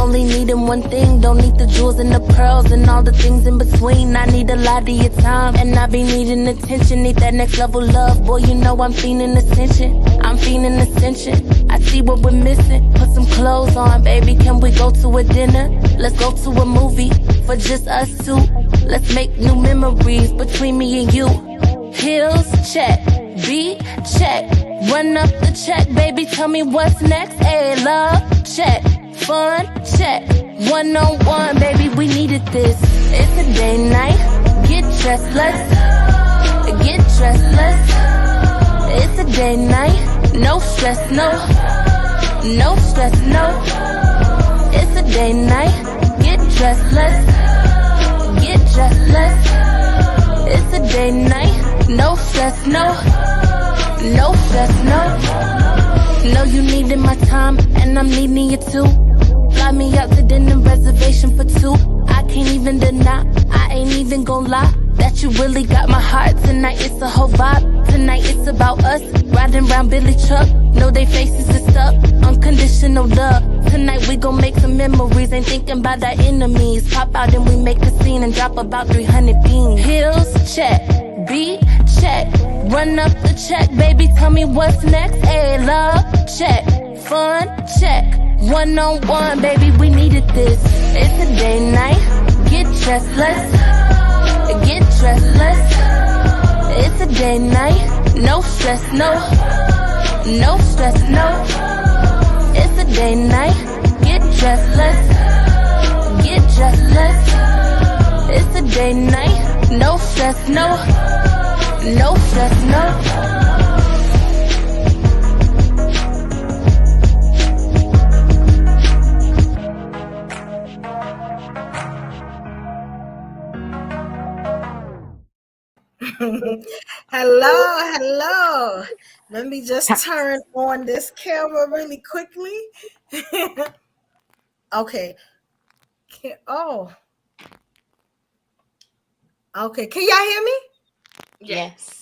only needing one thing. Don't need the jewels and the pearls and all the things in between. I need a lot of your time, and I be needing attention. Need that next level love, boy, you know I'm feeling ascension. I'm feeling ascension. I see what we're missing. Put some clothes on, baby, can we go to a dinner? Let's go to a movie for just us two. Let's make new memories between me and you. Heels, check. Beat, check. Run up the check, baby, tell me what's next. Hey, love, check. Fun, check. One-on-one, baby, we needed this. It's a day night. Get dressed, let's get dressed, let's. It's a day night. No stress, no. No stress, no. It's a day night. Get dressed, let's get dressed, let's. It's a day night. No stress, no. No stress, no. Know you needed my time, and I'm needing you too. Fly me out to dinner, reservation for two. I can't even deny, I ain't even gon' lie, that you really got my heart. Tonight it's a whole vibe. Tonight it's about us, riding around Billy truck. Know they faces is stuck, unconditional love. Tonight we gon' make some memories, ain't thinking about our enemies. Pop out and we make a scene and drop about 300 beans. Heels, check. Beat, check. Run up the check, baby, tell me what's next. Hey, love, check. Fun, check. One-on-one, baby, we needed this. It's a day night. Get dressed, let's get dressed, let's. It's a day night. No stress, no. No stress, no. It's a day night. Get dressed, let's get dressed, let's. It's a day night. No stress, no. No stress, no. Hello. Let me just turn on this camera really quickly. Okay. Okay. Can y'all hear me? Yes.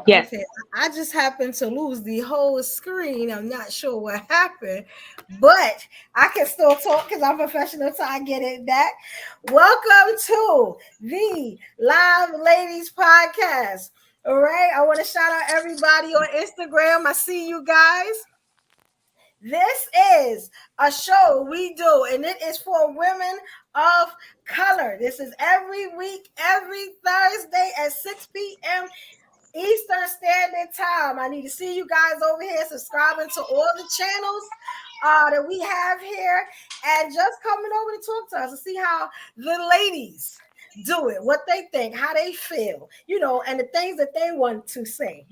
Yes. Okay. I just happened to lose the whole screen. I'm not sure what happened, but I can still talk because I'm professional till I get it back. Welcome to the Live Ladies Podcast. All right. I want to shout out everybody on Instagram. I see you guys. This is a show we do, and it is for women of color. This is every week, every Thursday at 6 p.m. Eastern Standard Time. I need to see you guys over here subscribing to all the channels that we have here, and just coming over to talk to us and see how the ladies do it, what they think, how they feel, and the things that they want to say.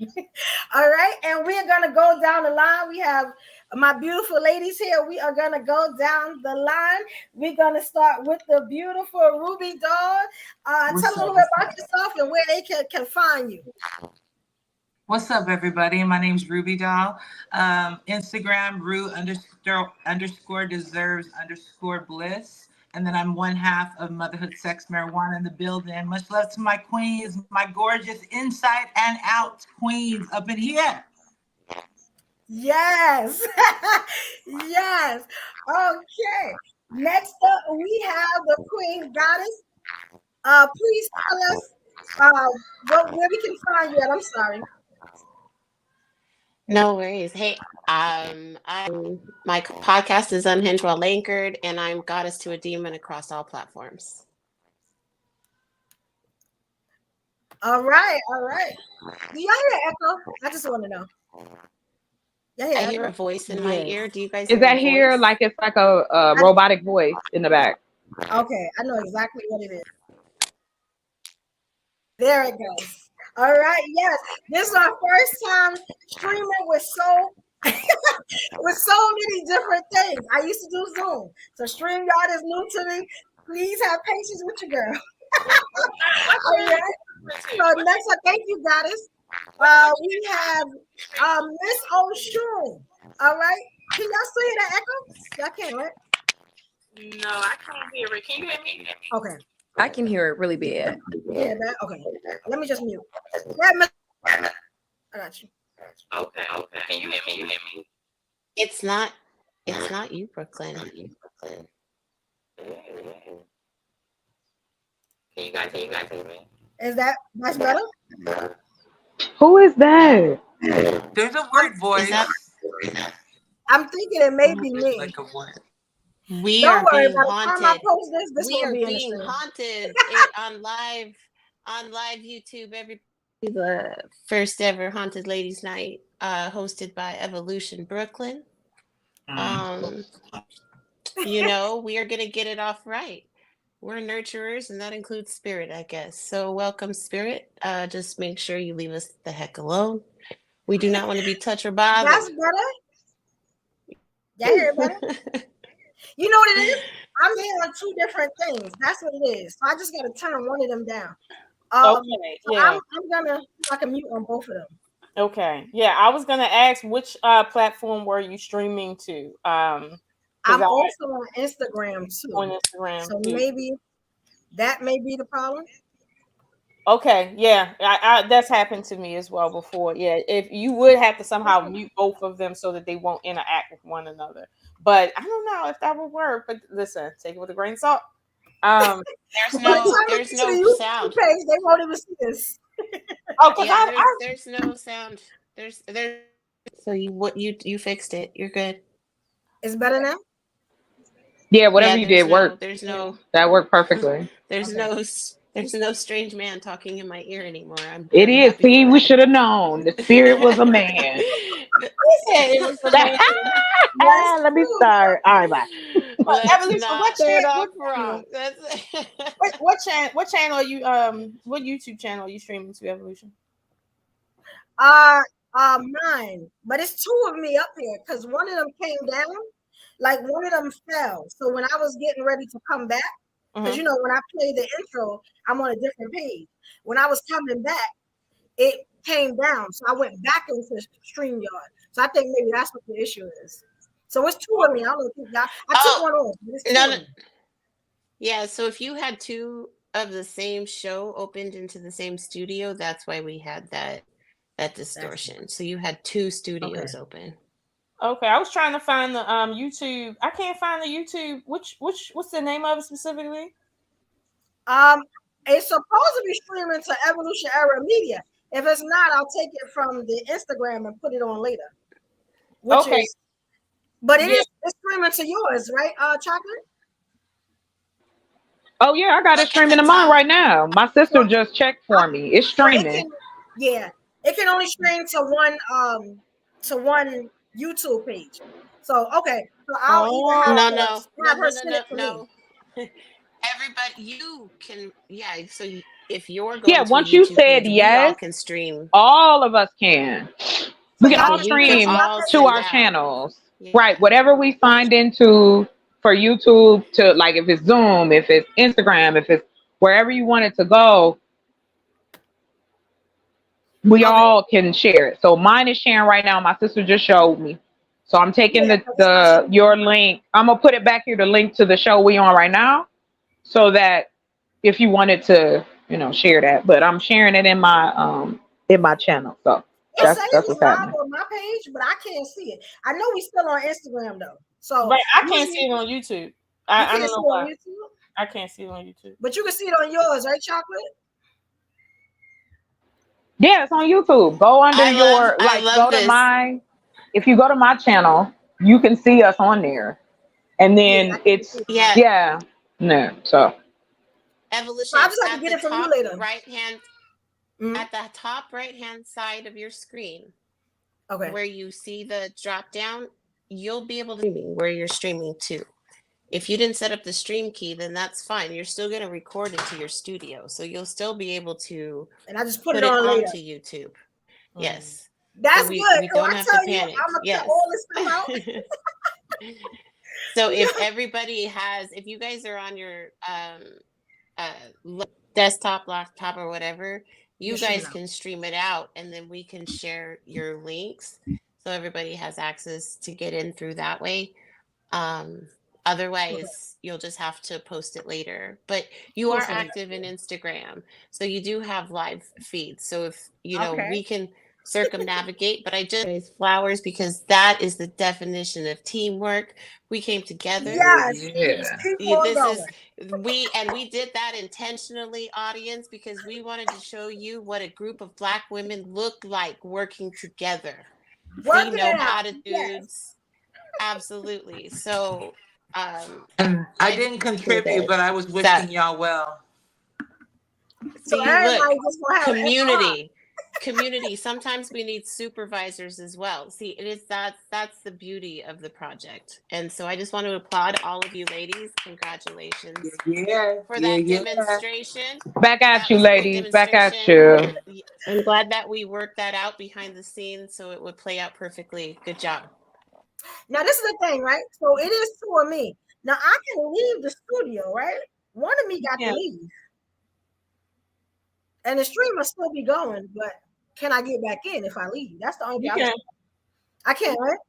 All right, and we are going to go down the line. We have my beautiful ladies here. We are going to go down the line. We're going to start with the beautiful Ruby Doll. Tell a little bit about yourself and where they can find you. What's up, everybody? My name's Ruby Doll. Instagram, Ru_deserves_bliss. And then I'm one half of Motherhood Sex Marijuana in the building. Much love to my queens, my gorgeous inside and out queens up in here. Yes. Yes. Okay. Next up, we have the Queen Goddess. Please tell us where we can find you at. I'm sorry. No worries. Hey, my podcast is Unhinged Well Anchored, and I'm Goddess to a Demon across all platforms. All right. Do y'all hear echo? I just want to know. I hear a voice in my ear. Do you guys? Is that here like it's like a robotic voice in the back? Okay, I know exactly what it is. There it goes. All right, yes. This is our first time streaming with so many different things. I used to do Zoom. So StreamYard is new to me. Please have patience with your girl. All right. So next up, thank you, Goddess. We have Miss Oshun. All right. Can y'all still hear that echo? Y'all can't, right? No, I can't hear it. Can you hear me? Okay. I can hear it really bad. Yeah, that okay. Let me just mute. Yeah, I got you. Okay. Can you hear me? It's not you, Brooklyn. Can you guys hear me? Is that much better? Who is that? There's a word voice. Is that I'm thinking it may be me. Like a word. we Don't are worry, being by the time I haunted? post this We will are be in the being stream. haunted on live YouTube. The first ever Haunted Ladies Night, hosted by Evolution Brooklyn. You know, we are gonna get it off right. We're nurturers, and that includes Spirit, I guess. So welcome, Spirit. Just make sure you leave us the heck alone. We do not want to be touched or bothered. That's better. That hear better? You know what it is? I'm hearing two different things. That's what it is. So I just got to turn one of them down. Okay, So yeah. I'm gonna I can mute on both of them. Okay. Yeah, I was gonna ask which platform were you streaming to? I'm also on Instagram too. On Instagram. So too. maybe that may be the problem. Okay, yeah, I that's happened to me as well before. Yeah, if you would have to somehow mute both of them so that they won't interact with one another. But I don't know if that would work. But listen, take it with a grain of salt. There's no sound. Page, they won't even see this. Oh, yeah, there's no sound. There's so you fixed it. You're good. It's better now. Yeah, whatever you did worked. That worked perfectly. There's no strange man talking in my ear anymore. It is. See, we should have known. The spirit was a man. It was a man. Let me start. All right, bye. Evolution, what channel are you what YouTube channel are you streaming to, Evolution? Mine, but it's two of me up here because one of them came down, like one of them fell. So when I was getting ready to come back, because you know when I play the intro, I'm on a different page. When I was coming back, it came down, so I went back into StreamYard. So I think maybe that's what the issue is. So it's two of me. I don't think y'all. I took one off. No. Yeah, so if you had two of the same show opened into the same studio, that's why we had that distortion. So you had two studios open. Okay, I was trying to find the YouTube. I can't find the YouTube. What's the name of it specifically? It's supposed to be streaming to Evolution Era Media. If it's not, I'll take it from the Instagram and put it on later. But it's streaming to yours, right, Chocolate? Oh yeah, I got it streaming to mine right now. My sister just checked for me. It's streaming. It can only stream to one YouTube page. So okay, so I'll have her send it to me. Everybody, you can, so if you're going once you said yes, all can stream. All of us can. We can all stream to our channels. Right. Whatever we signed into for YouTube, to like if it's Zoom, if it's Instagram, if it's wherever you want it to go, we all can share it. So mine is sharing right now. My sister just showed me. So I'm taking your link. I'm gonna put it back here, the link to the show we on right now, so that if you wanted to, share that. But I'm sharing it in my channel. So that's what's happening. On my page, but I can't see it. I know we still on Instagram though. So right, I can't see it on YouTube. I don't know why. YouTube? I can't see it on YouTube. But you can see it on yours, right, Chocolate? Yeah, it's on YouTube. Go under to my. If you go to my channel, you can see us on there, and then so. Evolution. So I just have to get it from you later. Right hand, at the top right hand side of your screen, where you see the drop down, you'll be able to see where you're streaming to. If you didn't set up the stream key, then that's fine. You're still going to record it to your studio, so you'll still be able to. And I just put it on later to YouTube. Yes, that's good. We don't have to panic. I'm gonna cut all this stuff out. So if you guys are on your desktop, laptop, or whatever, you guys can stream it out, and then we can share your links so everybody has access to get in through that way. Otherwise, you'll just have to post it later. But you are active in Instagram, so you do have live feeds. So if we can circumnavigate, but I just flowers because that is the definition of teamwork. We came together. Yes, we did that intentionally, audience, because we wanted to show you what a group of Black women look like working together. We know how to dudes. Absolutely. So and I didn't contribute, but I was wishing y'all well. See, look, community. Sometimes we need supervisors as well. See, that's the beauty of the project. And so I just want to applaud all of you ladies. Congratulations for that demonstration. Back at you, ladies. Back at you. I'm glad that we worked that out behind the scenes so it would play out perfectly. Good job. Now this is the thing, right? So it is two of me. Now I can leave the studio, right? One of me got to leave. And the stream will still be going, but can I get back in if I leave? That's the only thing. I can't, right?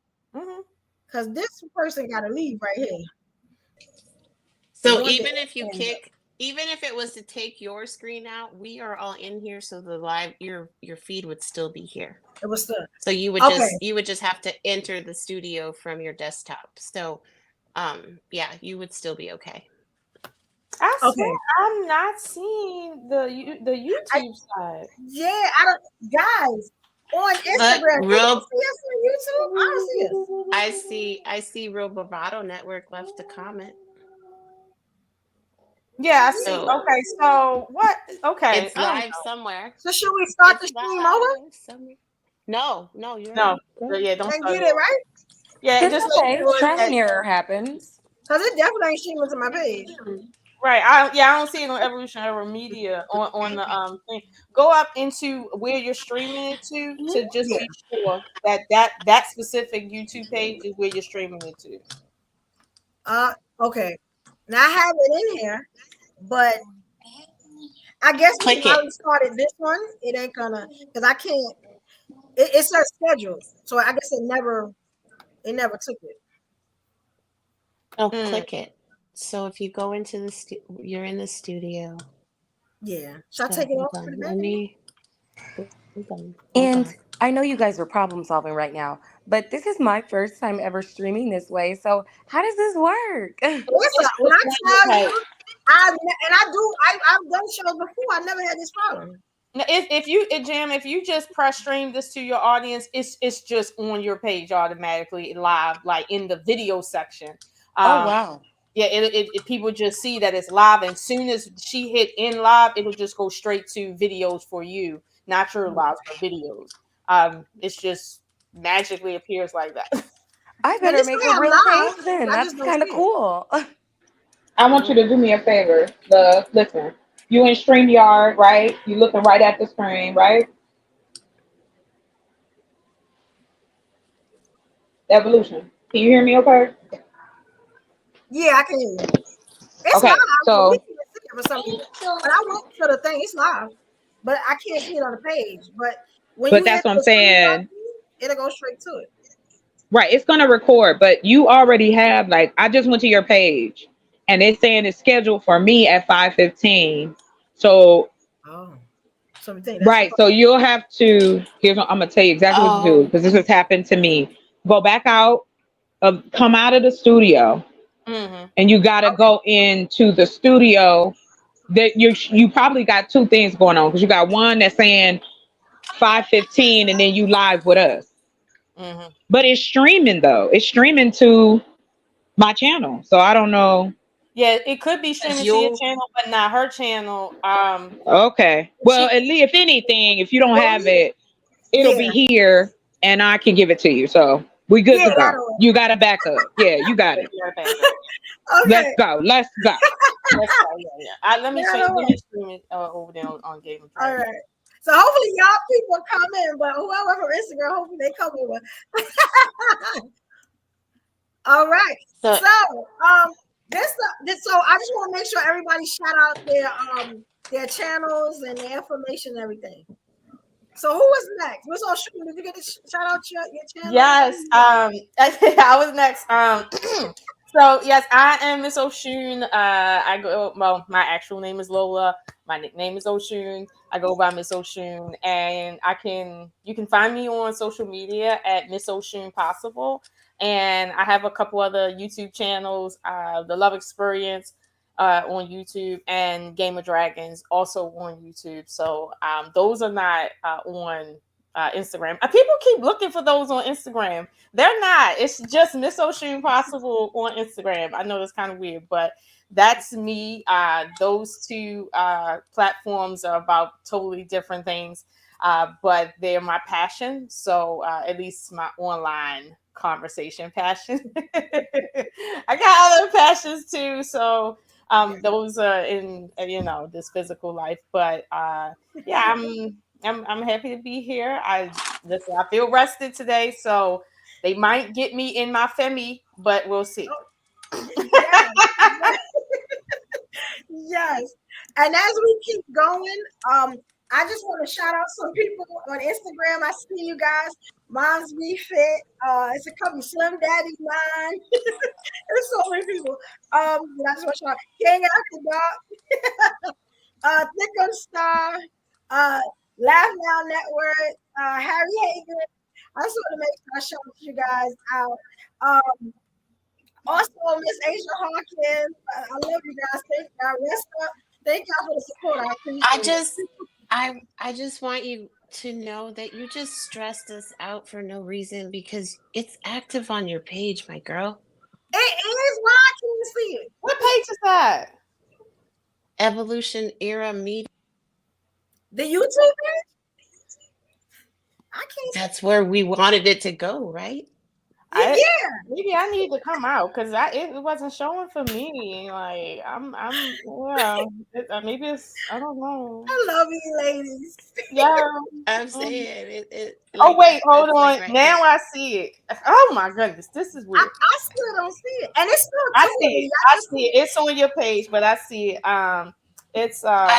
Because this person got to leave right here. So even if it was to take your screen out, we are all in here, so the live your feed would still be here. It was still. So you would just have to enter the studio from your desktop. So, yeah, you would still be okay. I swear I'm not seeing the YouTube side. Yeah, I don't, guys, on Instagram. I see Real Bravado Network left a comment. Yeah, I see. Okay, so what? Okay, it's live somewhere. So should we start the stream over? No, you're no. Yeah, don't get it right. Yeah, just okay. Trial and error happens. Because it definitely ain't streaming to my page. Right. I don't see it on Evolutionary Media on the thing. Go up into where you're streaming it to just be sure that specific YouTube page is where you're streaming it to. Okay. Now I have it in here, but I guess we already started this one. It ain't gonna, because I can't. It says scheduled, so I guess it never took it. Oh, click it. So if you go into you're in the studio. Yeah. Should I take it off? And I know you guys are problem solving right now, but this is my first time ever streaming this way. So how does this work? When I tell you, I've done shows before. I never had this problem. Now, if you just press stream this to your audience, it's just on your page automatically live, like in the video section. Oh wow. Yeah, it people just see that it's live, and soon as she hit in live, it'll just go straight to videos for you, not your live videos. It's just magically appears like that. I better make a real page then. That's kind of cool. I want you to do me a favor. Listen, you in StreamYard, right? You looking right at the screen, right? Evolution. Can you hear me okay? Yeah, I can hear you. It's okay, live. so but I went to the thing. It's live, but I can't see it on the page. But that's what I'm saying. It'll go straight to it. Right, it's gonna record, but you already have I just went to your page, and it's saying it's scheduled for me at 5:15. So. Right, so you'll have to. I'm gonna tell you exactly what to do because this has happened to me. Go back out, come out of the studio. And you got to go into the studio. That you probably got two things going on because you got one that's saying 5:15 and then you live with us. But it's streaming though. It's streaming to my channel, so I don't know. Yeah, it could be streaming to your channel, but not her channel. Okay. Well, at least if anything, if you don't have it, it'll be here, and I can give it to you. So. We good to go. You got to back up. Yeah, you got it. Let's go. Let's go. Let me stream it over there on Game of Thrones. All right. So hopefully y'all people come in, but whoever from Instagram, hopefully they come in with. All right. So I just want to make sure everybody shout out their channels and their information and everything. So who was next? What's all shooting? Did you get to shout out your channel? Yes, I was next. So yes, I am Miss Oshun. My actual name is Lola. My nickname is Oshun. I go by Miss Oshun, and you can find me on social media at Miss Oshun Possible. And I have a couple other YouTube channels, The Love Experience on YouTube, and Game of Dragons also on YouTube. So those are not on Instagram. People keep looking for those on Instagram. They're not. It's just Miss Oshun Possible on Instagram. I know that's kind of weird, but that's me. Those two platforms are about totally different things, but they're my passion. So at least my online conversation passion. I got other passions too. So those are in this physical life. But yeah, I'm happy to be here. I feel rested today, so they might get me in my Femi, but we'll see. Yes. Yes. And as we keep going, I just want to shout out some people on Instagram. I see you guys. Moms Be Fit. It's a couple Slim Daddy Mine. There's so many people. I just want to shout out King After Dark, Thickum Star, Laugh Now Network, Harry Hagen. I just want to make sure I shout you guys out. Also, Miss Asia Hawkins. I love you guys. Thank y'all. Rest up. Thank y'all for the support. I appreciate I just want you to know that you just stressed us out for no reason, because it's active on your page, my girl. It is. Why can you see it? What page is that? Evolution Era Media. The YouTube page? I can't. That's where we wanted it to go, right? Maybe I need to come out because it wasn't showing for me. Like maybe it's, I don't know. I love you, ladies. Yeah, I'm saying it. Oh wait, hold on. Like now I see it. Oh my goodness, this is weird. I still don't see it, and it's still. I see it. I see it. It's on your page, but I see it. It's. I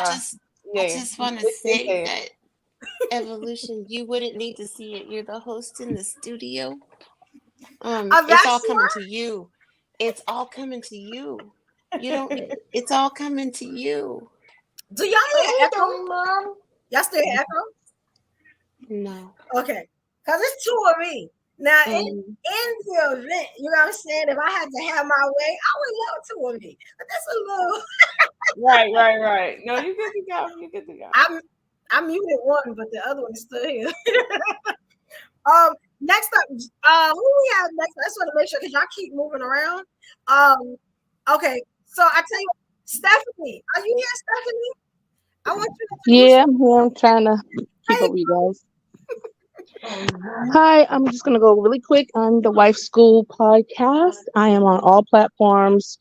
just want to say that Evolution, you wouldn't need to see it. You're the host in the studio. It's all coming to you. It's all coming to you. You don't need, it's all coming to you. Do y'all hear echo, Mom? Y'all still hear echo? No. Okay. Because it's two of me. Now, in the event, you know what I'm saying? If I had to have my way, I would love two of me. But that's a little. Right. No, you good to go. You good to go. I muted one, but the other one is still here. Next up, who we have next? I just want to make sure because y'all keep moving around. Okay, so I tell you, Stephanie, are you here, Stephanie? I want you to. Yeah, I'm here. I'm trying to keep up with you guys. Hi, I'm just gonna go really quick on the Wife School podcast. I am on all platforms: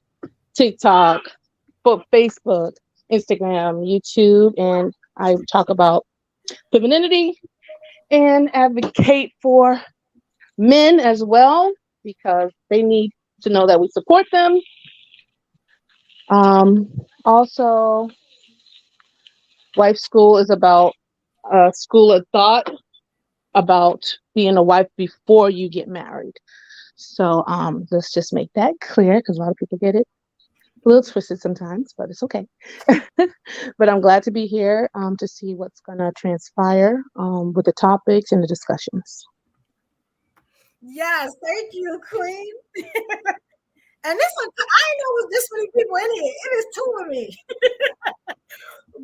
TikTok, Facebook, Instagram, YouTube, and I talk about femininity and advocate for men as well because they need to know that we support them. Also, Wife School is about a school of thought about being a wife before you get married. So let's just make that clear because a lot of people get it a little twisted sometimes, but it's okay. But I'm glad to be here to see what's going to transpire with the topics and the discussions. Yes, thank you, Queen. And this one, I didn't know it was this many people in here. It is two of me.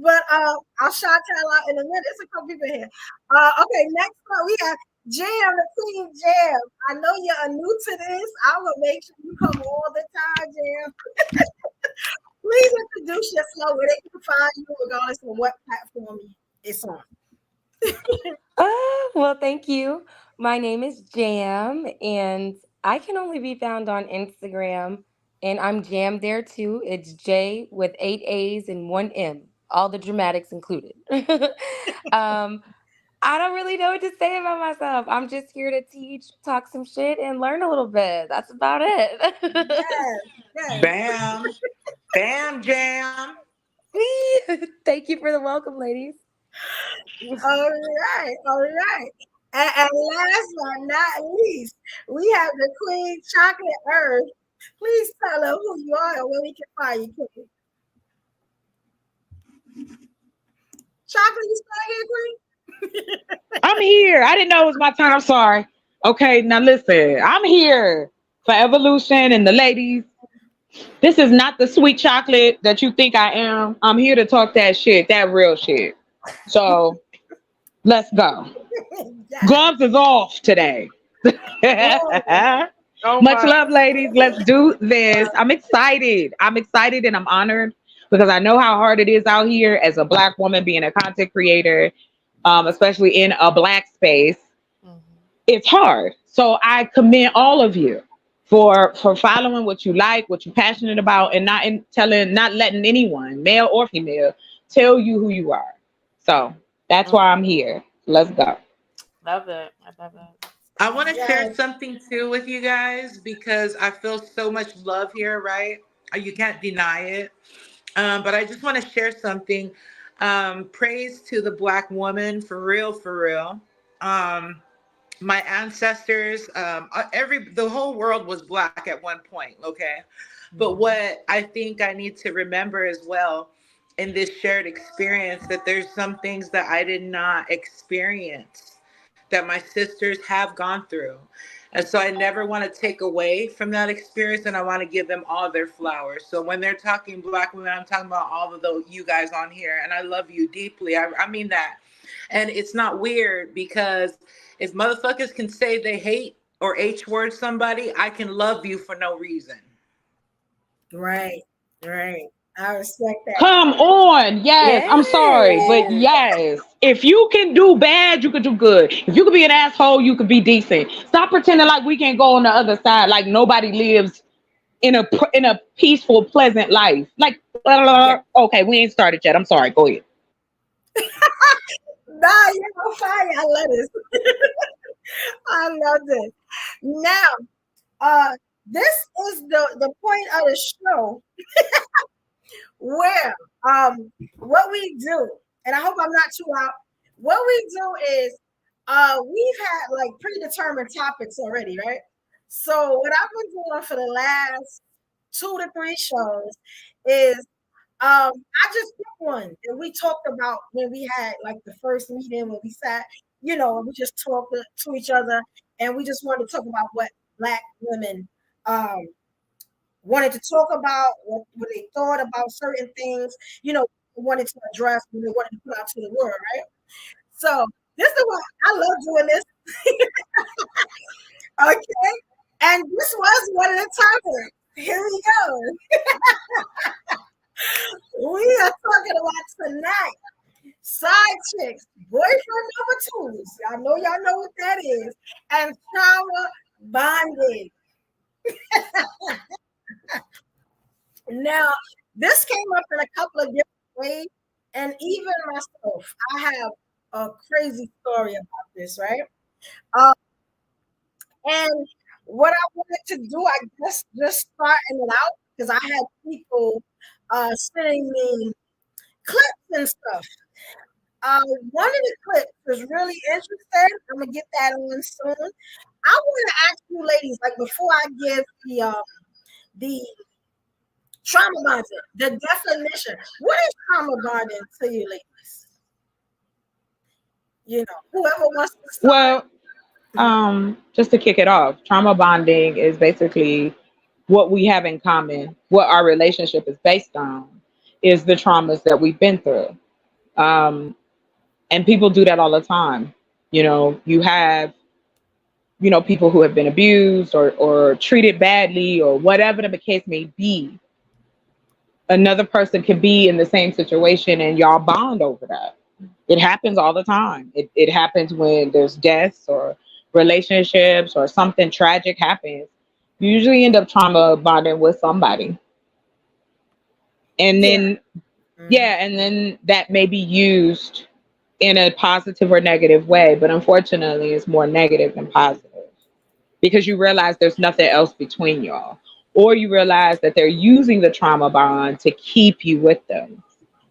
But I'll shout out in a minute. There's a couple people here. Okay, next up we have Jam, the Queen Jam. I know you're new to this. I will make sure you come all the time, Jam. Please introduce yourself where they can find you regardless of what platform it's on. Well, thank you. My name is Jam, and I can only be found on Instagram, and I'm Jam there too. It's J with 8 A's and 1 M, all the dramatics included. I don't really know what to say about myself. I'm just here to teach, talk some shit, and learn a little bit. That's about it. Yes. Bam, Jam. Thank you for the welcome, ladies. All right. And last but not least, we have the Queen Chocolate Earth. Please tell her who you are and where we can find you, Queen. Chocolate, you still here, Queen? I'm here. I didn't know it was my turn. I'm sorry. Okay, now listen. I'm here for Evolution and the ladies. This is not the sweet chocolate that you think I am. I'm here to talk that shit, that real shit. So let's go. Gloves is off today. Much love, ladies. Let's do this. I'm excited. I'm excited and I'm honored because I know how hard it is out here as a Black woman being a content creator, especially in a Black space. It's hard. So I commend all of you for following what you like, what you're passionate about, and not letting anyone, male or female, tell you who you are. So that's why I'm here. Let's go. Love it. I love it. I want to share something too with you guys because I feel so much love here, right? You can't deny it. But I just want to share something. Praise to the Black woman, for real, for real. My ancestors, the whole world was Black at one point, okay? But what I think I need to remember as well in this shared experience, that there's some things that I did not experience that my sisters have gone through. And so I never want to take away from that experience, and I want to give them all their flowers. So when they're talking Black women, I'm talking about all of you guys on here, and I love you deeply. I mean that. And it's not weird because if motherfuckers can say they hate or H-word somebody, I can love you for no reason. Right. I respect that. Come on. Yes. I'm sorry, but yes. If you can do bad, you can do good. If you can be an asshole, you can be decent. Stop pretending like we can't go on the other side, like nobody lives in a peaceful, pleasant life. Like, okay, we ain't started yet. I'm sorry. Go ahead. Nah, you're on fire. I love this. I love this. Now, this is the point of the show where what we do, and I hope I'm not too out. What we do is we've had like predetermined topics already, right? So what I've been doing for the last 2 to 3 shows is I just picked one that we talked about when we had like the first meeting when we sat, we just talked to each other, and we just wanted to talk about what Black women wanted to talk about, what they thought about certain things, wanted to address, when they wanted to put out to the world, right? So this is what I love doing this. Okay. And this was one of the topics. Here we go. We are talking about tonight. Side chicks, boyfriend number 2s. I know y'all know what that is. And trauma bonding. Now, this came up in a couple of different ways, and even myself, I have a crazy story about this, right? And what I wanted to do, I guess, just starting it out, because I had people sending me clips and stuff. One of the clips was really interesting. I'm gonna get that on soon. I want to ask you, ladies, like before I give the trauma bonding, the definition. What is trauma bonding to you, ladies? Whoever wants to start. Well, just to kick it off, trauma bonding is basically what we have in common, what our relationship is based on, is the traumas that we've been through. And people do that all the time. You have, people who have been abused or treated badly or whatever the case may be. Another person can be in the same situation and y'all bond over that. It happens all the time. It happens when there's deaths or relationships or something tragic happens. You usually end up trauma bonding with somebody. And then, and then that may be used in a positive or negative way, but unfortunately it's more negative than positive because you realize there's nothing else between y'all, or you realize that they're using the trauma bond to keep you with them.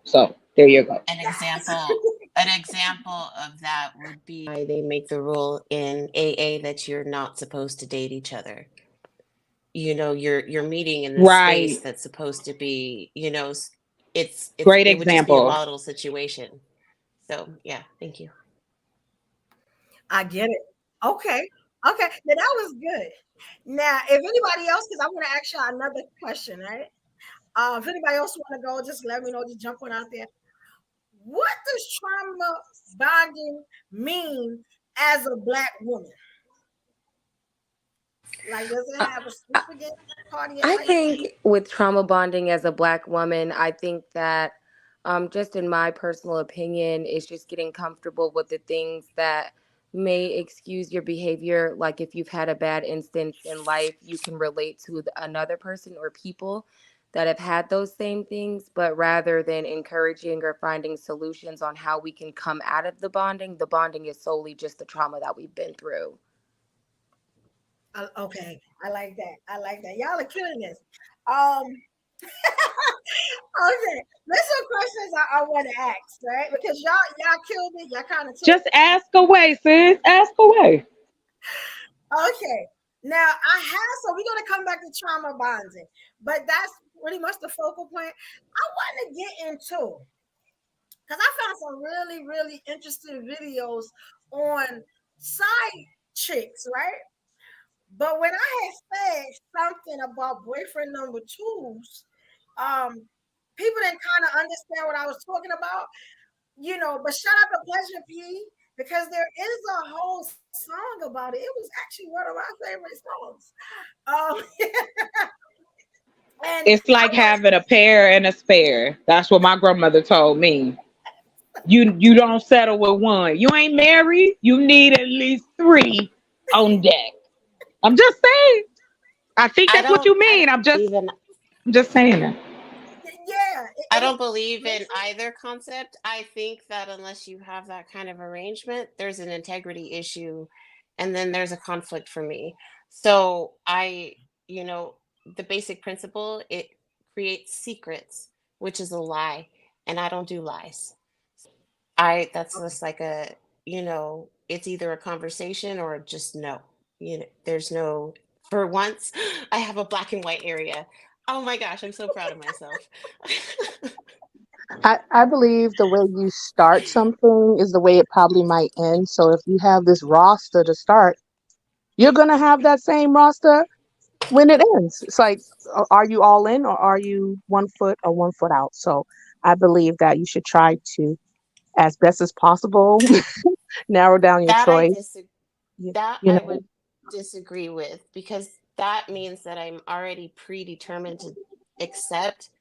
So there you go. An example of that would be why they make the rule in AA that you're not supposed to date each other. You're meeting in the space that's supposed to be, it's great it example. Would just be a volatile situation. So yeah, thank you. I get it. Okay. Now that was good. Now, if anybody else, because I'm going to ask you another question, right? If anybody else want to go, just let me know. Just jump on out there. What does trauma bonding mean as a Black woman? Like, does it have a significant part? I think with trauma bonding as a Black woman, I think that just in my personal opinion, it's just getting comfortable with the things that may excuse your behavior. Like if you've had a bad instance in life, you can relate to another person or people that have had those same things, but rather than encouraging or finding solutions on how we can come out of the bonding is solely just the trauma that we've been through. Okay, I like that. Y'all are killing this. Okay, there's some questions I want to ask, right? Because y'all killed it. Y'all kind of just ask away, sis. Ask away. Okay, now so we're gonna come back to trauma bonding, but that's pretty much the focal point I want to get into, because I found some really, really interesting videos on side chicks, right? But when I had said something about boyfriend number twos, people didn't kind of understand what I was talking about, but shout out to Pleasure P, because there is a whole song about it. It was actually one of my favorite songs. And it's like having a pair and a spare. That's what my grandmother told me. You don't settle with one. You ain't married. You need at least 3 on deck. I'm just saying. I think that's what you mean. I'm just saying that. Yeah. I don't believe in either concept. I think that unless you have that kind of arrangement, there's an integrity issue, and then there's a conflict for me. So the basic principle, it creates secrets, which is a lie, and I don't do lies. That's just like it's either a conversation or just no. There's no, for once, I have a black and white area. Oh my gosh, I'm so proud of myself. I believe the way you start something is the way it probably might end. So if you have this roster to start, you're going to have that same roster when it ends. It's like, are you all in, or are you 1 foot or 1 foot out? So I believe that you should try to, as best as possible, narrow down your choice. I would disagree with, because that means that I'm already predetermined to accept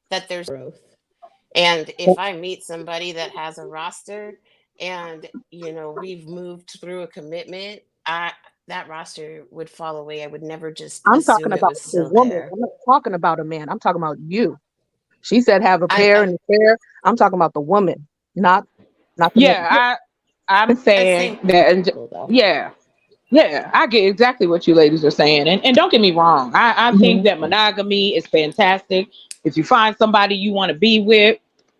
that there's growth. And if I meet somebody that has a roster and, we've moved through a commitment, that roster would fall away. I would never just I'm assume talking it about was the still woman. there. I'm not talking about a man. I'm talking about you. She said have a pair and a pair. I'm talking about the woman, not the man. I'm saying that. And yeah, I get exactly what you ladies are saying. And don't get me wrong. I think that monogamy is fantastic. If you find somebody you want to be with,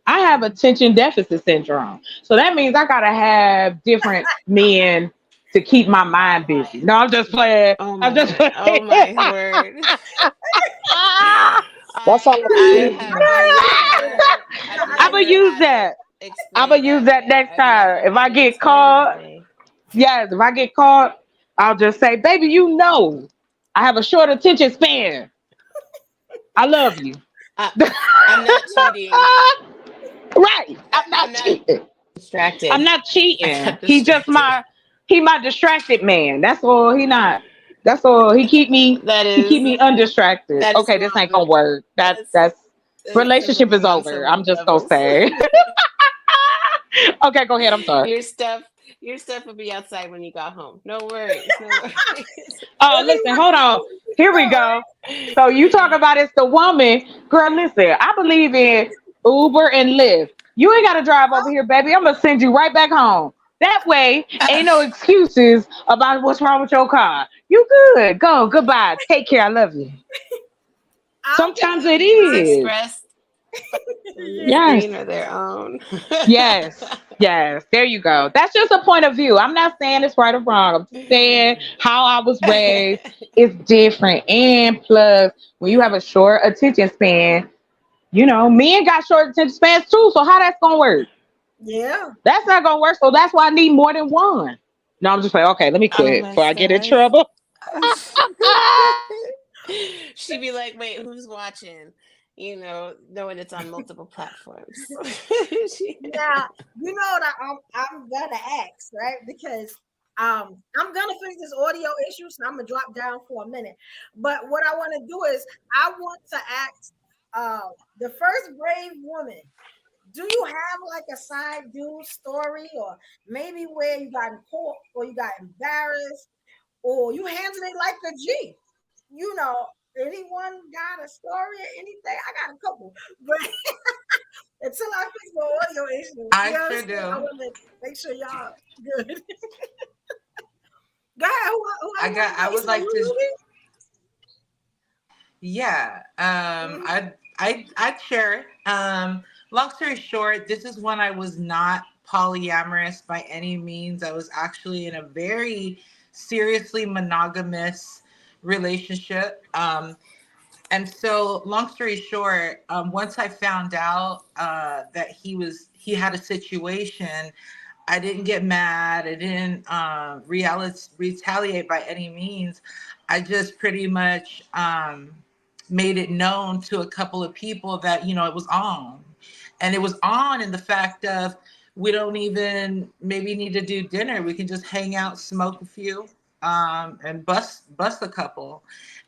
I have attention deficit syndrome. So that means I got to have different men to keep my mind busy. No, I'm just playing. Oh my word. That's all I'm going to use that. I'm going to use that next time. If I get caught, if I get caught, I'll just say, baby, I have a short attention span. I love you. I'm not cheating. Right. I'm not cheating. Distracted. I'm not cheating. He's just my distracted man. That's all. That's all. He keep me undistracted. Okay, this ain't gonna work. That's relationship is over. I'm just gonna say. Okay, go ahead. I'm sorry. Your stuff will be outside when you got home. No worries. Oh, listen, hold on. Here we go. So you talk about it's the woman. Girl, listen, I believe in Uber and Lyft. You ain't got to drive over here, baby. I'm going to send you right back home. That way, ain't no excuses about what's wrong with your car. You good. Go. Goodbye. Take care. I love you. Sometimes it is. Express. Yes. Or their own. Yes. There you go. That's just a point of view. I'm not saying it's right or wrong. I'm just saying how I was raised is different. And plus, when you have a short attention span, men got short attention spans too. So how that's gonna work? Yeah. That's not gonna work. So that's why I need more than one. No, I'm just like, okay, let me Oh quit my before I get in gosh. trouble. She'd be like, wait, who's watching? You know, knowing it's on multiple platforms. Now, you know what I'm gonna ask, right? Because I'm gonna fix this audio issue, so I'm gonna drop down for a minute. But what I want to do is I want to ask the first brave woman, do you have like a side dude story, or maybe where you got caught or you got embarrassed or you handled it like a G? You know, anyone got a story or anything? I got a couple, but until I fix my audio issue, I you know sure I do. want to make sure y'all good. Go ahead. I would like to. Yeah. Mm-hmm. I'd share it. Long story short, this is when I was not polyamorous by any means. I was actually in a very seriously monogamous relationship. And so, long story short, once I found out that he had a situation, I didn't get mad. I didn't retaliate by any means. I just pretty much made it known to a couple of people that, it was on. And it was on in the fact of, we don't even maybe need to do dinner. We can just hang out, smoke a few, and bust a couple.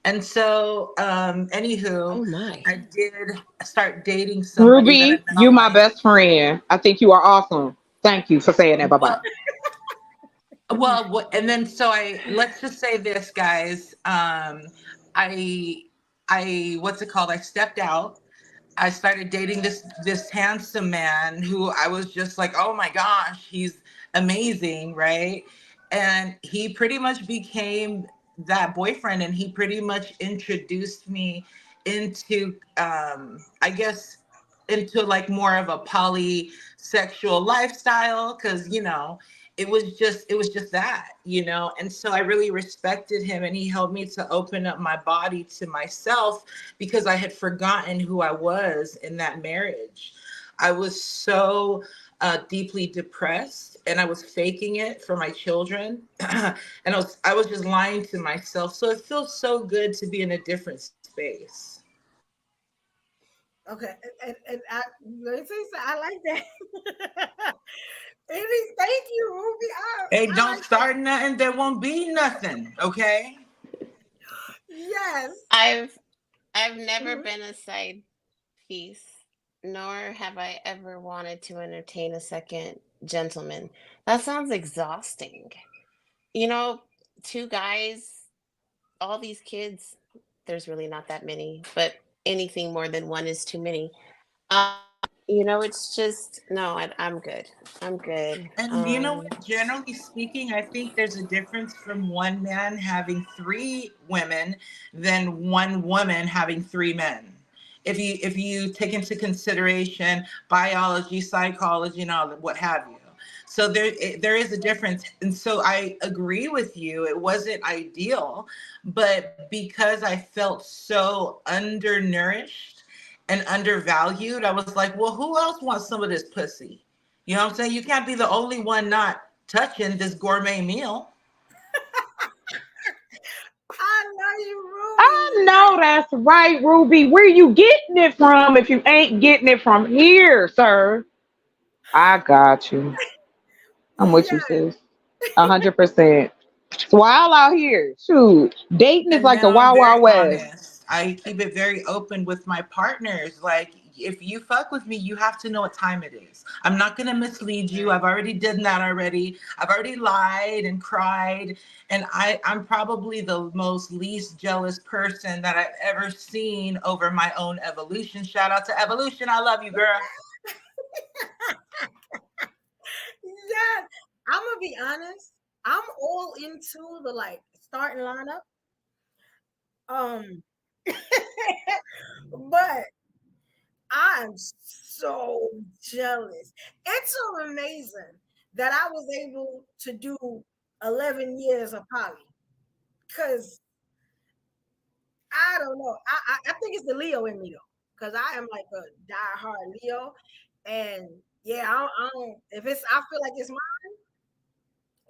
And so, anywho, Oh my. I did start dating somebody that I Ruby, met you my online. best friend. I think you are awesome. Thank you for saying that. Bye bye. And then so let's just say this, guys. I what's it called? I stepped out. I started dating this handsome man who I was just like, oh my gosh, he's amazing, right? And he pretty much became that boyfriend, and he pretty much introduced me into, I guess, into like more of a polysexual lifestyle, because it was just that, and so I really respected him, and he helped me to open up my body to myself, because I had forgotten who I was in that marriage. I was so deeply depressed, and I was faking it for my children. And I was just lying to myself. So it feels so good to be in a different space. Okay, and let me say something. I like that. Thank you, Ruby. Hey, I don't like that. start nothing. There won't be nothing. Okay. Yes. I've never Mhm. been a side piece, nor have I ever wanted to entertain a second gentleman. That sounds exhausting. You know, two guys, all these kids, there's really not that many, but anything more than one is too many. Um, it's just no, I'm good. I'm good. And you know what? Generally speaking, I think there's a difference from one man having three women than one woman having three men. If you take into consideration biology, psychology, and all that, what have you. So there is a difference. And so I agree with you. It wasn't ideal, but because I felt so undernourished and undervalued, I was like, well, who else wants some of this pussy? You know what I'm saying? You can't be the only one not touching this gourmet meal. I love you, I Ruby. know that's right, Ruby. Where you getting it from if you ain't getting it from here, sir? I got you. I'm with you, Yeah. sis. 100%. It's wild out here. Shoot. Dating is And like the now I'm wild, very wild west. honest. I keep it very open with my partners. Like, if you fuck with me, you have to know what time it is. I'm not going to mislead you. I've already done that already. I've already lied and cried. And I'm probably the most least jealous person that I've ever seen over my own evolution. Shout out to Evolution. I love you, girl. Yes. I'm gonna be honest. I'm all into the like starting lineup. Um, but I'm so jealous. It's so amazing that I was able to do 11 years of poly. Cause I don't know. I think it's the Leo in me though. Cause I am like a diehard Leo. And Yeah, I don't. If it's, I feel like it's mine.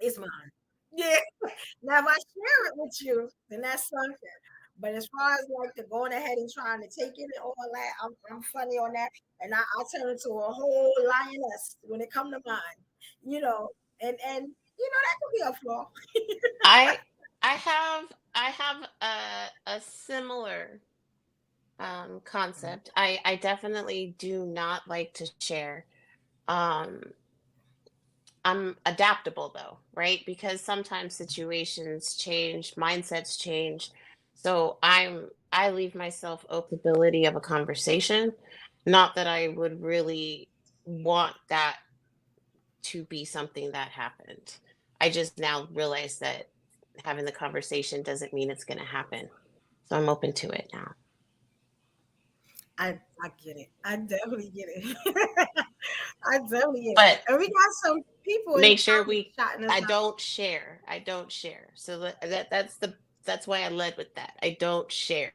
It's mine. Yeah. Now, if I share it with you, then that's something. But as far as like the going ahead and trying to take it and all that, I'm funny on that, and I turn into a whole lioness when it come to mine, you know, and that could be a flaw. I have a similar concept. I definitely do not like to share. I'm adaptable though, right? Because sometimes situations change, mindsets change. So I leave myself open to the possibility of a conversation. Not that I would really want that to be something that happened. I just now realize that having the conversation doesn't mean it's going to happen. So I'm open to it now. I get it. I definitely get it. I definitely get it. But And we got some people in make the sure comments shouting us I out. don't share. I don't share. So that's why I led with that. I don't share.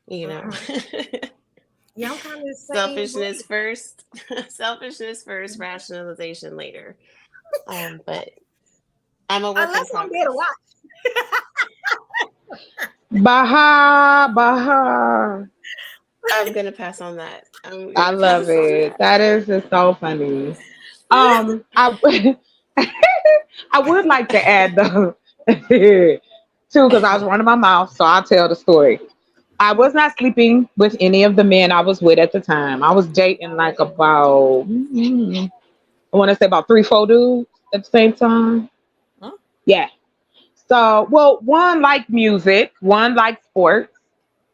You know. Yeah, I'm kind of the same. Selfishness first. Selfishness first, rationalization later. But I'm a work Unless in I'm there to progress. watch. Baha. I'm gonna pass on that. I love it. That is just so funny. I I would like to add though too, because I was running my mouth, so I'll tell the story. I was not sleeping with any of the men I was with at the time. I was dating like about I want to say about 3, 4 dudes at the same time. Huh? Yeah. So, well, one liked music, one liked sports.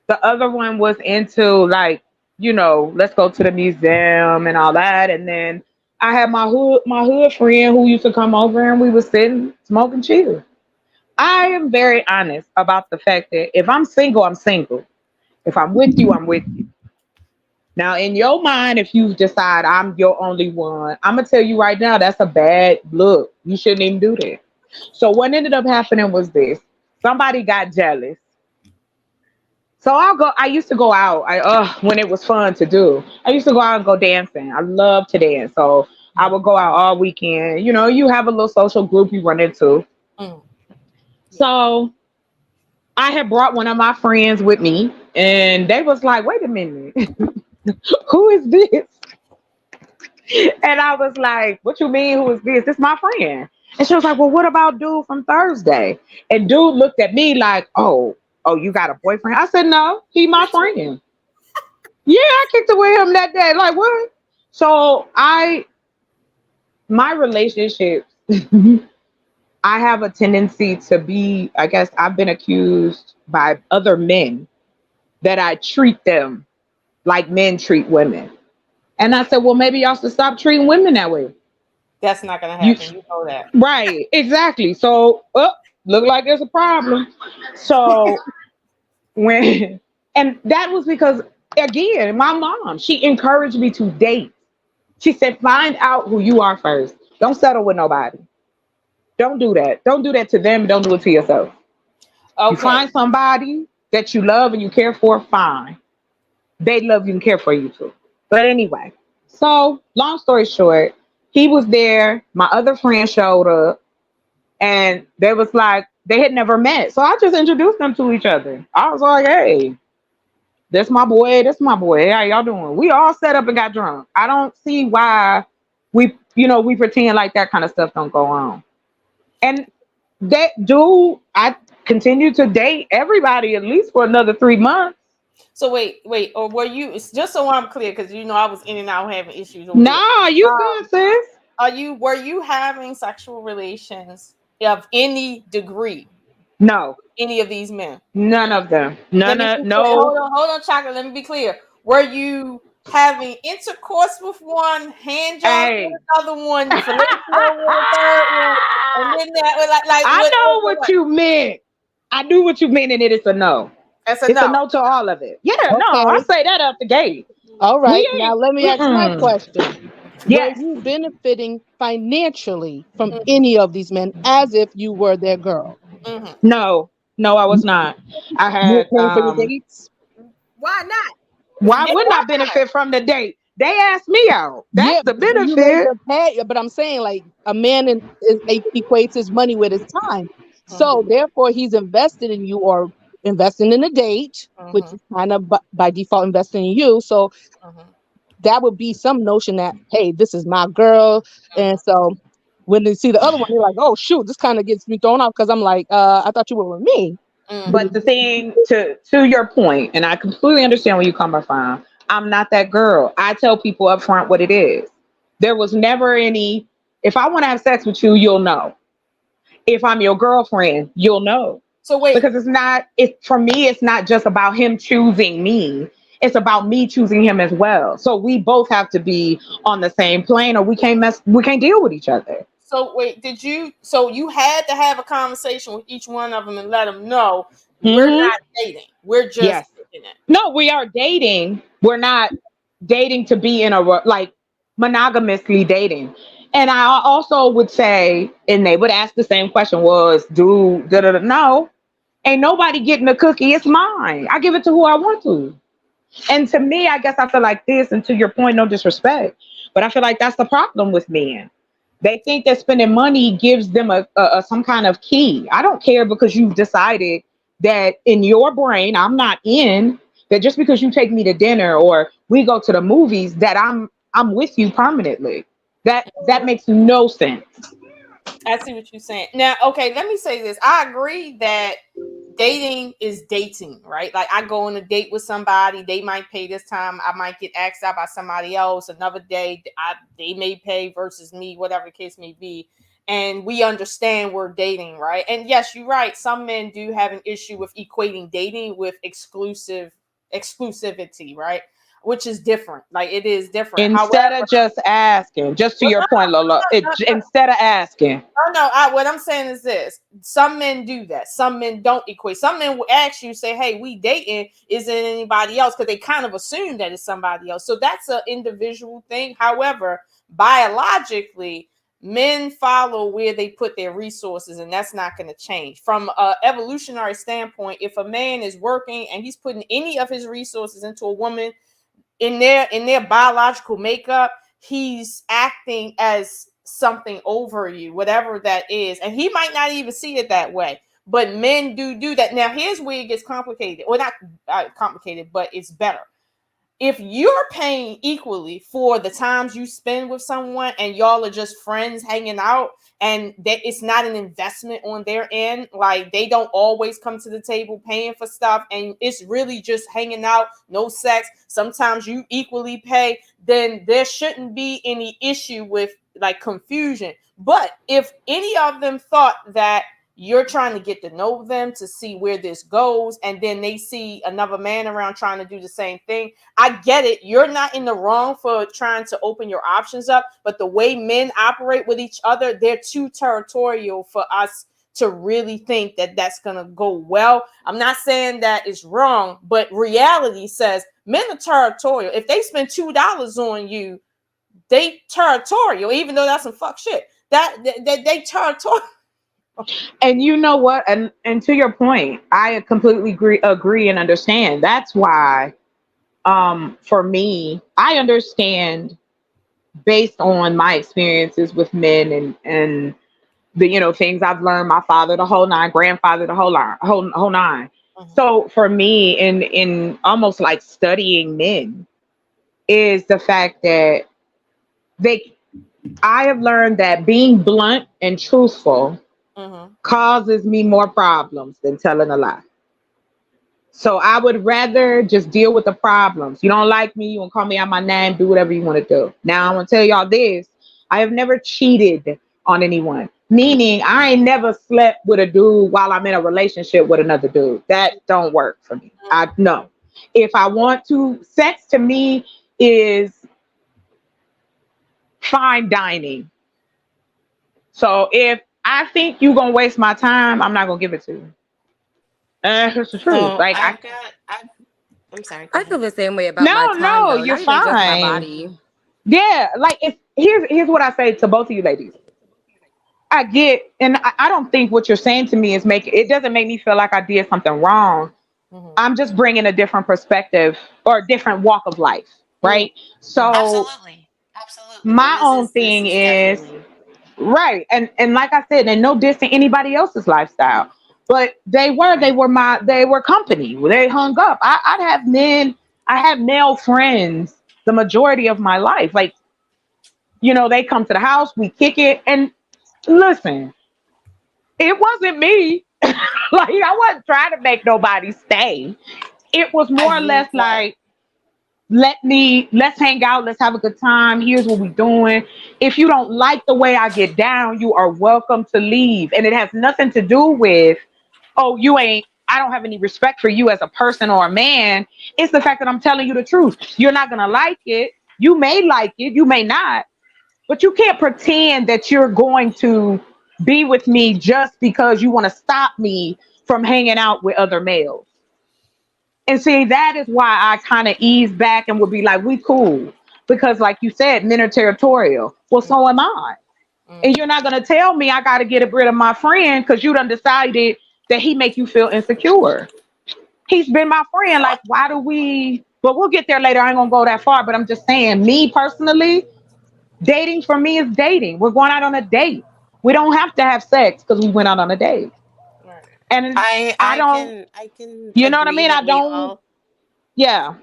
The other one was into like, let's go to the museum and all that. And then I had my hood friend who used to come over and we was sitting smoking chill. I am very honest about the fact that if I'm single, I'm single. If I'm with you, I'm with you. Now, in your mind, if you decide I'm your only one, I'm gonna tell you right now that's a bad look. You shouldn't even do that. So what ended up happening was this: somebody got jealous. So I used to go out. When it was fun to do. I used to go out and go dancing. I love to dance. So I would go out all weekend. You have a little social group you run into. Mm. So I had brought one of my friends with me, and they was like, "Wait a minute, who is this?" And I was like, "What you mean? Who is this? This is my friend." And she was like, "Well, what about dude from Thursday?" And dude looked at me like, "Oh, you got a boyfriend?" I said, "No, he my friend." Yeah, I kicked it with him that day. Like what? So my relationships, I have a tendency to be. I guess I've been accused by other men that I treat them like men treat women. And I said, well, maybe y'all should stop treating women that way. That's not gonna happen. You know that. Right, exactly. So look like there's a problem. So and that was because again, my mom, she encouraged me to date. She said, find out who you are first. Don't settle with nobody. Don't do that. Don't do that to them. Don't do it to yourself. Okay. You find somebody that you love and you care for, fine. They love you and care for you too. But anyway, so long story short, he was there. My other friend showed up and they was like, they had never met. So I just introduced them to each other. I was like, hey, that's my boy. That's my boy. Hey, how y'all doing? We all set up and got drunk. I don't see why we pretend like that kind of stuff don't go on. And that dude, I continued to date everybody at least for another 3 months. So wait, or were you? It's just so I'm clear, because I was in and out having issues. Nah, you good, sis. Were you having sexual relations of any degree? No. Any of these men? None of them. No. Hold on, Chocolate. Let me be clear. Were you having intercourse with one, hand job with another one, with a third one, and then that like I know what you meant. I knew what you meant, and it is a no. It's a no to all of it. Yeah, okay. No, I say that up the gate. All right. Now let me ask my question. Yes. Were you benefiting financially from any of these men as if you were their girl? Mm-hmm. No, I was not. I had for the dates. Why not? Why wouldn't I benefit from the date? they ask me out. That's the benefit. But I'm saying, like, a man equates his money with his time. So therefore, he's invested in you, or investing in a date, which is kind of by default investing in you. So that would be some notion that, hey, this is my girl. And so when they see the other one, they're like, oh shoot, this kind of gets me thrown off, because I'm like, I thought you were with me. But the thing, to your point, and I completely understand where you come from, I'm not that girl. I tell people up front what it is. There was never any, if I want to have sex with you, you'll know. If I'm your girlfriend, you'll know. So wait, because for me, it's not just about him choosing me. It's about me choosing him as well. So we both have to be on the same plane, or we can't deal with each other. So wait, so you had to have a conversation with each one of them and let them know we're not dating. We're just dating it. No, we are dating. We're not dating to be in a, like, monogamously dating. And I also would say, and they would ask the same question, no, ain't nobody getting the cookie. It's mine. I give it to who I want to. And to me, I guess I feel like this, and to your point, no disrespect, but I feel like that's the problem with men. They think that spending money gives them a some kind of key. I don't care, because you've decided that in your brain, I'm not in, that just because you take me to dinner or we go to the movies, that I'm with you permanently. That makes no sense. I see what you're saying. Now, okay, let me say this. I agree that dating is dating, right? Like, I go on a date with somebody, they might pay this time, I might get asked out by somebody else. Another day, they may pay versus me, whatever the case may be. And we understand we're dating, right? And yes, you're right. Some men do have an issue with equating dating with exclusivity, right? Which is different. Like, it is different. Instead of just asking, just to your point, Lola, instead of asking. Oh, no, what I'm saying is this. Some men do that. Some men don't equate. Some men will ask you, say, hey, we dating. Is it anybody else? Because they kind of assume that it's somebody else. So that's an individual thing. However, biologically, men follow where they put their resources, and that's not going to change. From an evolutionary standpoint, if a man is working and he's putting any of his resources into a woman, in their biological makeup, he's acting as something over you, whatever that is. And he might not even see it that way, but men do that. Now, here's where it gets complicated. Well, not complicated, but it's better. If you're paying equally for the times you spend with someone and y'all are just friends hanging out, and that it's not an investment on their end, like they don't always come to the table paying for stuff, and it's really just hanging out, no sex, sometimes you equally pay, then there shouldn't be any issue with like confusion. But if any of them thought that you're trying to get to know them to see where this goes, and then they see another man around trying to do the same thing, I get it. You're not in the wrong for trying to open your options up, but the way men operate with each other, they're too territorial for us to really think that that's going to go well. I'm not saying that it's wrong, but reality says men are territorial. If they spend $2 on you, they territorial, even though that's some fuck shit. They territorial. And you know what? And to your point, I completely agree and understand. That's why, for me, I understand based on my experiences with men and the things I've learned. My father, the whole nine, grandfather, the whole nine. Mm-hmm. So for me, in almost like studying men, is the fact that I have learned that being blunt and truthful causes me more problems than telling a lie. So I would rather just deal with the problems. You don't like me, you want to call me out my name, do whatever you want to do. Now I'm going to tell y'all this. I have never cheated on anyone. Meaning I ain't never slept with a dude while I'm in a relationship with another dude. That don't work for me. I know. If I want to, sex to me is fine dining. So if I think you're gonna waste my time, I'm not gonna give it to you. It's the truth. Like I'm sorry. I feel the same way about my time. No, you're not fine. even just my body. Yeah, like here's what I say to both of you ladies. I get, and I don't think what you're saying to me it doesn't make me feel like I did something wrong. Mm-hmm. I'm just bringing a different perspective or a different walk of life. right? So absolutely. my own thing is definitely... right, and like I said, and no diss to anybody else's lifestyle, but they were company. They hung up. I had male friends the majority of my life. Like, they come to the house, we kick it, and listen, it wasn't me. Like, I wasn't trying to make nobody stay. It was more or less like, let's hang out, let's have a good time. Here's what we're doing. If you don't like the way I get down, you are welcome to leave. And it has nothing to do with, oh, I don't have any respect for you as a person or a man. It's the fact that I'm telling you the truth. You're not gonna like it. You may like it, you may not, but you can't pretend that you're going to be with me just because you want to stop me from hanging out with other males. And see, that is why I kind of ease back and would be like, we cool. Because like you said, men are territorial. Well, so am I. And you're not going to tell me I got to get rid of my friend because you done decided that he make you feel insecure. He's been my friend. Like, why do we... But we'll get there later. I ain't going to go that far. But I'm just saying, me personally, dating for me is dating. We're going out on a date. We don't have to have sex because we went out on a date. And I can you know what I mean? I don't. Yeah.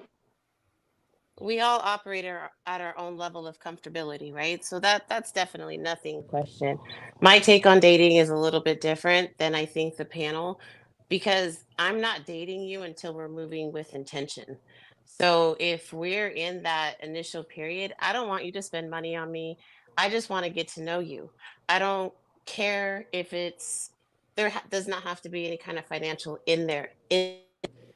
We all operate at our own level of comfortability, right? So that's definitely nothing question. My take on dating is a little bit different than I think the panel, because I'm not dating you until we're moving with intention. So if we're in that initial period, I don't want you to spend money on me. I just want to get to know you. I don't care if there does not have to be any kind of financial in there,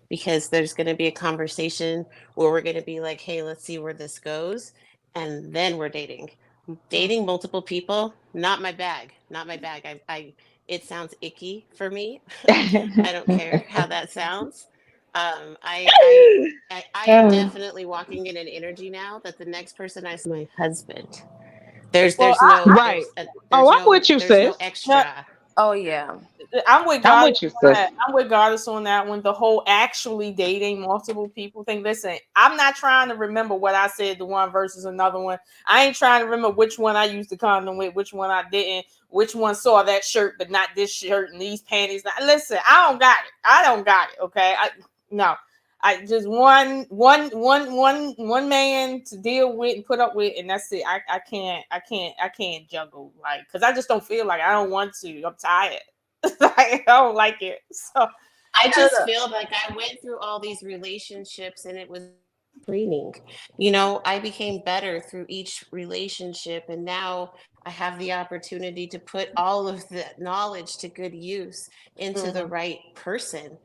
because there's going to be a conversation where we're going to be like, hey, let's see where this goes. And then we're dating. Dating multiple people, not my bag. It sounds icky for me. I don't care how that sounds. I am definitely walking in an energy now that the next person I see is my husband. There's no right. I'm with you, sis. No extra. Oh yeah, I'm with Goddess on that one. The whole actually dating multiple people thing. Listen, I'm not trying to remember what I said to one versus another one. I ain't trying to remember which one I used the condom with, which one I didn't, which one saw that shirt but not this shirt and these panties. Listen, I don't got it. Okay, I just one man to deal with and put up with, and that's it. I can't juggle, like, because I just don't feel like I don't want to. I'm tired. Like, I don't like it. So I just feel like I went through all these relationships and it was training. I became better through each relationship, and now I have the opportunity to put all of the knowledge to good use into the right person.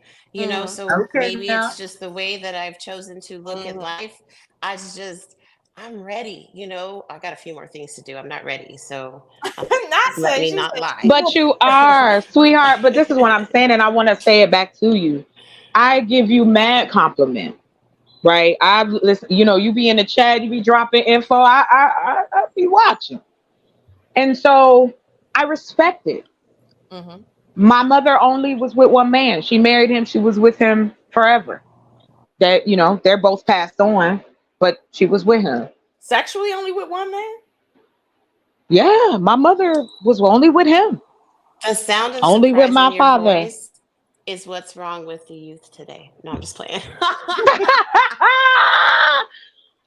So maybe it's just the way that I've chosen to look at life. I'm ready. I got a few more things to do. I'm not ready. So let me not lie. But you are, sweetheart. But this is what I'm saying, and I want to say it back to you. I give you mad compliment, right? I've listened. You be in the chat, you be dropping info. I be watching, and so I respect it. Mm-hmm. My mother only was with one man. She married him. She was with him forever. That they're both passed on, but she was with him. Sexually only with one man? Yeah, my mother was only with him. The sound of only with my father is what's wrong with the youth today. No, I'm just playing.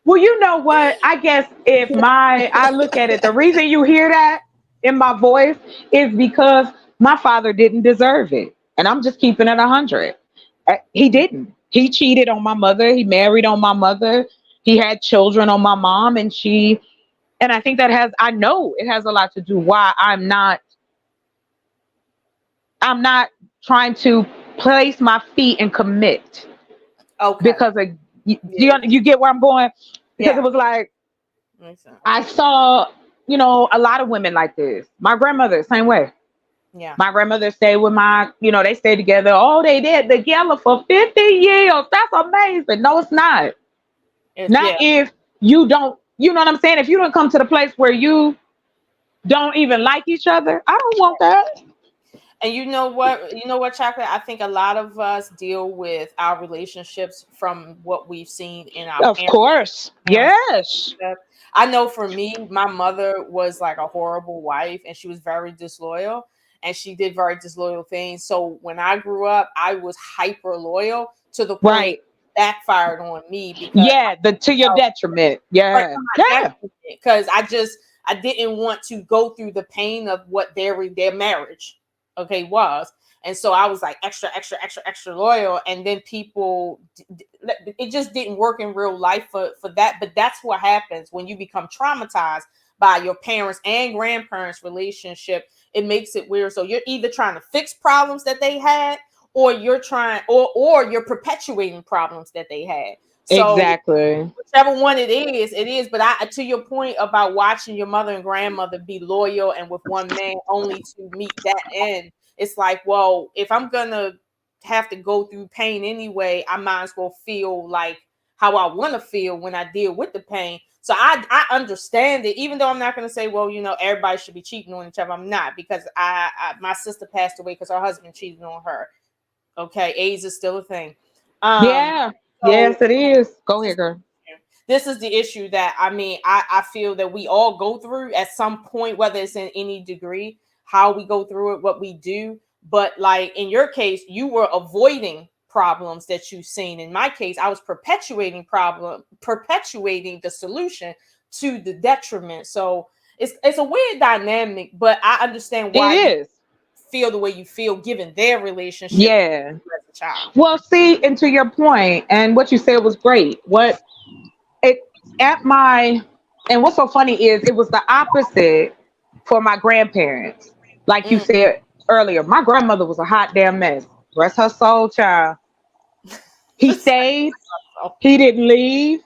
Well, you know what? I guess I look at it, the reason you hear that in my voice is because my father didn't deserve it. And I'm just keeping it 100. He didn't. He cheated on my mother. He married on my mother. He had children on my mom, and I think I know it has a lot to do why I'm not trying to place my feet and commit. Okay. Because you get where I'm going? Because it was like, I saw, a lot of women like this. My grandmother, same way. Yeah. My grandmother stayed with they stayed together. Oh, they did together for 50 years. That's amazing. No, it's not. If you don't, you know what I'm saying? If you don't come to the place where you don't even like each other, I don't want that. And you know what? You know what, Chocolate? I think a lot of us deal with our relationships from what we've seen in our Of course. Yes. I know for me, my mother was like a horrible wife, and she was very disloyal, and she did very disloyal things. So when I grew up, I was hyper loyal to the point it backfired on me because to your detriment. Yeah. Because I didn't want to go through the pain of what their marriage was. And so I was like extra loyal. And then people, it just didn't work in real life for that. But that's what happens when you become traumatized by your parents and grandparents' relationship. It makes it weird. So you're either trying to fix problems that they had, or you're trying, or you're perpetuating problems that they had. So exactly. Whichever one it is. But to your point about watching your mother and grandmother be loyal and with one man only to meet that end, it's like, well, if I'm gonna have to go through pain anyway, I might as well feel like how I want to feel when I deal with the pain. So I understand it, even though I'm not gonna say, well, everybody should be cheating on each other. I'm not, because my sister passed away because her husband cheated on her. Okay, AIDS is still a thing. Yes, it is. Go ahead, girl. This is the issue that I feel that we all go through at some point, whether it's in any degree, how we go through it, what we do. But like in your case, you were avoiding problems that you've seen. In my case, I was perpetuating the solution to the detriment. So it's a weird dynamic, but I understand why you feel the way you feel given their relationship. Yeah. As a child. Well, see, and to your point, and what you said was great. What's so funny is it was the opposite for my grandparents. Like you said earlier, my grandmother was a hot damn mess. Rest her soul, child. He stayed. He didn't leave.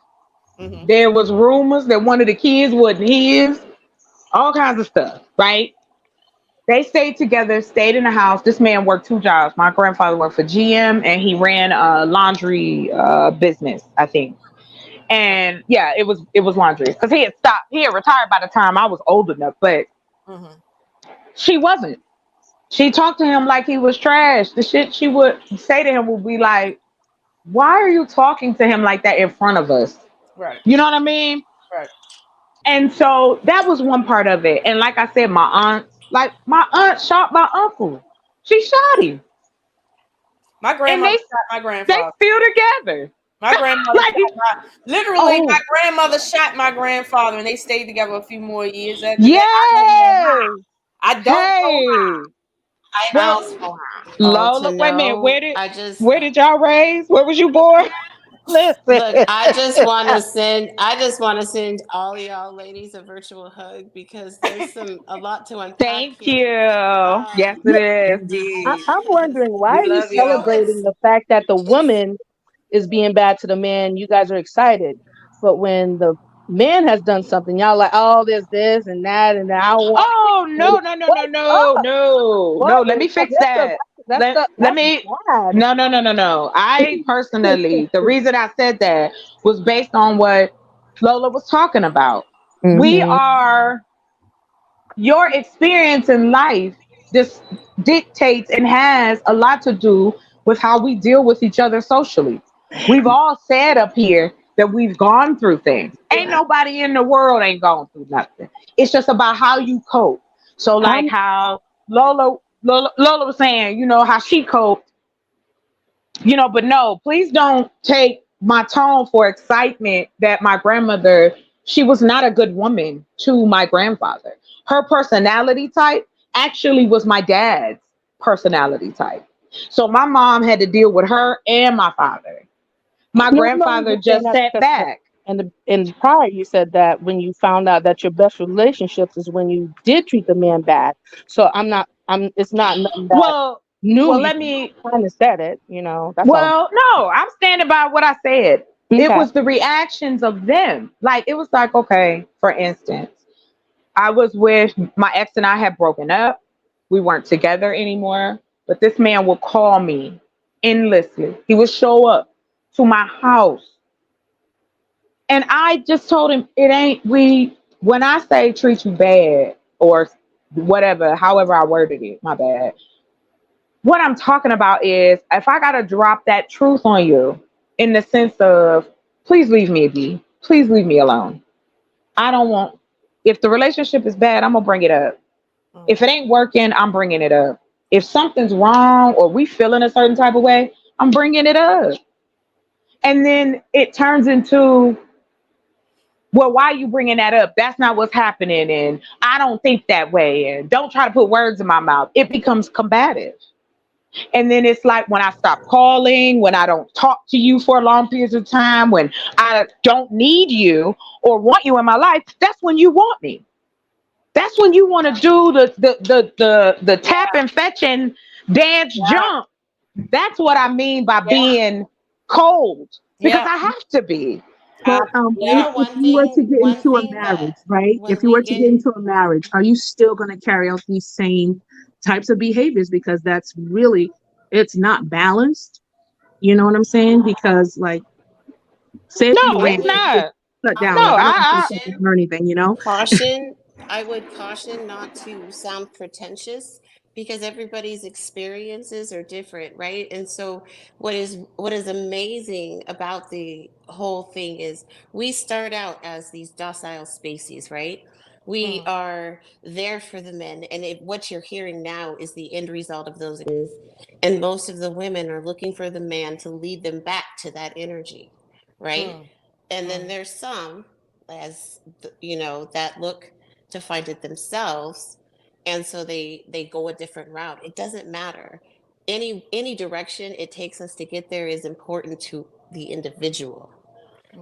Mm-hmm. There was rumors that one of the kids wasn't his. All kinds of stuff, right? They stayed together, stayed in the house. This man worked 2 jobs. My grandfather worked for GM, and he ran a laundry business, I think. And yeah, it was laundry, because he had stopped. He had retired by the time I was old enough, but she wasn't. She talked to him like he was trash. The shit she would say to him would be like, "Why are you talking to him like that in front of us?" Right. You know what I mean? Right. And so that was one part of it. And like I said, my aunt shot my uncle. She shot him. My grandmother shot my grandfather. They still together. My grandmother my grandmother shot my grandfather, and they stayed together a few more years. I don't know. I don't know. Lola, wait a minute. Where did y'all raise? Where was you born? Listen. Look, I just want to send all y'all ladies a virtual hug, because there's a lot to unpack. Thank you. Yes, it is. I'm wondering, why are you celebrating the fact that the woman is being bad to the man? You guys are excited, but when the man has done something, y'all like, oh, there's this and that, and I want. Oh no! Let me fix that. No. I personally, the reason I said that was based on what Lola was talking about. Mm-hmm. Your experience in life just dictates and has a lot to do with how we deal with each other socially. We've all said up here that we've gone through things. Ain't nobody in the world ain't gone through nothing. It's just about how you cope. So like how Lola was saying, how she coped, but no, please don't take my tone for excitement that my grandmother, she was not a good woman to my grandfather. Her personality type actually was my dad's personality type. So my mom had to deal with her and my father. My grandfather just sat back. And in prior, you said that when you found out that your best relationships is when you did treat the man bad. So it's not nothing that new. Well, let me kind of said it, That's no, I'm standing by what I said. Okay. It was the reactions of them. Like, it was like, okay, for instance, I was with my ex and I had broken up. We weren't together anymore, but this man would call me endlessly. He would show up to my house. And I just told him, when I say treat you bad or whatever, however I worded it, my bad, what I'm talking about is if I gotta drop that truth on you in the sense of please leave me be. Please leave me alone. I don't want, if the relationship is bad, I'm gonna bring it up. If it ain't working, I'm bringing it up. If something's wrong or we feeling a certain type of way, I'm bringing it up. And then it turns into, well, why are you bringing that up? That's not what's happening. And I don't think that way. And don't try to put words in my mouth. It becomes combative. And then it's like when I stop calling, when I don't talk to you for long periods of time, when I don't need you or want you in my life, that's when you want me. That's when you want to do the tap and fetch and dance jump. That's what I mean by being cold, because I have to be. But if you were to get into a marriage, right? If you were to get into a marriage, are you still going to carry out these same types of behaviors? Because that's really, it's not balanced. You know what I'm saying? Because like, say if you ran, it's not. Shut down. Like, I don't think or anything, you know? I would caution not to sound pretentious, because everybody's experiences are different, right? And so what is amazing about the whole thing is we start out as these docile species, right? We are there for the men, and what you're hearing now is the end result of those. And most of the women are looking for the man to lead them back to that energy, right? And then there's some, as you know, that look to find it themselves, and so they go a different route. It doesn't matter. Any direction it takes us to get there is important to the individual.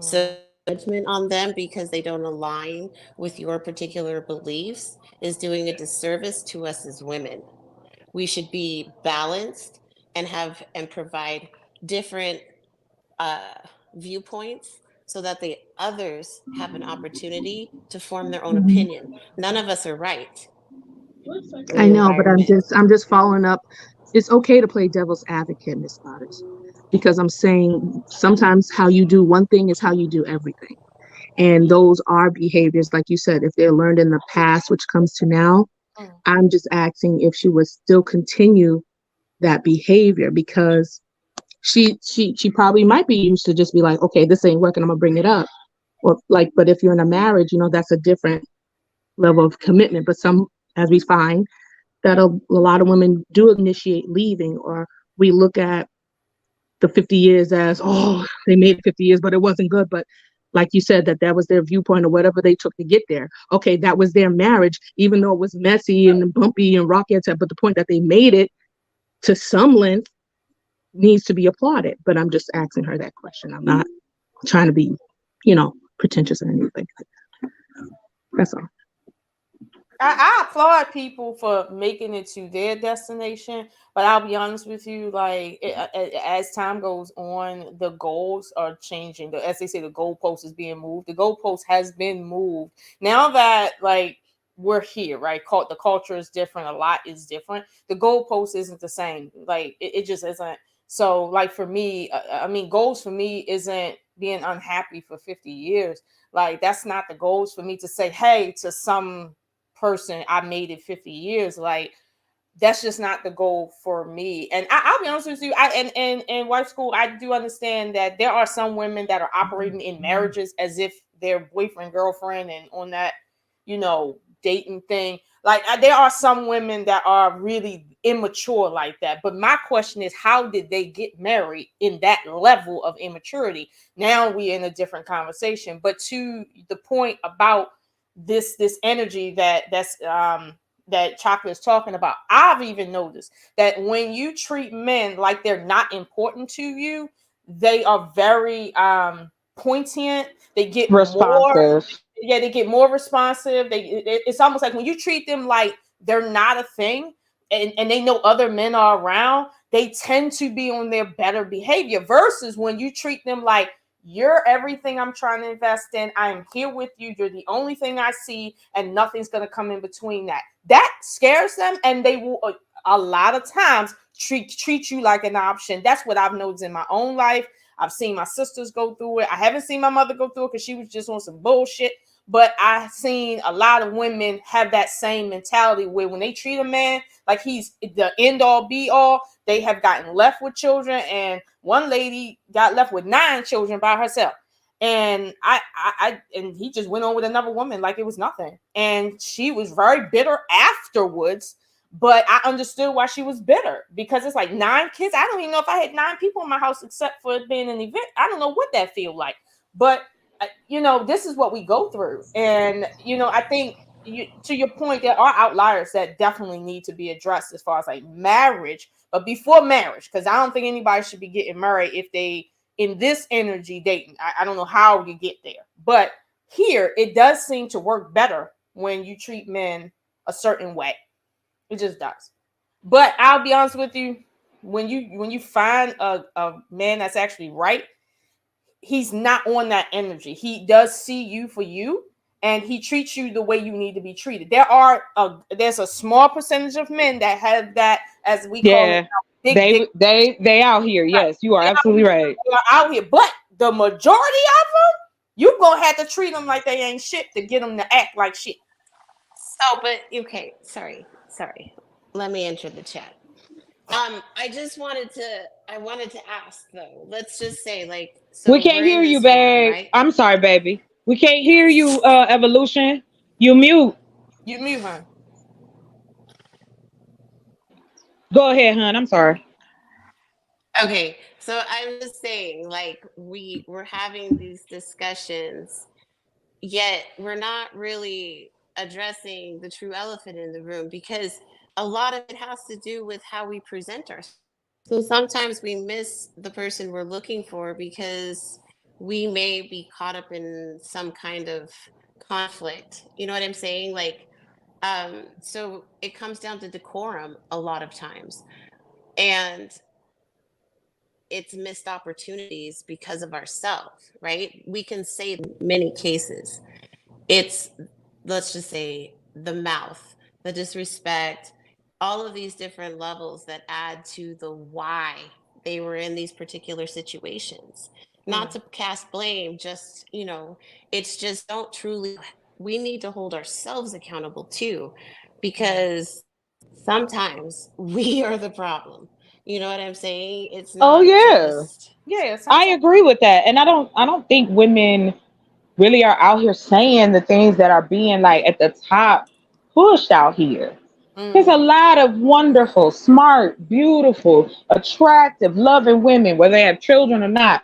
So judgment on them because they don't align with your particular beliefs is doing a disservice to us as women. We should be balanced and provide different viewpoints so that the others have an opportunity to form their own opinion. None of us are right. I know, but I'm just following up. It's okay to play devil's advocate, Miss Goddess, because I'm saying sometimes how you do one thing is how you do everything. And those are behaviors, like you said, if they're learned in the past, which comes to now, I'm just asking if she would still continue that behavior, because she probably might be used to just be like, okay, this ain't working, I'm gonna bring it up. Or like, but if you're in a marriage, you know, that's a different level of commitment. But some, as we find, that a lot of women do initiate leaving, or we look at the 50 years as, oh, they made 50 years, but it wasn't good. But like you said, that was their viewpoint or whatever they took to get there. Okay, that was their marriage, even though it was messy and bumpy and rocky, but the point that they made it to some length needs to be applauded. But I'm just asking her that question. I'm not trying to be, you know, pretentious or anything. That's all. I applaud people for making it to their destination, but I'll be honest with you, like as time goes on, the goals are changing. As they say, the goalpost is being moved. The goalpost has been moved. Now that like we're here, right? The culture is different. A lot is different. The goalpost isn't the same. Like it just isn't. So like for me, I mean, goals for me isn't being unhappy for 50 years. Like that's not the goals for me to say, hey, to some person, I made it 50 years. Like that's just not the goal for me. And I'll be honest with you, in wife school, I do understand that there are some women that are operating in marriages as if they're boyfriend, girlfriend, and on that, you know, dating thing. Like there are some women that are really immature like that. But my question is, how did they get married in that level of immaturity? Now we're in a different conversation. But to the point about this energy that Chocolate is talking about, I've even noticed that when you treat men like they're not important to you, they are very poignant. They get responsive. They get more responsive. It's almost like when you treat them like they're not a thing, and they know other men are around, they tend to be on their better behavior, versus when you treat them like you're everything I'm trying to invest in. I am here with you. You're the only thing I see, and nothing's going to come in between that. That scares them, and they will a lot of times treat you like an option. That's what I've noticed in my own life. I've seen my sisters go through it. I haven't seen my mother go through it because she was just on some bullshit. but I've seen a lot of women have that same mentality where when they treat a man like he's the end all be all, they have gotten left with children. And one lady got left with 9 children by herself. And and he just went on with another woman like it was nothing. And she was very bitter afterwards. But I understood why she was bitter, because it's like 9 kids. I don't even know if I had 9 people in my house except for it being an event. I don't know what that feel like. But, this is what we go through. And, I think to your point, there are outliers that definitely need to be addressed as far as like marriage. But before marriage, because I don't think anybody should be getting married if they in this energy dating. I don't know how you get there. But here, it does seem to work better when you treat men a certain way. It just does. But I'll be honest with you, when you find a man that's actually right, he's not on that energy. He does see you for you, and he treats you the way you need to be treated. There's a small percentage of men that have that, as we call it. They out here. Yes, you are absolutely right. They are out here, but the majority of them, you gonna have to treat them like they ain't shit to get them to act like shit. So, but okay, sorry. Let me enter the chat. I wanted to ask though. Let's just say, like, so we can't hear you, babe. Right? I'm sorry, baby. We can't hear you, Evolution. You mute. You mute, hon. Go ahead, hon. I'm sorry. Okay, so I'm just saying, like, we're having these discussions, yet we're not really addressing the true elephant in the room, because a lot of it has to do with how we present ourselves. So sometimes we miss the person we're looking for because we may be caught up in some kind of conflict. You know what I'm saying? Like, so it comes down to decorum a lot of times, and it's missed opportunities because of ourselves, right? We can say in many cases, it's, let's just say, the mouth, the disrespect, all of these different levels that add to the why they were in these particular situations. Not to cast blame, just, it's just we need to hold ourselves accountable too, because sometimes we are the problem. You know what I'm saying? It's not I agree with that. And I don't think women really are out here saying the things that are being like at the top pushed out here. There's a lot of wonderful, smart, beautiful, attractive, loving women, whether they have children or not,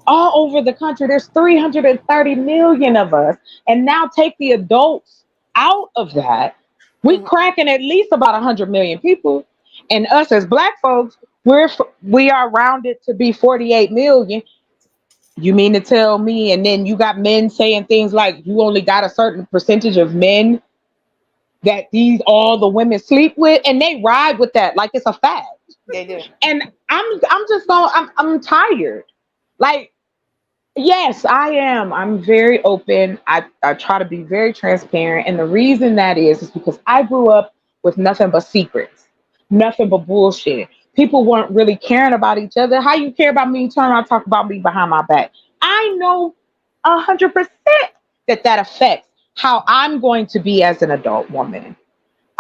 all over the country. There's 330 million of us. And now take the adults out of that. We're cracking at least about 100 million people. And us as Black folks, we are rounded to be 48 million. You mean to tell me? And then you got men saying things like you only got a certain percentage of men that all the women sleep with, and they ride with that like it's a fact. They do. And I'm tired. Like, yes, I am. I'm very open. I try to be very transparent. And the reason that is because I grew up with nothing but secrets, nothing but bullshit. People weren't really caring about each other. How you care about me? Turn around and talk about me behind my back. I know 100% that affects how I'm going to be as an adult woman.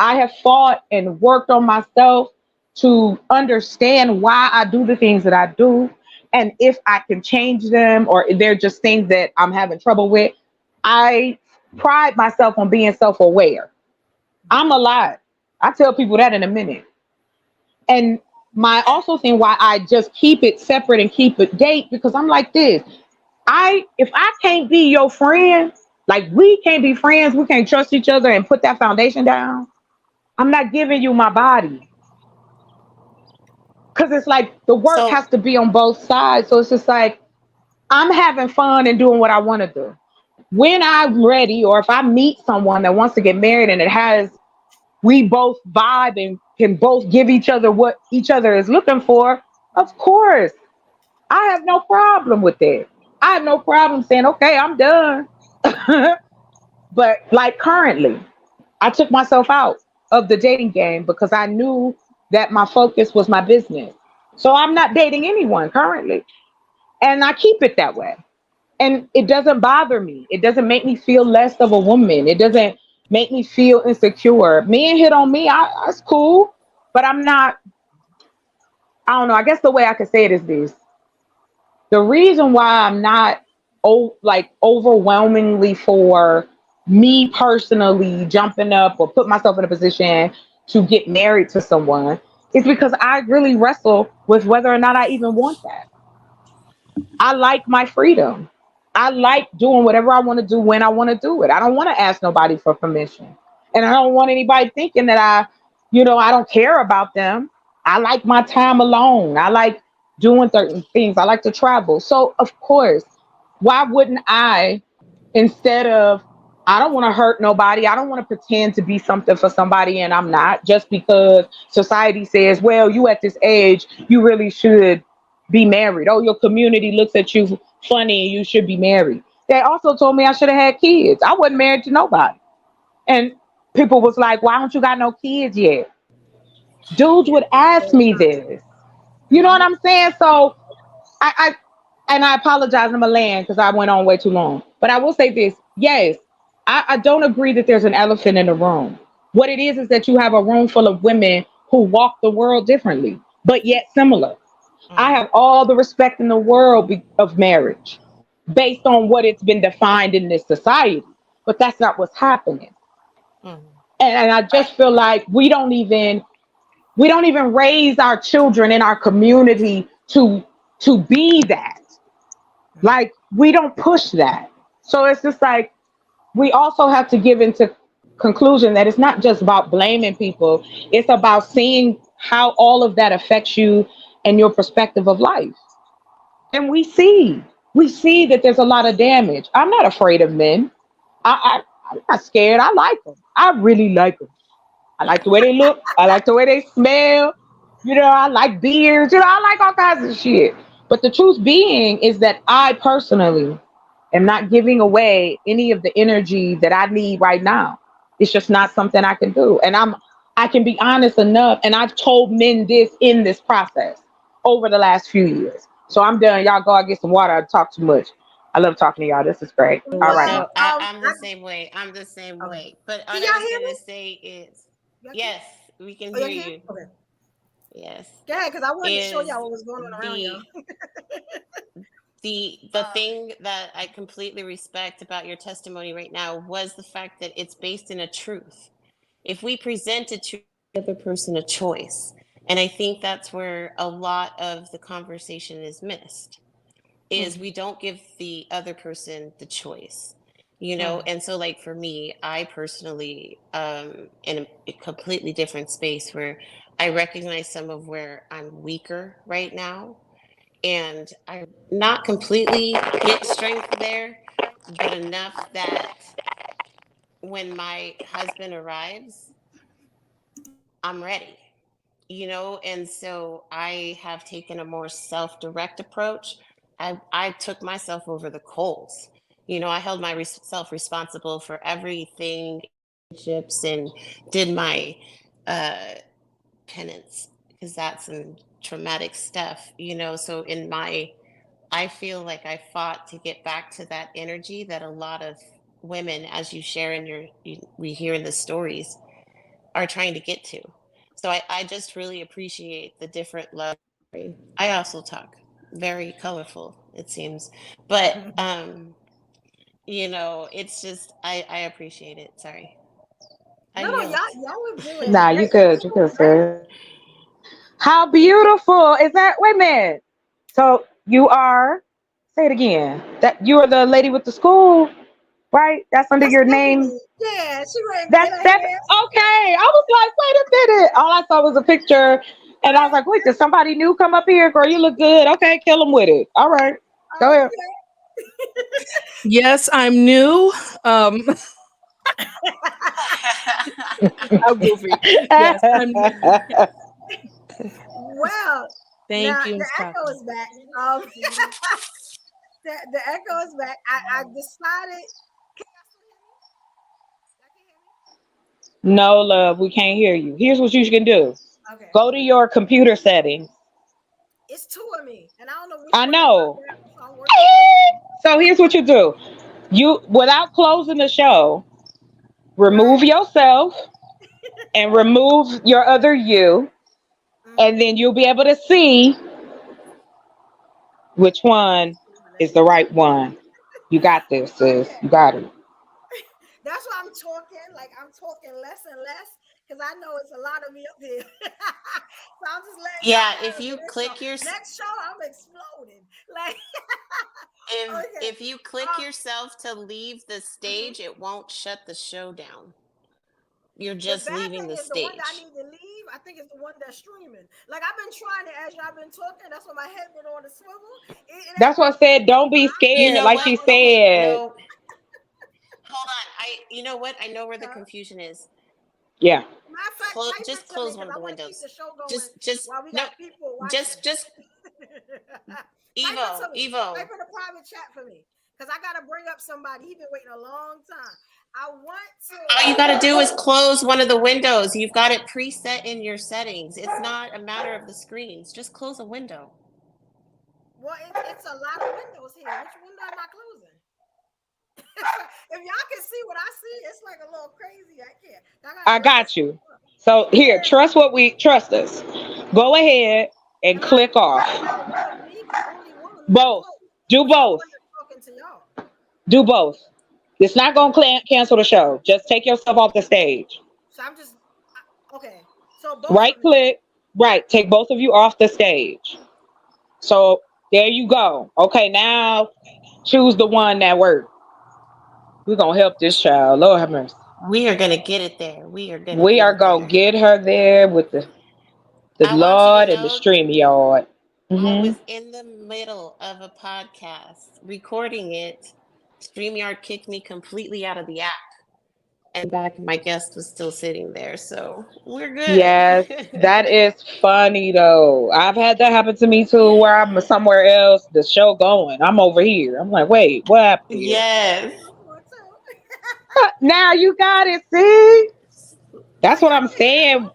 I have fought and worked on myself to understand why I do the things that I do. And if I can change them, or they're just things that I'm having trouble with, I pride myself on being self-aware. I'm alive. I tell people that in a minute. And my also thing why I just keep it separate and keep it date, because I'm like this. If I can't be your friend, like we can't be friends, we can't trust each other and put that foundation down, I'm not giving you my body. Because it's like the work has to be on both sides. So it's just like, I'm having fun and doing what I want to do. When I'm ready, or if I meet someone that wants to get married and we both vibe and can both give each other what each other is looking for, of course, I have no problem with that. I have no problem saying, okay, I'm done. But like currently, I took myself out of the dating game because I knew that my focus was my business. So I'm not dating anyone currently. And I keep it that way. And it doesn't bother me. It doesn't make me feel less of a woman. It doesn't make me feel insecure. Men hit on me, that's cool. But I'm not, I don't know. I guess the way I could say it is this. The reason why I'm not like overwhelmingly for me personally jumping up or put myself in a position to get married to someone is because I really wrestle with whether or not I even want that. I like my freedom. I like doing whatever I want to do when I want to do it. I don't want to ask nobody for permission. And I don't want anybody thinking that I don't care about them. I like my time alone. I like doing certain things. I like to travel. So, of course, why wouldn't I, instead of, I don't want to hurt nobody. I don't want to pretend to be something for somebody and I'm not, just because society says, well, you at this age, you really should be married. Oh, your community looks at you funny and you should be married. They also told me I should have had kids. I wasn't married to nobody. And people was like, why don't you got no kids yet? Dudes would ask me this. You know what I'm saying? So I apologize, I'm a land because I went on way too long. But I will say this. Yes, I don't agree that there's an elephant in the room. What it is that you have a room full of women who walk the world differently, but yet similar. I have all the respect in the world of marriage based on what it's been defined in this society, but that's not what's happening. And I just feel like we don't even raise our children in our community to be that. Like, we don't push that. So it's just like, we also have to give into conclusion that it's not just about blaming people. It's about seeing how all of that affects you and your perspective of life. And we see that there's a lot of damage. I'm not afraid of men. I'm not scared. I like them. I really like them. I like the way they look. I like the way they smell. I like beards. I like all kinds of shit. But the truth being is that I personally am not giving away any of the energy that I need right now. It's just not something I can do. And I can be honest enough. And I've told men this in this process over the last few years. So I'm done. Y'all go out get some water. I talk too much. I love talking to y'all. This is great. All right. So I'm the same way. I'm the same way. But what I was going to say is, yes, we can hear you. Okay. Yes. Yeah, because I wanted to show y'all what was going on around y'all. The thing that I completely respect about your testimony right now was the fact that it's based in a truth. If we presented to the other person a choice, and I think that's where a lot of the conversation is missed, is we don't give the other person the choice. And so, like, for me, I personally in a completely different space where I recognize some of where I'm weaker right now, and I not completely get strength there, but enough that when my husband arrives, I'm ready. And so I have taken a more self-direct approach. I took myself over the coals. I held myself responsible for everything, and did my penance, because that's some traumatic stuff. So I feel like I fought to get back to that energy that a lot of women, as you share we hear in the stories, are trying to get to. So I just really appreciate the different love. I also talk very colorful, it seems, but it's just I appreciate it. Sorry. No, y'all were doing. Nah, you could say. How beautiful is that? Wait a minute. So you are. Say it again. That you are the lady with the school, right? That's under your name. Yeah, she went. That's that. Okay. I was like, wait a minute. All I saw was a picture, and I was like, wait, did somebody new come up here? Girl, you look good. Okay, kill them with it. All right, go ahead. Yes, I'm new. I'm goofy. Yes, I'm new. Well, thank you. The echo is back. The echo is back. I decided. No, love, we can't hear you. Here's what you can do. Okay. Go to your computer settings It's two of me, and I don't know which I one know. is my so I'm working. So here's what you do. You, without closing the show, remove Right. yourself and remove your other you, and then you'll be able to see which one is the right one. You got this, sis. Okay. You got it. That's why I'm talking. Like I'm talking less and less because I know it's a lot of me up here. So I'm just letting y'all Yeah, know if for you this show. click your Next show, I'm exploding. Like okay. if you click yourself to leave the stage, it won't shut the show down. You're The just bad leaving thing the is the one that I stage. need to leave. I think it's the one that's streaming. Like I've been trying it as y'all been talking. That's why my head been on the swivel. It ain't That's what I said. Don't be You scared, know like what? she Okay, said. no. Hold on. You know what? I know where the confusion is. Yeah. Matter of fact, type Just it to me close one because of I the want to keep windows. the show going Just while we no. got people watching. Just Type it to Evo, me. Evo. Type in a private chat for me because I got to bring up somebody. He's been waiting a long time. I want to. All you got to do is close one of the windows. You've got it preset in your settings. It's not a matter of the screens. Just close a window. Well, it's a lot of windows here. Which window am I closing? If y'all can see what I see, it's like a little crazy. I can't. I got you. So here, trust us. Go ahead and click off. Both. Do both. Do both. It's not going to cancel the show. Just take yourself off the stage. So I'm just okay. So both right click. Right. Take both of you off the stage. So there you go. Okay, now choose the one that worked. We're going to help this child. Lord have mercy. We are going to get it there. We are going to get her there with the Lord and the StreamYard. I was in the middle of a podcast recording it. StreamYard kicked me completely out of the app. And back, my guest was still sitting there. So we're good. Yes, that is funny though. I've had that happen to me too, where I'm somewhere else, the show going. I'm over here. I'm like, wait, what happened here? Yes. Now you got it. See? That's what I'm saying.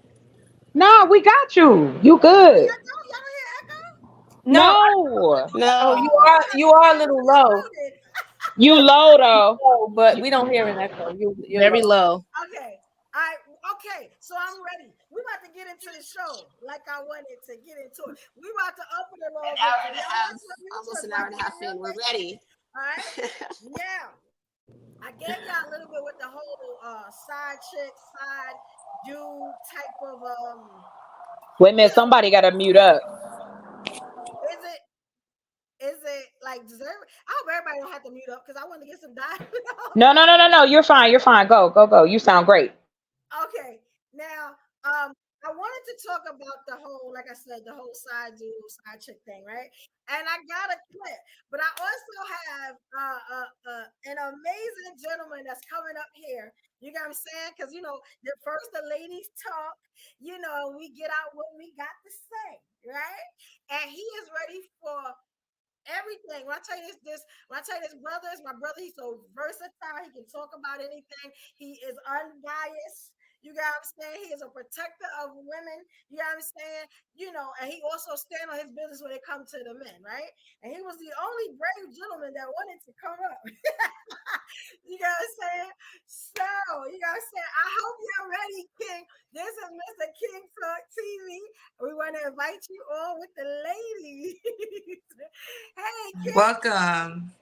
No, we got you. You good. No. Oh, you are a little low. You low though. But we don't hear an echo. You're very low. Okay. Okay, so I'm ready. We're about to get into the show like I wanted to get into it. We're about to open it all. Almost an hour and a half in. We're ready. All right. Yeah. I gave y'all a little bit with the whole side chick, side dude type of Wait a minute, somebody gotta mute up. Is it like I hope everybody don't have to mute up because I want to get some dialogue. No. You're fine. Go. You sound great. Okay. Now, I wanted to talk about the whole, like I said, the whole side dude, side chick thing, right? And I got a clip, but I also have an amazing gentleman that's coming up here. You know what I'm saying? Because the ladies talk. We get out what we got to say, right? And he is ready for everything. When I tell you this brother is my brother. He's so versatile. He can talk about anything. He is unbiased. You got what I'm saying? He is a protector of women. You got what I'm saying? And he also stand on his business when it comes to the men, right? And he was the only brave gentleman that wanted to come up. You got what I'm saying? So, you got what I'm saying? I hope you're ready, King. This is Mr. King Talk TV. We want to invite you all with the ladies. Hey, King. Welcome.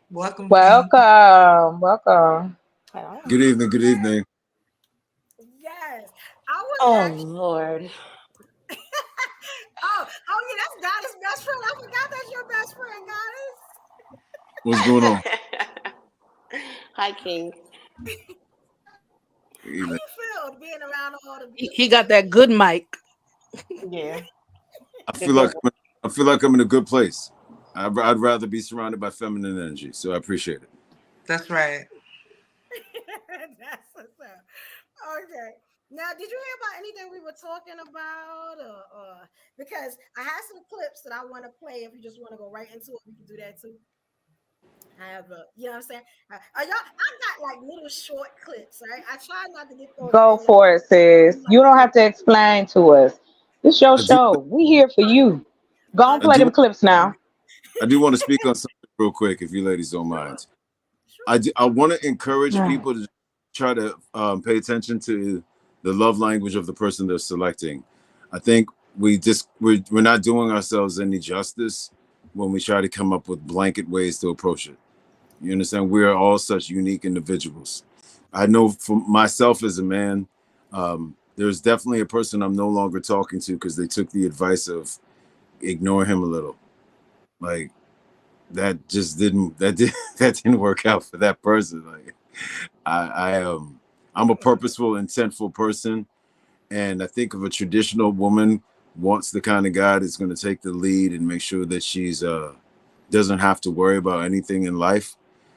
Good evening. Yes. Lord. Yeah, that's Goddess' best friend. I forgot that's your best friend, Goddess. What's going on? Hi, King. How you feel being around all the He got that good mic. Yeah. I feel like I'm in a good place. I'd rather be surrounded by feminine energy, so I appreciate it. That's right. That's what's up. Okay. Now, did you hear about anything we were talking about? Or because I have some clips that I want to play. If you just want to go right into it, we can do that too. I have you know what I'm saying? I got like little short clips, right? I try not to get those. Go for it, sis. You don't have to explain to us. It's your show. We here for you. Go on, play them clips now. I do want to speak on something real quick, if you ladies don't mind. I want to encourage people to try to pay attention to the love language of the person they're selecting. I think we're not doing ourselves any justice when we try to come up with blanket ways to approach it. You understand? We are all such unique individuals. I know for myself as a man, there's definitely a person I'm no longer talking to because they took the advice of ignore him a little. Like that just didn't work out for that person. Like I'm a purposeful, intentful person, and I think if a traditional woman wants the kind of guy that's going to take the lead and make sure that she's doesn't have to worry about anything in life,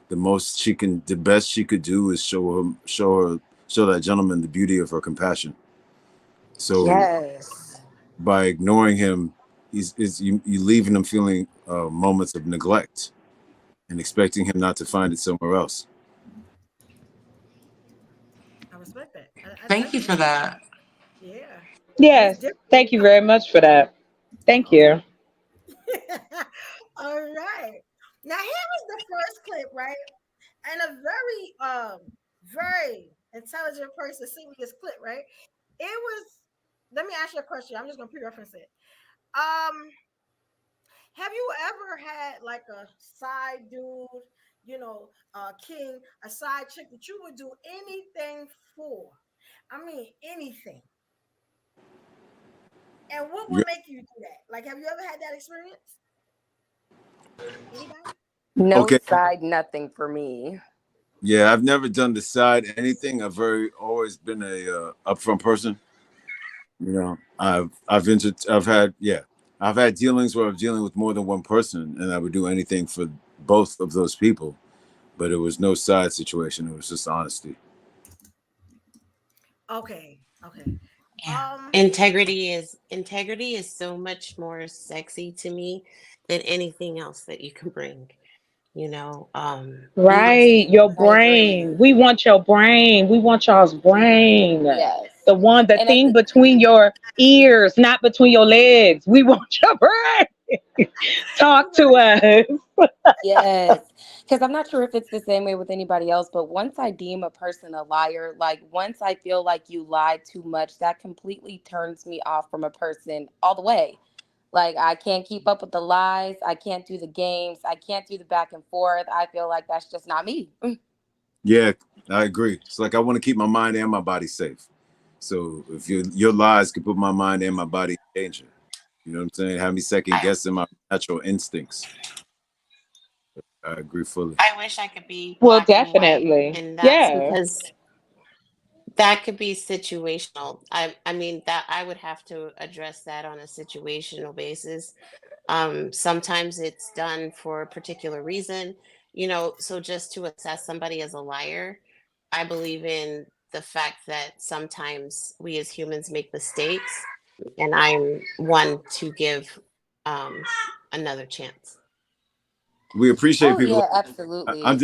the best she could do is show that gentleman the beauty of her compassion. So by ignoring him, you leaving him feeling moments of neglect and expecting him not to find it somewhere else. I respect that. Thank you for that. Yeah. Yes. Thank you very much for that. Thank you. All right. Now here is the first clip, right? And a very intelligent person sent me this clip, right? It was. Let me ask you a question. I'm just gonna pre-reference it. Have you ever had like a side dude, king, a side chick that you would do anything for? I mean, anything. And what would make you do that? Like, have you ever had that experience? Anybody? No side, nothing for me. Yeah, I've never done the side anything. I've always been a upfront person. I've had dealings where I'm dealing with more than one person, and I would do anything for both of those people, but it was no side situation. It was just honesty. Okay. Yeah. Integrity is so much more sexy to me than anything else that you can bring. Right, your brain. We want your brain. We want y'all's brain. Yes. The thing between your ears, not between your legs. We want your brain. Talk to us. Yes. Because I'm not sure if it's the same way with anybody else, but once I deem a person a liar, like once I feel like you lied too much, that completely turns me off from a person all the way. Like, I can't keep up with the lies. I can't do the games. I can't do the back and forth. I feel like that's just not me. Yeah, I agree. It's like I want to keep my mind and my body safe. So if your lies could put my mind and my body in danger, you know what I'm saying? Have me second guessing my natural instincts. I agree fully. I wish I could be definitely. And that's because that could be situational. I mean that I would have to address that on a situational basis. Sometimes it's done for a particular reason, so just to assess somebody as a liar, I believe in the fact that sometimes we as humans make mistakes, and I'm one to give another chance. We appreciate people. Yeah, absolutely. I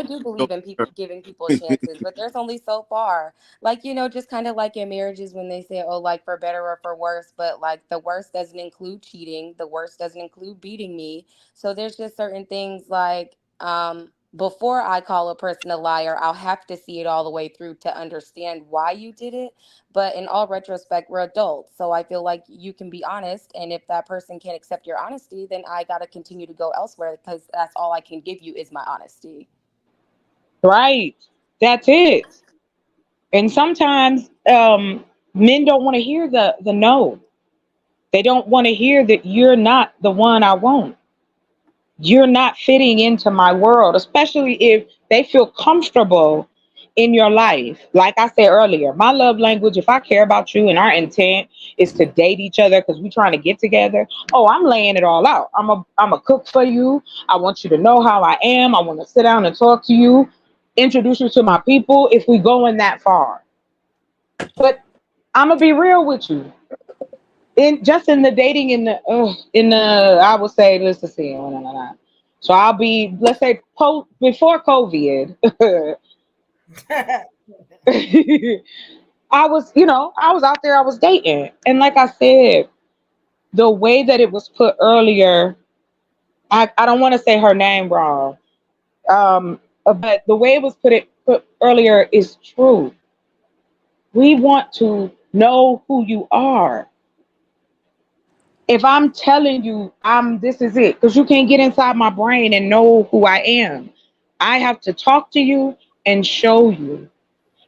do believe in people giving people chances, but there's only so far. Like, just kind of like in marriages when they say, oh, like for better or for worse, but like the worst doesn't include cheating. The worst doesn't include beating me. So there's just certain things like before I call a person a liar, I'll have to see it all the way through to understand why you did it. But in all retrospect, we're adults. So I feel like you can be honest. And if that person can't accept your honesty, then I got to continue to go elsewhere because that's all I can give you is my honesty. Right. That's it. And sometimes men don't want to hear the no. They don't want to hear that you're not the one I want. You're not fitting into my world, especially if they feel comfortable in your life. Like I said earlier, my love language, if I care about you and our intent is to date each other because we're trying to get together, I'm laying it all out. I'm a cook for you. I want you to know how I am. I want to sit down and talk to you, introduce you to my people if we going that far. But I'm going to be real with you. In the dating I would say, let's see. So I'll be, let's say, before COVID. I was out there, I was dating. And like I said, the way that it was put earlier, I don't want to say her name wrong, but the way it was put earlier is true. We want to know who you are. If I'm telling you this is it, because you can't get inside my brain and know who I am. I have to talk to you and show you.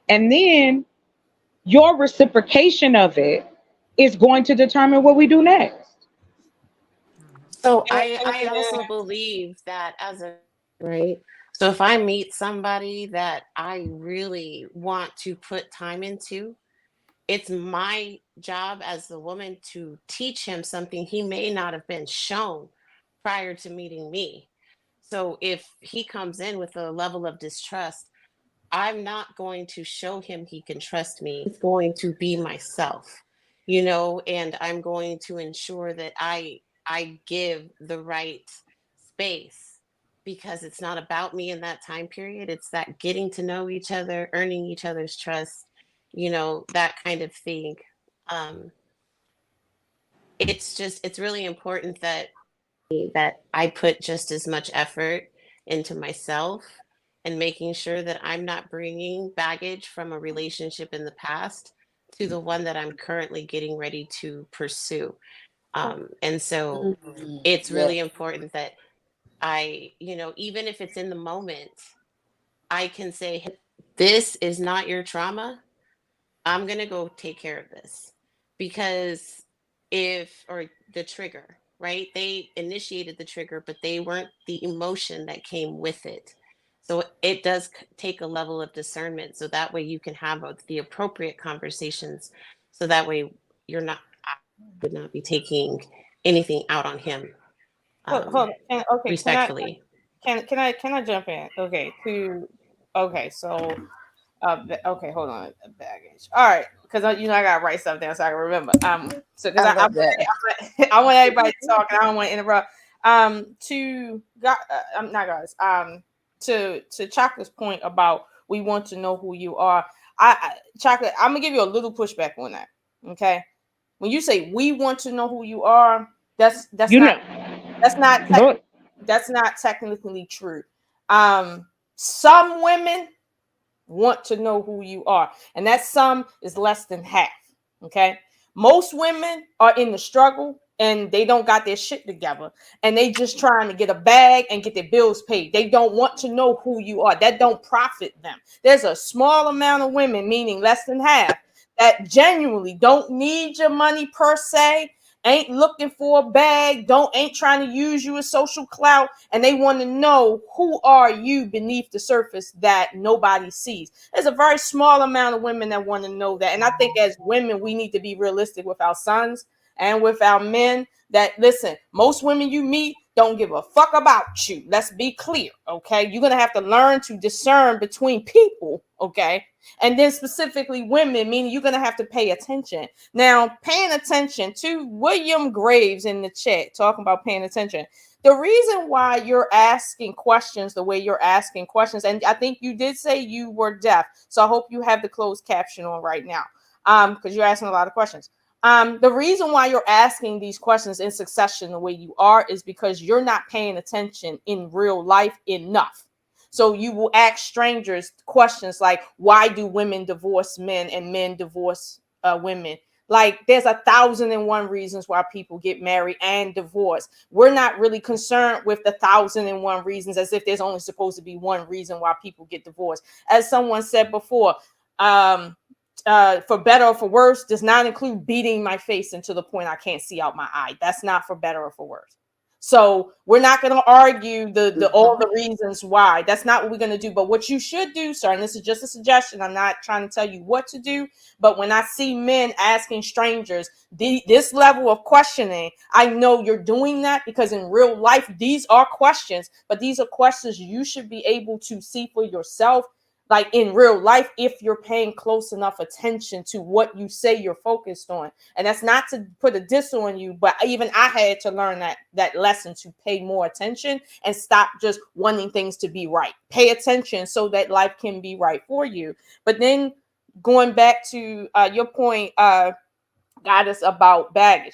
And then your reciprocation of it is going to determine what we do next. So I also believe that right. So if I meet somebody that I really want to put time into, it's my job as the woman to teach him something he may not have been shown prior to meeting me. So if he comes in with a level of distrust, I'm not going to show him he can trust me. It's going to be myself, and I'm going to ensure that I give the right space, because it's not about me in that time period. It's that getting to know each other, earning each other's trust, that kind of thing. It's really important that I put just as much effort into myself and making sure that I'm not bringing baggage from a relationship in the past to the one that I'm currently getting ready to pursue. And so it's really important that I, even if it's in the moment, I can say, "Hey, this is not your trauma. I'm going to go take care of this." Because or the trigger, right? They initiated the trigger, but they weren't the emotion that came with it. So it does take a level of discernment. So that way you can have the appropriate conversations. So that way I would not be taking anything out on him. Hold on. Okay, respectfully. Can I jump in? Okay, so okay, hold on. Baggage. All right, because I gotta write stuff down so I can remember. So because I want everybody to talk and I don't want to interrupt. To Chocolate's point about we want to know who you are. Chocolate, I'm gonna give you a little pushback on that. Okay, when you say we want to know who you are, that's not technically true. Some women want to know who you are, and that some is less than half. Okay, most women are in the struggle and they don't got their shit together and they just trying to get a bag and get their bills paid. They don't want to know who you are. That don't profit them. There's a small amount of women, meaning less than half, that genuinely don't need your money per se, ain't looking for a bag, ain't trying to use you as social clout, and they want to know who are you beneath the surface that nobody sees. There's a very small amount of women that want to know that. And I think as women, we need to be realistic with our sons and with our men that, listen, most women you meet don't give a fuck about you. Let's be clear, okay? You're going to have to learn to discern between people, okay? And then specifically women, meaning you're going to have to pay attention. Now, paying attention to William Graves in the chat, talking about paying attention. The reason why you're asking questions the way you're asking questions, and I think you did say you were deaf, so I hope you have the closed caption on right now, because you're asking a lot of questions. The reason why you're asking these questions in succession the way you are is because you're not paying attention in real life enough. So you will ask strangers questions like, why do women divorce men and men divorce women? Like, there's 1,001 reasons why people get married and divorced. We're not really concerned with the 1,001 reasons as if there's only supposed to be one reason why people get divorced. As someone said before, for better or for worse does not include beating my face into the point I can't see out my eye. That's not for better or for worse. So we're not going to argue all the reasons why. That's not what we're going to do. But what you should do, sir, and this is just a suggestion, I'm not trying to tell you what to do, but when I see men asking strangers this level of questioning, I know you're doing that because in real life, these are questions, but these are questions you should be able to see for yourself. Like in real life, if you're paying close enough attention to what you say you're focused on. And that's not to put a diss on you, but even I had to learn that lesson, to pay more attention and stop just wanting things to be right. Pay attention so that life can be right for you. But then going back to your point, Goddess, about baggage.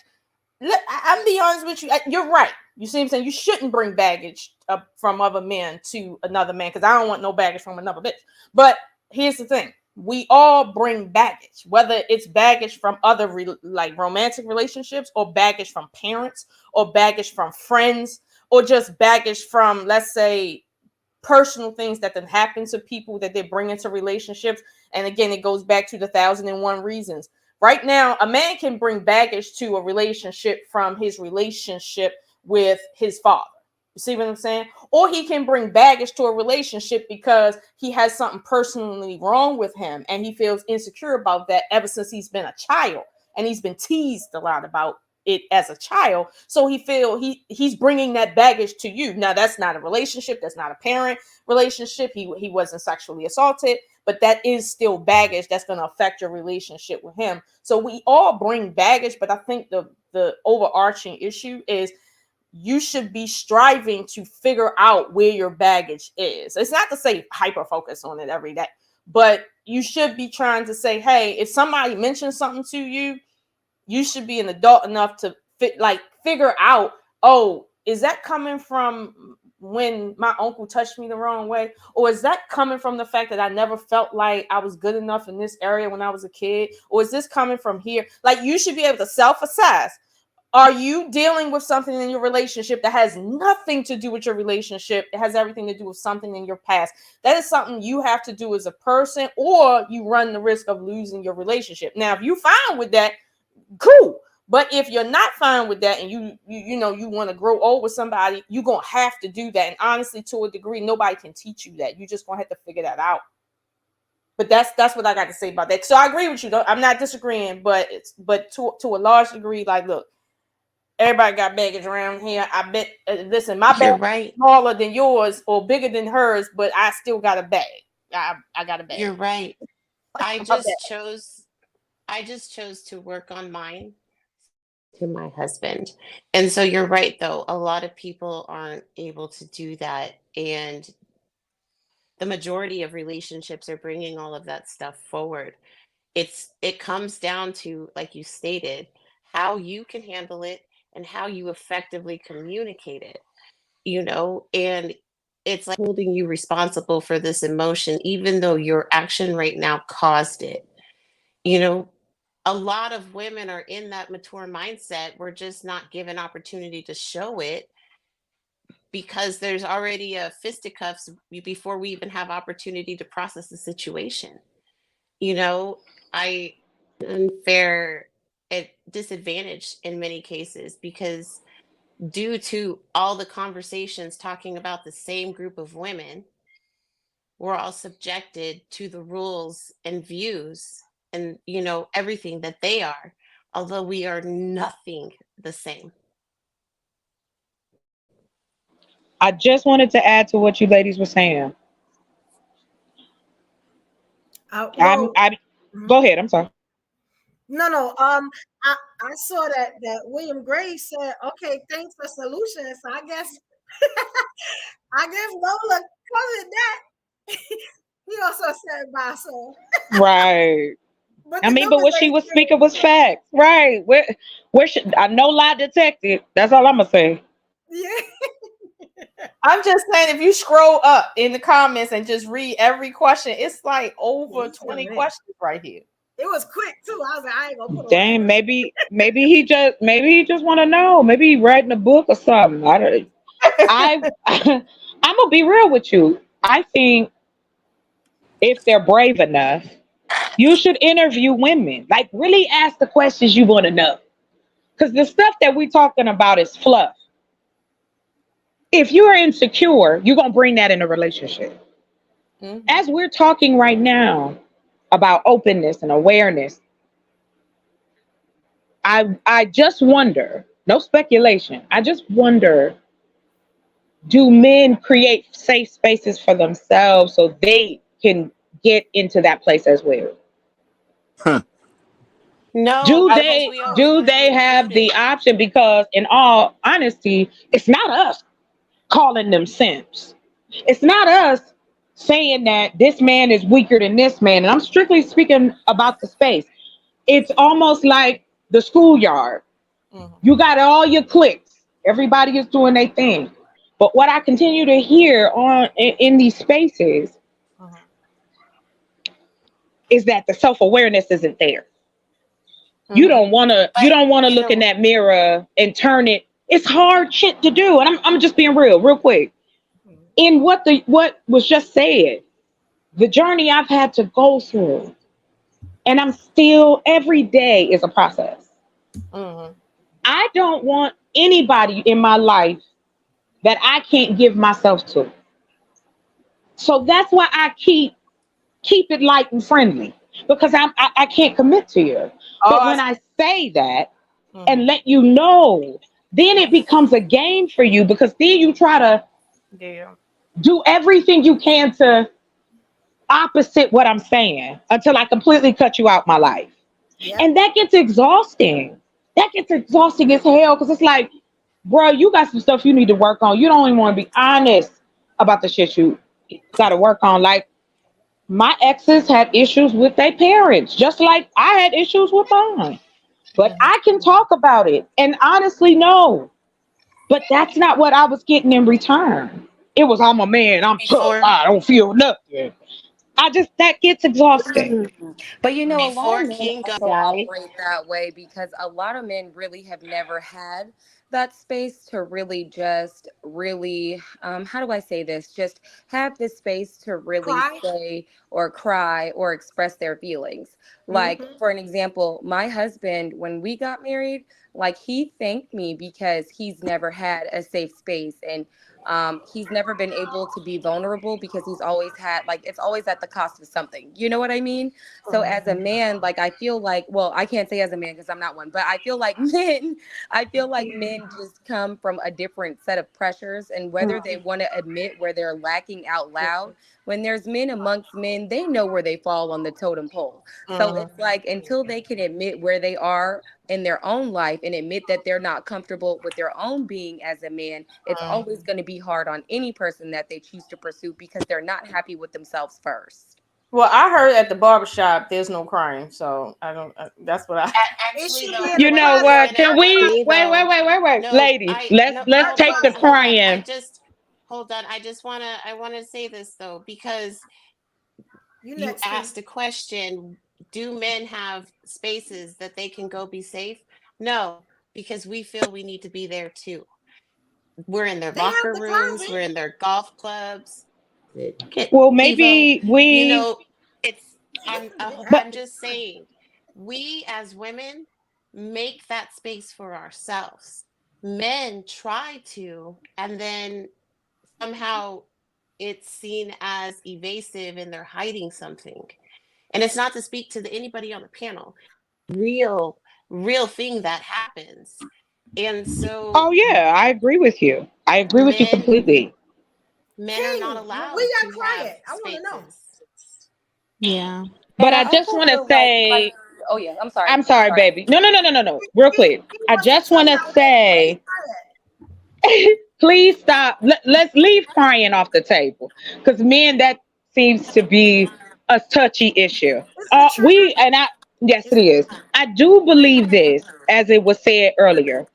I'm be honest with you. You're right. You see what I'm saying? You shouldn't bring baggage from other men to another man, because I don't want no baggage from another bitch. But here's the thing. We all bring baggage, whether it's baggage from other like romantic relationships, or baggage from parents, or baggage from friends, or just baggage from, let's say, personal things that then happen to people that they bring into relationships. And again, it goes back to the 1001 reasons. Right now, a man can bring baggage to a relationship from his relationship with his father. You see what I'm saying? Or he can bring baggage to a relationship because he has something personally wrong with him and he feels insecure about that ever since he's been a child, and he's been teased a lot about it as a child. So he's bringing that baggage to you. Now, that's not a relationship. That's not a parent relationship. He wasn't sexually assaulted, but that is still baggage that's going to affect your relationship with him. So we all bring baggage, but I think the overarching issue is you should be striving to figure out where your baggage is. It's not to say hyper focus on it every day, but you should be trying to say, hey, if somebody mentions something to you, you should be an adult enough to figure out, oh, is that coming from when my uncle touched me the wrong way? Or is that coming from the fact that I never felt like I was good enough in this area when I was a kid? Or is this coming from here? Like, you should be able to self-assess. Are you dealing with something in your relationship that has nothing to do with your relationship? It has everything to do with something in your past. That is something you have to do as a person, or you run the risk of losing your relationship. Now, if you're fine with that, cool. But if you're not fine with that, and you want to grow old with somebody, you're going to have to do that. And honestly, to a degree, nobody can teach you that. You just going to have to figure that out. But that's what I got to say about that. So I agree with you. I'm not disagreeing, but to a large degree, like, look, everybody got baggage around here. I bet, listen, my bag is smaller than yours or bigger than hers, but I still got a bag. I got a bag. You're right. I just chose to work on mine to my husband. And so you're right, though. A lot of people aren't able to do that. And the majority of relationships are bringing all of that stuff forward. It comes down to, like you stated, how you can handle it and how you effectively communicate it, and it's like holding you responsible for this emotion, even though your action right now caused it. A lot of women are in that mature mindset. We're just not given opportunity to show it because there's already a fisticuffs before we even have opportunity to process the situation. Unfair at disadvantage in many cases because due to all the conversations talking about the same group of women, we're all subjected to the rules and views and everything that they are, although we are nothing the same. I just wanted to add to what you ladies were saying. Go ahead. I'm sorry. No. I saw that William Gray said, "Okay, thanks for solutions." So I guess Lola covered that. He also said by so. Right. But what she was speaking was facts. Right. Where should I no lie detected? That's all I'm gonna say. Yeah. I'm just saying, if you scroll up in the comments and just read every question, it's like over 20 questions right here. It was quick too. I was like, I ain't gonna put Damn, maybe he just want to know. Maybe he writing a book or something. I'm gonna be real with you. I think if they're brave enough, you should interview women. Like, really ask the questions you want to know. Because the stuff that we're talking about is fluff. If you're insecure, you're going to bring that in a relationship. Mm-hmm. As we're talking right now about openness and awareness, I just wonder, no speculation, I just wonder, do men create safe spaces for themselves so they can get into that place as well? Huh. No. Do they have the option? Because in all honesty, it's not us calling them simps. It's not us saying that this man is weaker than this man. And I'm strictly speaking about the space. It's almost like the schoolyard. You got all your clicks. Everybody is doing their thing. But what I continue to hear in these spaces is that the self-awareness isn't there. You don't want to look in that mirror and turn it. It's hard shit to do. And I'm just being real quick. In what was just said, the journey I've had to go through, and I'm still, every day is a process. I don't want anybody in my life that I can't give myself to. So that's why I keep it light and friendly, because I can't commit to you. But when I say that and let you know, then it becomes a game for you, because then you try to do everything you can to opposite what I'm saying until I completely cut you out my life. And that gets exhausting. That gets exhausting as hell, because it's like, bro, you got some stuff you need to work on. You don't even want to be honest about the shit you got to work on. Like, my exes had issues with their parents, just like I had issues with mine. But I can talk about it and honestly know. But that's not what I was getting in return. It was, I'm a man, I'm tough, I don't feel nothing. That gets exhausting. But you know, a lot of men King also operate that way because a lot of men really have never had that space to really how do I say this? Just have this space to really say or cry or express their feelings. Like, for an example, my husband, when we got married, like, he thanked me because he's never had a safe space, and he's never been able to be vulnerable because he's always had, like, it's always at the cost of something. You know what I mean? So as a man, like, I feel like, well, I can't say as a man because I'm not one, but I feel like men just come from a different set of pressures, and whether they want to admit where they're lacking out loud, when there's men amongst men, they know where they fall on the totem pole. So it's like, until they can admit where they are in their own life and admit that they're not comfortable with their own being as a man, it's always going to be hard on any person that they choose to pursue because they're not happy with themselves first. Well, I heard at the barbershop there's no crying, so I don't. That's what I. Actually, you know what? Can we wait, no, ladies? Let's take the crying. Hold on. I want to say this though, because you asked a question. Do men have spaces that they can go be safe? No, because we feel we need to be there too. We're in their locker rooms. We're in their golf clubs. Well, maybe I'm just saying, we as women make that space for ourselves. Men try to, and then somehow it's seen as evasive and they're hiding something. And it's not to speak to anybody on the panel. Real thing that happens. And so, oh yeah, I agree with you. I agree with you completely. Men are not allowed. We got to quiet. have I want to know. Yeah. But I just want to say, oh yeah, I'm sorry. I'm sorry, baby. No. Real quick. I just want to say, please stop. Let's leave crying off the table, because men, that seems to be a touchy issue. Yes, it is. I do believe this, as it was said earlier.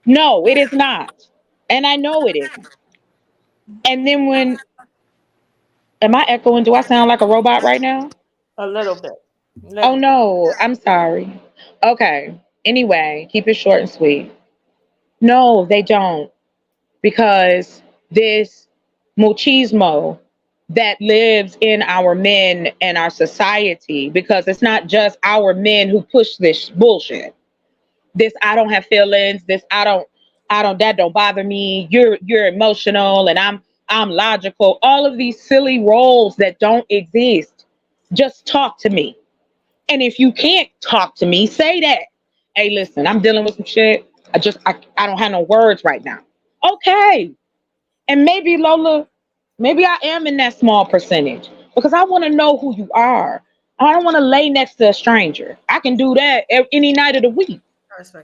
No, it is not. And I know it isn't. And then am I echoing? Do I sound like a robot right now? A little bit. Oh no, I'm sorry. Okay. Anyway, keep it short and sweet. No, they don't. Because this machismo that lives in our men and our society, because it's not just our men who push this bullshit. This, I don't have feelings, this I don't that don't bother me. You're emotional and I'm logical. All of these silly roles that don't exist. Just talk to me. And if you can't talk to me, say that. Hey, listen, I'm dealing with some shit. I don't have no words right now. Okay. And maybe, Lola, maybe I am in that small percentage, because I want to know who you are. I don't want to lay next to a stranger. I can do that any night of the week.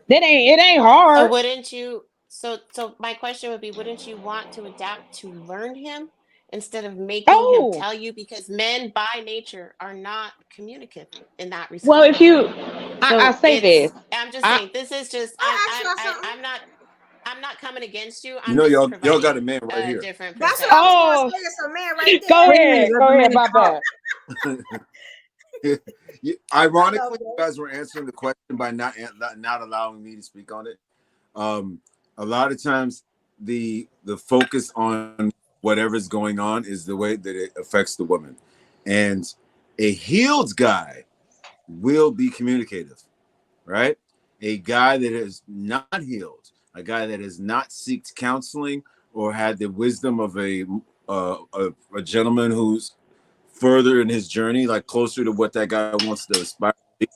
It ain't hard. So wouldn't you? So my question would be: wouldn't you want to adapt to learn him instead of making him tell you? Because men by nature are not communicative in that respect. Well, I say this. I'm just saying, this is just, I'm not coming against you. I'm You know, just y'all got a man right a here. different That's perspective. what I was going to say. It's a man right there. Go Wait a ahead. minute, Go let ahead. me My bad. Ironically, you guys were answering the question by not allowing me to speak on it. A lot of times, the focus on whatever's going on is the way that it affects the woman, and a healed guy will be communicative, right? A guy that is not healed, a guy that has not sought counseling or had the wisdom of a gentleman who's further in his journey, like closer to what that guy wants to aspire to be,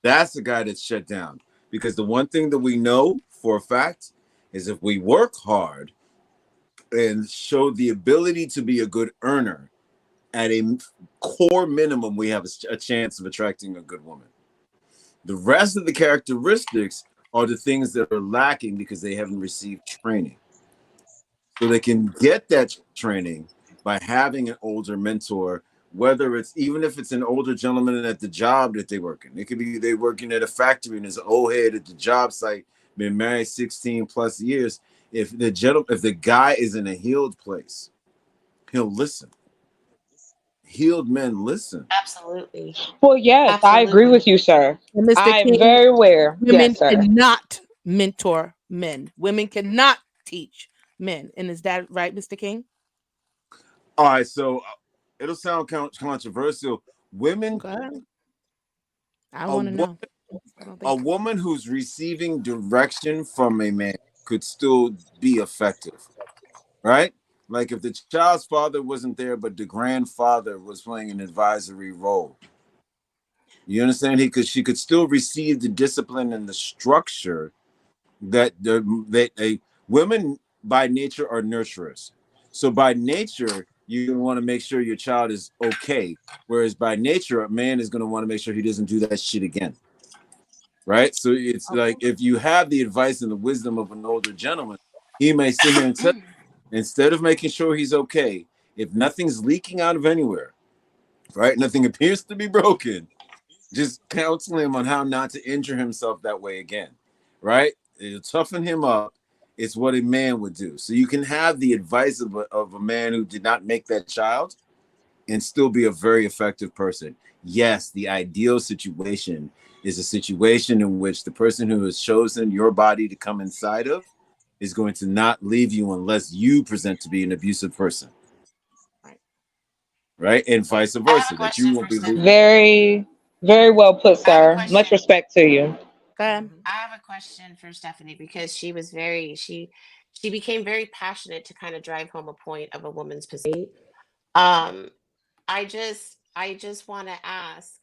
that's the guy that's shut down. Because the one thing that we know for a fact is if we work hard and show the ability to be a good earner, at a core minimum, we have a chance of attracting a good woman. The rest of the characteristics are the things that are lacking because they haven't received training. So they can get that training by having an older mentor, whether it's even if it's an older gentleman at the job that they work in. It could be they working at a factory and there's an old head at the job site, been married 16 plus years. If the guy is in a healed place, he'll listen. Healed men listen. Absolutely. Well, yes, Absolutely. I agree with you, sir. And Mr. I'm King, very aware. Women Yes, sir. cannot mentor men. Women cannot teach men. And is that right, Mr. King? All right, so it'll sound controversial. Women, I want to know. A woman who's receiving direction from a man could still be effective, right? Like if the child's father wasn't there, but the grandfather was playing an advisory role. You understand? She could still receive the discipline and the structure that women by nature are nurturers. So by nature, you want to make sure your child is okay. Whereas by nature, a man is going to want to make sure he doesn't do that shit again. Right? So it's like if you have the advice and the wisdom of an older gentleman, he may sit here and tell you, instead of making sure he's okay, if nothing's leaking out of anywhere, right? Nothing appears to be broken, just counsel him on how not to injure himself that way again, right? It'll toughen him up. It's what a man would do. So you can have the advice of a man who did not make that child and still be a very effective person. Yes, the ideal situation is a situation in which the person who has chosen your body to come inside of is going to not leave you unless you present to be an abusive person. Right? And vice versa. That you won't be leaving. Very, very well put, sir. Much respect to you. I have a question for Stephanie because she became very passionate to kind of drive home a point of a woman's position. I just want to ask,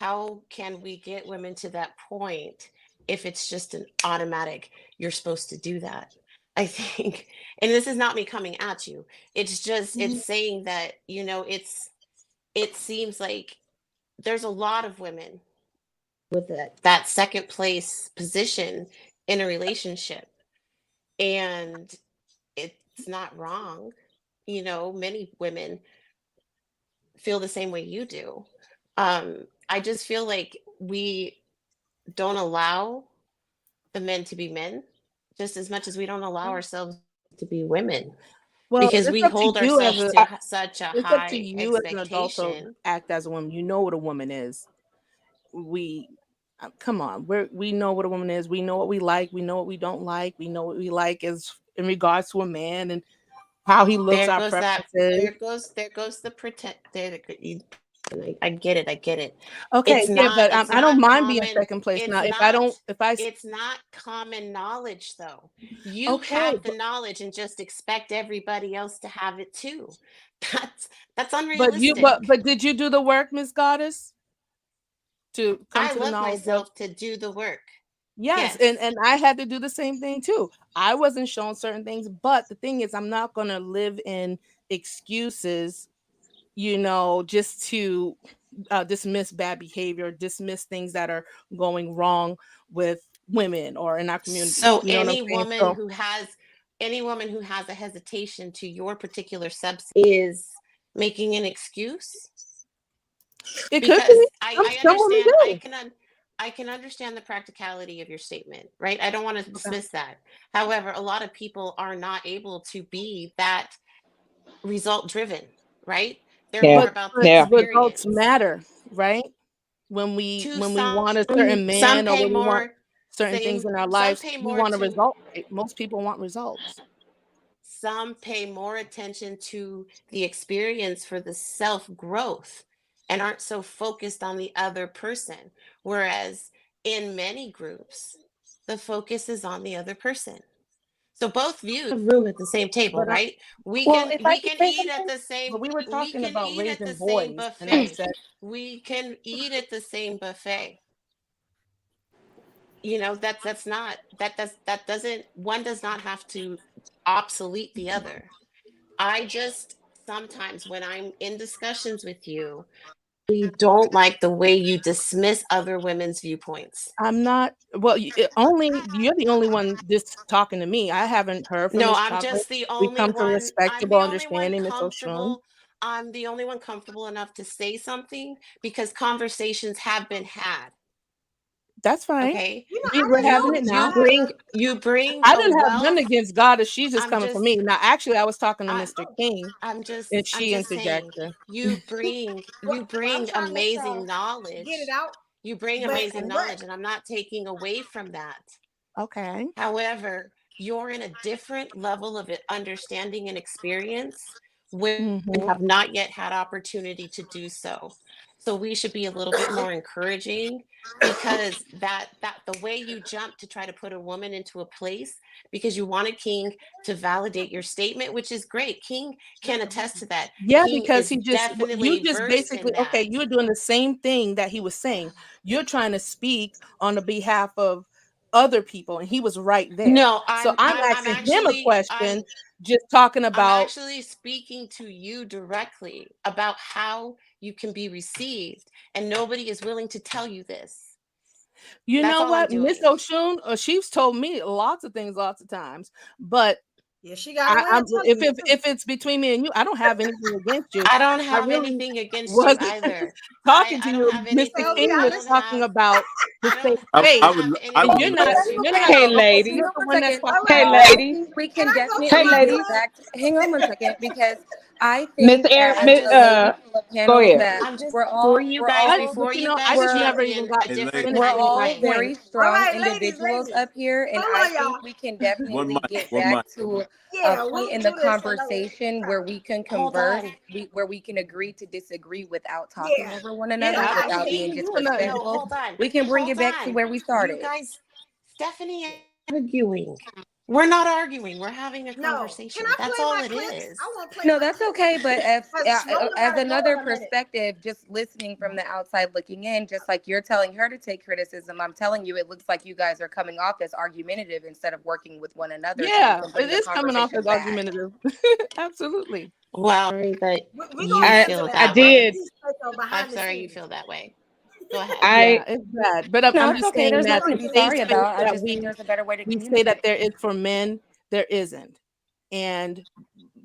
how can we get women to that point if it's just an automatic, you're supposed to do that? I think, and this is not me coming at you. It's just, it's saying that, it seems like there's a lot of women with that second place position in a relationship. And it's not wrong. Many women feel the same way you do. I just feel like we don't allow the men to be men just as much as we don't allow ourselves to be women. Well, because we hold ourselves to such a it's high up to you as an adult to expectation. act as a woman. You know what a woman is. Come on, we know what a woman is. We know what we like. We know what we don't like. We know what we like is in regards to a man and how he looks. Our preferences. There goes the pretend. I get it. Okay, but I don't mind being second place now. It's not common knowledge though. You have the knowledge and just expect everybody else to have it too. That's unrealistic. But did you do the work, Miss Goddess? I love myself to do the work. Yes. And I had to do the same thing too. I wasn't shown certain things, but the thing is, I'm not going to live in excuses, just to dismiss bad behavior, dismiss things that are going wrong with women or in our community. So any woman who has a hesitation to your particular substance is making an excuse. It could be. I understand. I can understand the practicality of your statement, right? I don't want to dismiss that. However, a lot of people are not able to be that result driven, right? They're more about the Results experience. matter, right? When we want a certain Some man or pay when we want more, certain things in our lives, we want a result. Right? Most people want results. Some pay more attention to the experience for the self growth and aren't so focused on the other person. Whereas in many groups, the focus is on the other person. So both views room at the same table, right? We can eat at the same. But we were talking about eat at the raising same boys, and I buffet. said We can eat at the same buffet. You know, that's not that doesn't one does not have to obsolete the other. I just sometimes when I'm in discussions with you, we don't like the way you dismiss other women's viewpoints. I'm not. Well, you're the only one just talking to me. I haven't heard from No, Miss I'm Chocolate. just the We only come to one. I'm respectable the only one understanding, Miss Oshun. comfortable. I'm the only one comfortable enough to say something because conversations have been had. That's fine. Okay. We're having it now. You bring I a didn't have wealth. none against God if she's just I'm coming for just- me. Now, actually, I was talking to Mr. King. I'm just and she I'm just saying, interjected. you bring amazing knowledge. Get it out. You bring amazing knowledge, and I'm not taking away from that. Okay. However, you're in a different level of understanding and experience when you have not yet had opportunity to do so. So we should be a little bit more encouraging because that the way you jump to try to put a woman into a place because you want a king to validate your statement, which is great. King can attest to that. Yeah, King because is he just definitely you just versed basically in that. you're doing the same thing that he was saying. You're trying to speak on the behalf of other people, and he was right there. No, so I'm asking him a question, just talking about. I'm actually speaking to you directly about how you can be received, and nobody is willing to tell you this. You That's know all what, I'm Miss Oshun, she's told me lots of things, lots of times, but yeah, she got if it's between me and you, I don't have anything against you. I don't have anything against you either. Talking to you, Mr. King was talking about the safe space. You're not. Hey, ladies. Hey, ladies. We can definitely get back. Hang on one second, because I Miss think Aaron, as a lady on the panel go ahead. that we're all very strong individuals up here, and I think we can definitely get back to a point in the conversation where we can converse, where we can agree to disagree without talking over one another, without being disrespectful. We can bring it back to where we started. You guys, Stephanie, arguing. We're not arguing. We're having a conversation. That's all it is. No, that's okay. But as another perspective, just listening from the outside looking in, just like you're telling her to take criticism, I'm telling you, it looks like you guys are coming off as argumentative instead of working with one another. Yeah, it is coming off as argumentative. Absolutely. Wow, but I did. I'm sorry you feel that way. Go ahead. It's bad, but I'm just saying there's that nothing to be sorry about. I just think there's a better way to communicate. We say that there is for men, there isn't, and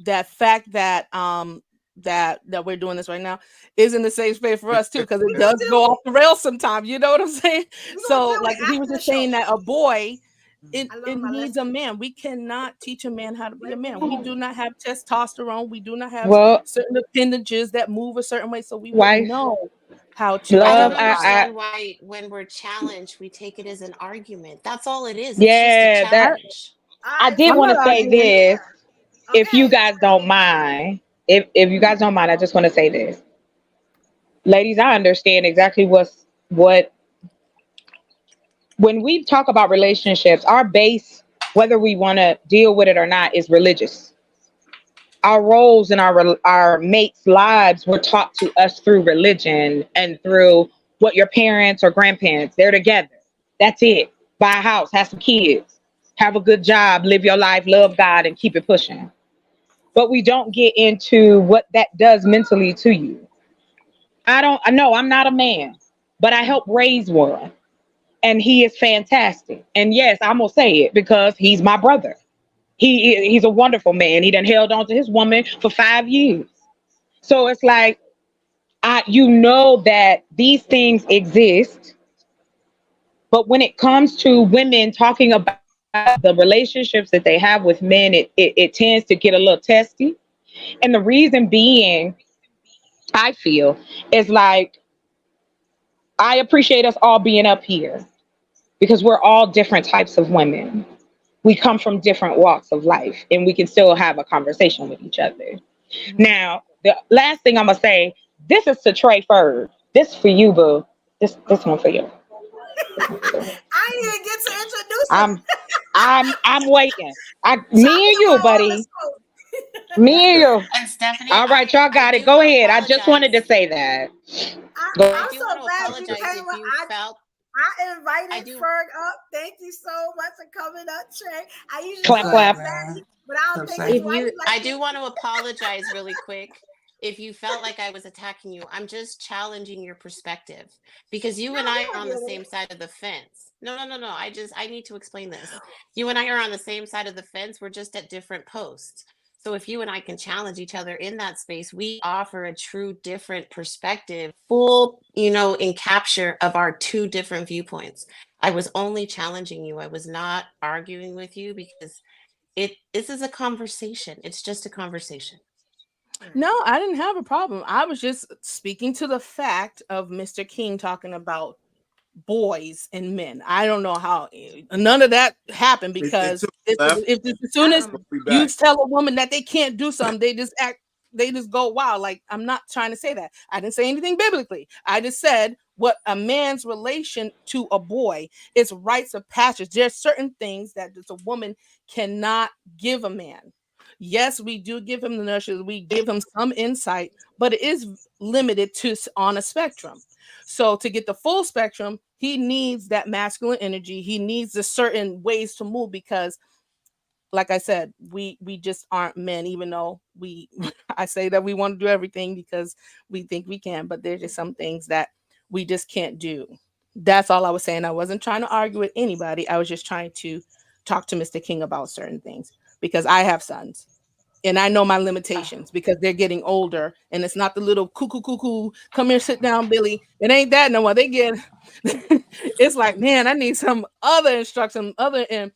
that fact that that we're doing this right now isn't the safe space for us too, because it does go off the rails sometimes. You know what I'm saying? So, like he was just saying that a boy. It needs a man. We cannot teach a man how to be a man. We do not have testosterone. We do not have certain appendages that move a certain way. So we won't know how to. I don't understand why when we're challenged, we take it as an argument. That's all it is. Yeah, it's just a challenge. I did want to say this. If you guys don't mind, if you guys don't mind, I just want to say this. Ladies, I understand exactly what when we talk about relationships, our base, whether we want to deal with it or not, is religious. Our roles in our mates' lives were taught to us through religion and through what your parents or grandparents, they're together. That's it. Buy a house, have some kids, have a good job, live your life, love God, and keep it pushing. But we don't get into what that does mentally to you. I know I'm not a man, but I help raise one. And he is fantastic. And yes, I'm going to say it because he's my brother. He's a wonderful man. He done held on to his woman for 5 years. So it's like, you know that these things exist. But when it comes to women talking about the relationships that they have with men, it tends to get a little testy. And the reason being, I feel, is like, I appreciate us all being up here because we're all different types of women. We come from different walks of life and we can still have a conversation with each other. Now, the last thing I'm going to say, this is to Trey Ferd. This for you, boo. This one for you. I didn't even get to introduce him. I'm waiting. Me and you, buddy. Me and you. And Stephanie, all right, y'all got it. Go ahead. I just wanted to say that. I'm so glad you came. I invited Ferg up. Thank you so much for coming up, Trey. I usually clap. But I don't think I do want to apologize really quick. If you felt like I was attacking you, I'm just challenging your perspective because you and I are on the same side of the fence. No. I need to explain this. You and I are on the same side of the fence. We're just at different posts. So if you and I can challenge each other in that space, we offer a true different perspective, full, in capture of our two different viewpoints. I was only challenging you. I was not arguing with you because this is a conversation. It's just a conversation. No, I didn't have a problem. I was just speaking to the fact of Mr. King talking about boys and men. I don't know how none of that happened because as soon as you tell a woman that they can't do something, they just go wild. Like, I'm not trying to say that. I didn't say anything biblically. I just said what a man's relation to a boy is rites of passage. There's certain things that a woman cannot give a man. Yes, we do give him the nurture, we give him some insight, but it is limited to on a spectrum. So to get the full spectrum, he needs that masculine energy. He needs the certain ways to move because, like I said, we just aren't men, even though I say that we want to do everything because we think we can, but there's just some things that we just can't do. That's all I was saying. I wasn't trying to argue with anybody. I was just trying to talk to Mr. King about certain things. Because I have sons and I know my limitations because they're getting older and it's not the little cuckoo, come here, sit down, Billy. It ain't that no more. They get, it's like, man, I need some other instruction, they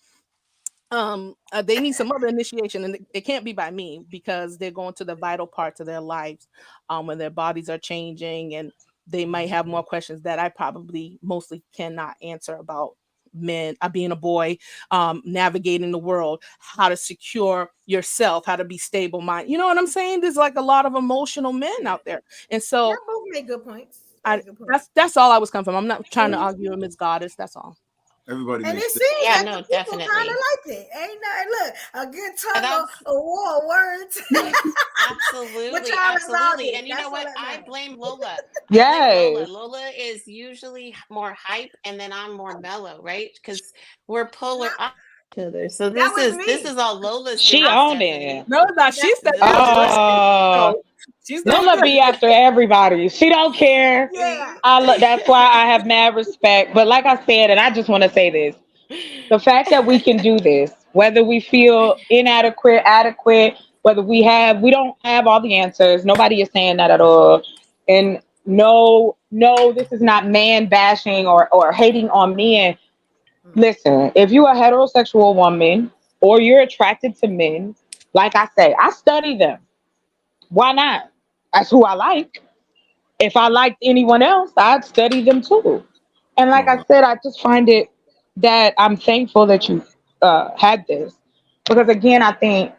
need some other initiation and it can't be by me because they're going to the vital parts of their lives when their bodies are changing and they might have more questions that I probably mostly cannot answer about men, being a boy, navigating the world, how to secure yourself, how to be stable mind. You know what I'm saying? There's like a lot of emotional men out there. And so you both make good points. That's all I was coming from. I'm not trying to argue with Ms. Goddess. That's all. Everybody and it makes seems yeah, like no, the people definitely kind of like it. Ain't nothing. Look, a good tug of war of words. Absolutely. And you know what? I blame Lola. Yes. Lola is usually more hype, and then I'm more mellow, right? Because we're polar opposites. So this is all Lola's. She owned it. No, she's the Lola be after everybody. She don't care. Yeah. That's why I have mad respect. But like I said, and I just want to say this, the fact that we can do this, whether we feel inadequate, adequate, whether we don't have all the answers. Nobody is saying that at all. And no, this is not man bashing or hating on men. Listen, if you're a heterosexual woman or you're attracted to men, like I say, I study them. Why not? That's who I like. If I liked anyone else, I'd study them too. And like I said, I just find it that I'm thankful that you had this. Because again, I think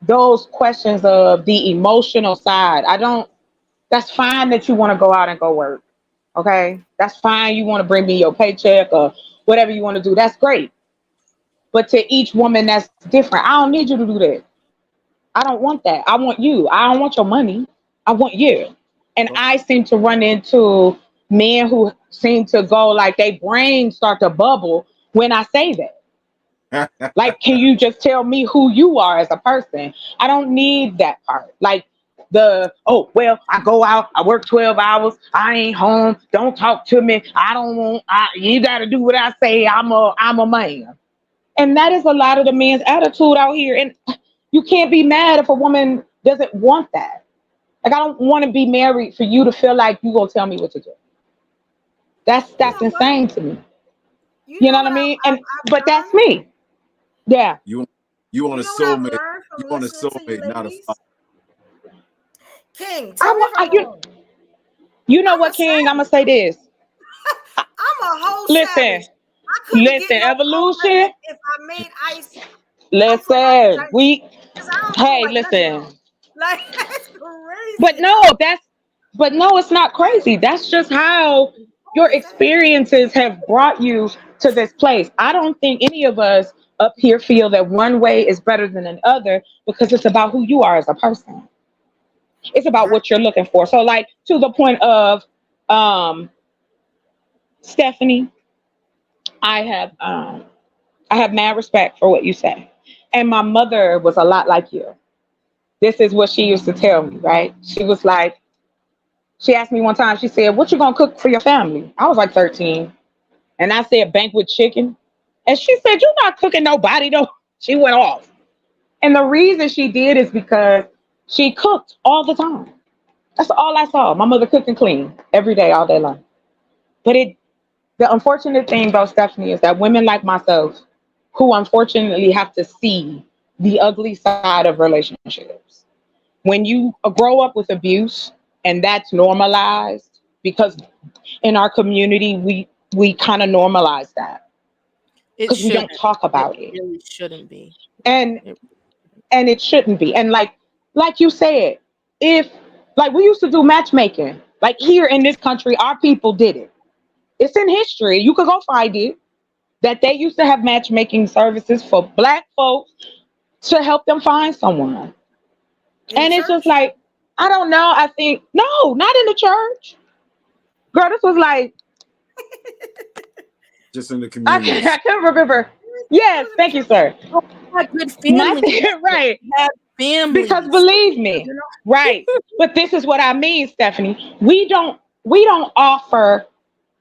those questions of the emotional side, that's fine that you want to go out and go work. Okay? That's fine. You want to bring me your paycheck or whatever you want to do. That's great. But to each woman, that's different. I don't need you to do that. I don't want that. I want you. I don't want your money. I want you. And I seem to run into men who seem to go like their brains start to bubble when I say that. Like, can you just tell me who you are as a person? I don't need that part. Like I go out, I work 12 hours, I ain't home, don't talk to me. You got to do what I say. I'm a man. And that is a lot of the men's attitude out here. And you can't be mad if a woman doesn't want that. Like, I don't want to be married for you to feel like you gonna tell me what to do. That's insane to me. You know what I mean? But that's me. Yeah. You want a soulmate. You want a soulmate, not a father. King, tell me if I'm wrong. You know what, King? I'm gonna say this. I'm a whole listen. savage. Listen, evolution. If I made ice. Listen, listen. Like that's crazy. But no, it's not crazy. That's just how your experiences have brought you to this place. I don't think any of us up here feel that one way is better than another because it's about who you are as a person. It's about what you're looking for. So, like, to the point of Stephanie, I have mad respect for what you say. And my mother was a lot like you. This is what she used to tell me, right? She was like, she asked me one time, she said, "What you gonna cook for your family?" I was like 13. And I said, "Banquet chicken." And she said, "You're not cooking nobody though." She went off. And the reason she did is because she cooked all the time. That's all I saw. My mother cooked and cleaned every day, all day long. But the unfortunate thing about Stephanie is that women like myself, who unfortunately have to see the ugly side of relationships, when you grow up with abuse and that's normalized, because in our community, we kind of normalize that. Because we don't talk about it. It really shouldn't be. And it shouldn't be. And like you said, if like we used to do matchmaking, like here in this country, our people did it. It's in history. You could go find it, that they used to have matchmaking services for Black folks to help them find someone. And it's just like, I don't know. I think, no, not in the church. Girl, this was like, just in the community. I can't remember. Yes, thank you, sir. Good family. Right. Family. Because believe me, right. But this is what I mean, Stephanie. We don't offer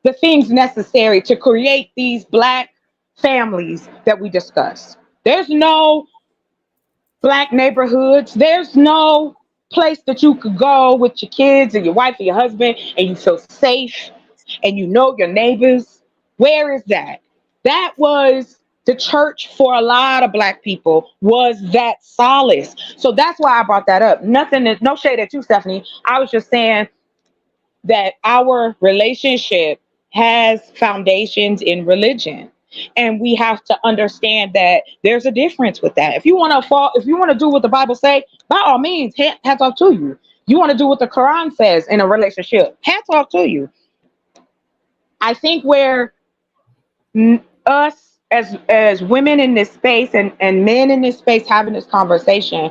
the things necessary to create these Black families that we discuss. There's no Black neighborhoods. There's no place that you could go with your kids and your wife and your husband and you feel safe and you know your neighbors. Where is that? That was the church for a lot of Black people, was that solace. So that's why I brought that up. No shade at you, Stephanie. I was just saying that our relationship has foundations in religion. And we have to understand that there's a difference with that. If you want to do what the Bible say, by all means, hats off to you. You want to do what the Quran says in a relationship, hats off to you. I think where us as women in this space and men in this space having this conversation,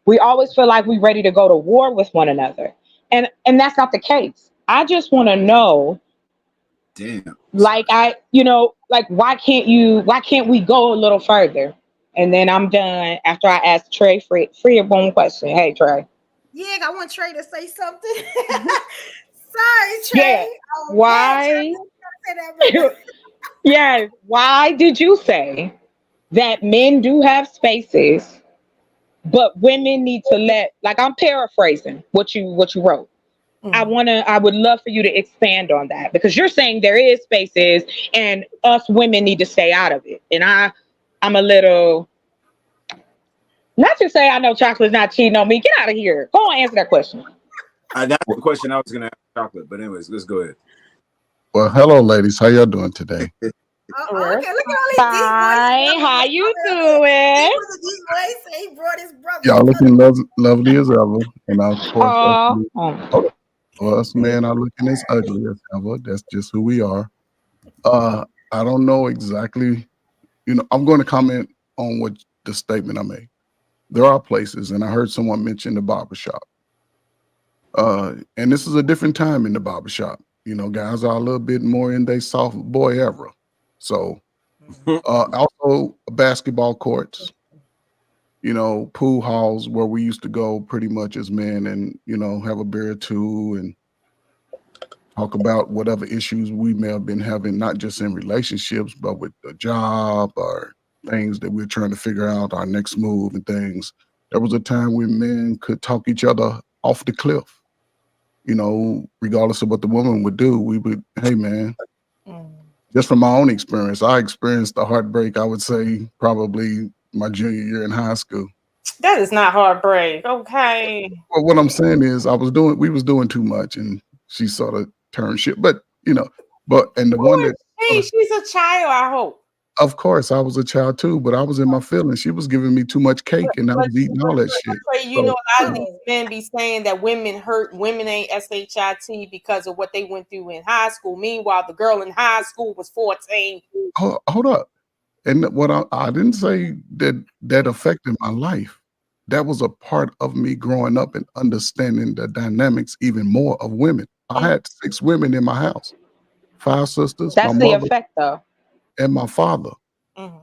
we always feel like we're ready to go to war with one another. And that's not the case. I just want to know, why can't we go a little further? And then I'm done after I ask Trey free one question. Hey, Trey. Yeah, I want Trey to say something. Sorry, Trey. Yeah. Why? Yes. Why did you say that men do have spaces, but women need to like I'm paraphrasing what you wrote. I would love for you to expand on that, because you're saying there is spaces and us women need to stay out of it. And I'm a little, not to say I know Chocolate's not cheating on me. Get out of here. Go on, answer that question. That's the question I was going to ask Chocolate, but anyways, let's go ahead. Well, hello, ladies. How y'all doing today? Okay, look at all these Hi, how you doing? He brought his brother. Y'all looking lovely as ever. And of course, us men are looking as ugly as ever. That's just who we are. I don't know exactly, I'm going to comment on what the statement I made. There are places, and I heard someone mention the barbershop. And this is a different time in the barbershop. Guys are a little bit more in their soft boy era. So also basketball courts, pool halls where we used to go pretty much as men and, have a beer or two and talk about whatever issues we may have been having, not just in relationships, but with the job or things that we're trying to figure out, our next move and things. There was a time when men could talk each other off the cliff. Regardless of what the woman would do, we would, hey man, just from my own experience, I experienced the heartbreak, I would say, probably my junior year in high school. That is not heartbreak. Okay. Well, what I'm saying is we was doing too much and she sort of turned shit. But, and the one that she's a child, I hope. Of course, I was a child too, but I was in my feelings. She was giving me too much cake and I was eating all that shit. A lot of these men be saying that women ain't SHIT because of what they went through in high school. Meanwhile, the girl in high school was 14. Hold up. And what I didn't say that affected my life. That was a part of me growing up and understanding the dynamics even more of women. I had 6 women in my house, 5 sisters. That's the effect, though. And my father.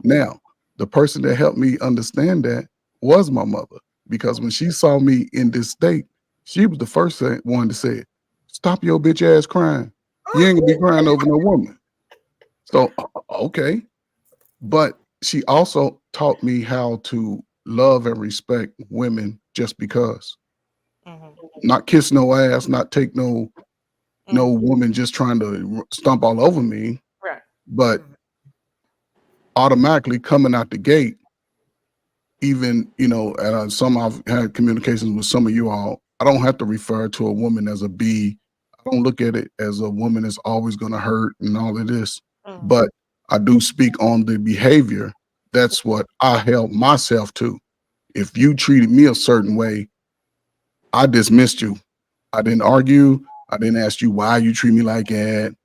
Now, the person that helped me understand that was my mother, because when she saw me in this state, she was the first one to say, "Stop your bitch ass crying. You ain't gonna be crying over no woman." So, okay. But she also taught me how to love and respect women just because. Not kiss no ass, not take no woman just trying to stomp all over me. Right. But automatically coming out the gate, even, and some I've had communications with some of you all, I don't have to refer to a woman as a B. I don't look at it as a woman that's always going to hurt and all of this. But I do speak on the behavior. That's what I held myself to. If you treated me a certain way, I dismissed you. I didn't argue. I didn't ask you why you treat me like that.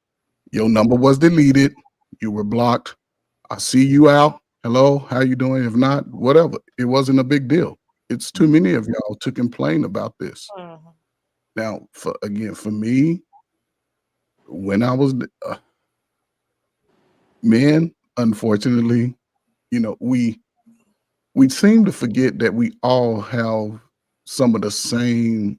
Your number was deleted. You were blocked. I see you out. Hello, how you doing? If not, whatever. It wasn't a big deal. It's too many of y'all to complain about this. Now, for me, when I was men, unfortunately, we seem to forget that we all have some of the same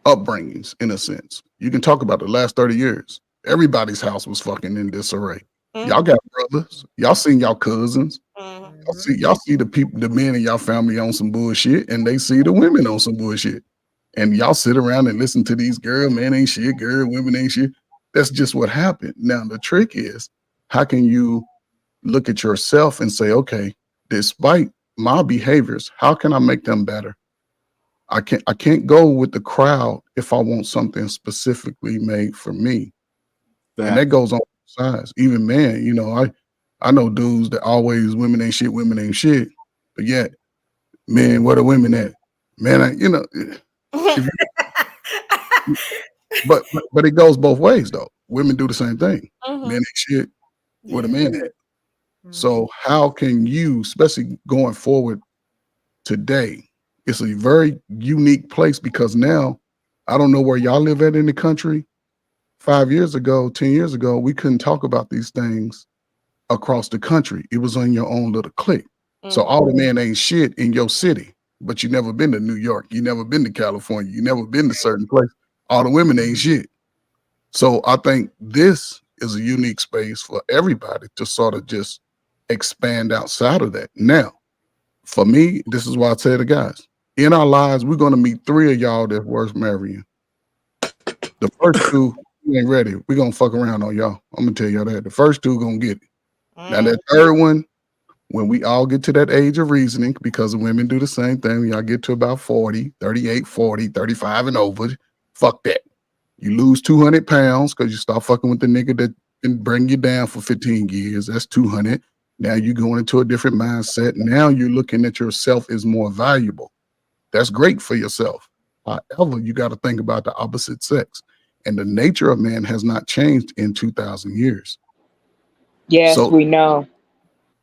upbringings, in a sense. You can talk about the last 30 years. Everybody's house was fucking in disarray. Y'all got brothers. Y'all seen y'all cousins. Y'all see the men in y'all family on some bullshit, and they see the women on some bullshit. And y'all sit around and listen to these girl, men ain't shit, girl, women ain't shit. That's just what happened. Now, the trick is, how can you look at yourself and say, okay, despite my behaviors, how can I make them better? I can't go with the crowd if I want something specifically made for me. And that goes on both sides. Even men, I know dudes that always women ain't shit, but yet, man, where the women at? Man, but it goes both ways though. Women do the same thing. Men ain't shit, where the men at? So how can you, especially going forward today, it's a very unique place, because now I don't know where y'all live at in the country. 5 years ago, 10 years ago, we couldn't talk about these things across the country. It was on your own little clique. So all the men ain't shit in your city, but you never been to New York. You never been to California. You never been to certain place. All the women ain't shit. So I think this is a unique space for everybody to sort of just expand outside of that. Now, for me, this is why I tell the guys, in our lives, we're going to meet 3 of y'all that's worth marrying. The first 2, we ain't ready. We're going to fuck around on y'all. I'm going to tell y'all that. The first 2 going to get it. Now, that third one, when we all get to that age of reasoning, because women do the same thing, when y'all get to about 40, 38, 40, 35 and over, fuck that. You lose 200 pounds because you start fucking with the nigga that can bring you down for 15 years. That's 200. Now you're going into a different mindset. Now you're looking at yourself as more valuable. That's great for yourself. However, you got to think about the opposite sex. And the nature of man has not changed in 2,000 years. Yes, so, we know.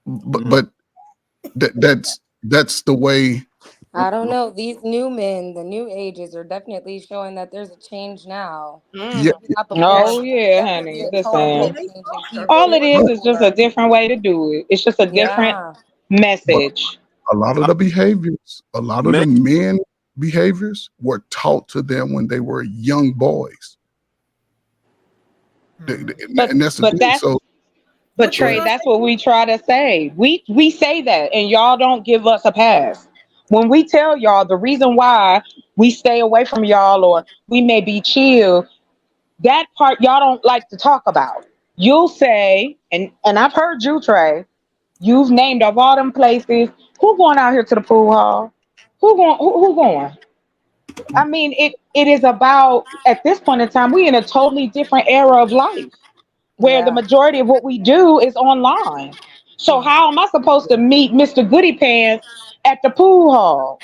But that's the way. I don't know. These new men, the new ages, are definitely showing that there's a change now. Yeah. Oh yeah, honey. Listen, all it is just a different way to do it. It's just a different message. But a lot of the behaviors, a lot of the men behaviors were taught to them when they were young boys. And that's the thing. So. But Trey, that's what we try to say. We say that, and y'all don't give us a pass. When we tell y'all the reason why we stay away from y'all or we may be chill, that part y'all don't like to talk about. you'll say, and I've heard you, Trey. You've named of all them places. Who going out here to the pool hall? Who going? I mean, it is about, at this point in time, we in a totally different era of life where the majority of what we do is online. So how am I supposed to meet Mr. Goody Pants at the pool hall?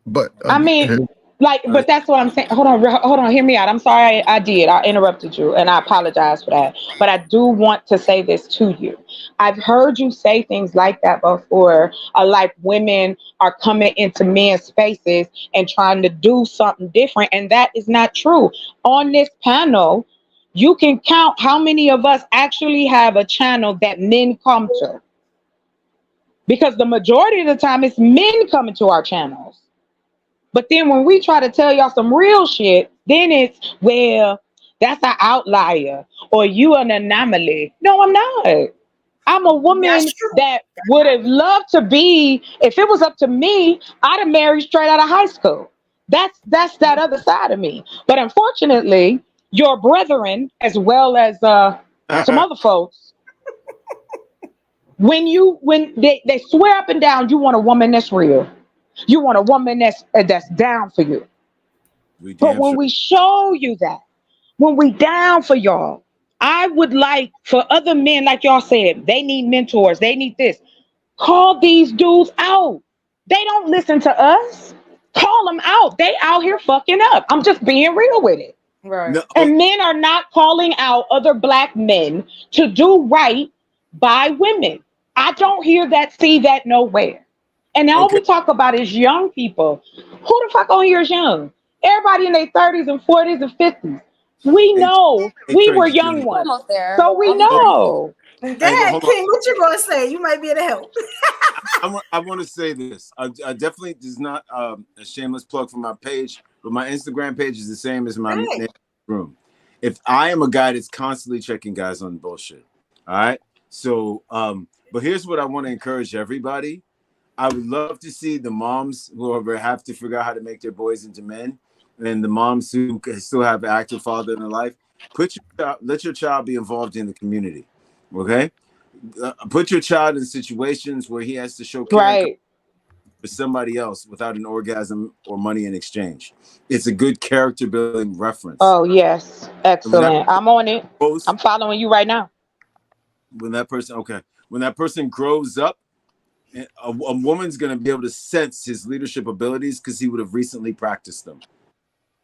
But I mean, like, but that's what I'm saying. Hold on, hear me out. I'm sorry I did. I interrupted you and I apologize for that. But I do want to say this to you. I've heard you say things like that before, like women are coming into men's spaces and trying to do something different. And that is not true. On this panel, you can count how many of us actually have a channel that men come to. Because the majority of the time it's men coming to our channels. But then when we try to tell y'all some real shit, then it's, well, that's an outlier or you an anomaly. No, I'm not. I'm a woman that would have loved to be, if it was up to me, I'd have married straight out of high school. That's that other side of me. But unfortunately, your brethren, as well as some other folks, when they swear up and down, you want a woman that's real. You want a woman that's down for you. But when we show you that, when we down for y'all, I would like for other men, like y'all said, they need mentors. They need this. Call these dudes out. They don't listen to us. Call them out. They out here fucking up. I'm just being real with it. Right. No, And men are not calling out other black men to do right by women. I don't hear that, see that nowhere. And all we talk about is young people. Who the fuck on here is young? Everybody in their 30s and 40s and 50s. We know we were young ones. So we know. Dad, King, what you gonna say? You might be able to help. I want to say this. I definitely is not a shameless plug for my page, but my Instagram page is the same as my room. If I am a guy that's constantly checking guys on bullshit, all right. So, but here's what I want to encourage everybody. I would love to see the moms who have to figure out how to make their boys into men, and the moms who still have an active father in their life. Let your child be involved in the community. Okay, put your child in situations where he has to show care for somebody else without an orgasm or money in exchange. It's a good character building reference. Oh yes, excellent. I'm on it. I'm following you right now. When that person grows up, a woman's going to be able to sense his leadership abilities because he would have recently practiced them.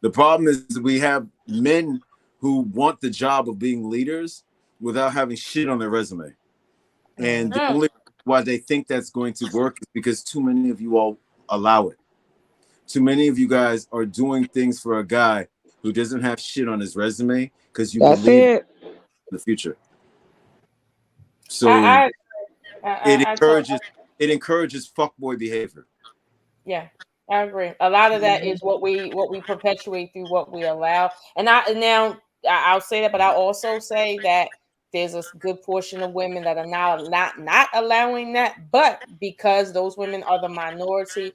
The problem is we have men who want the job of being leaders without having shit on their resume. And the only why they think that's going to work is because too many of you all allow it. Too many of you guys are doing things for a guy who doesn't have shit on his resume because you believe in the future. So it encourages fuckboy behavior. Yeah, I agree. A lot of that is what we perpetuate through what we allow. And I'll say that, but I'll also say that there's a good portion of women that are now not allowing that, but because those women are the minority,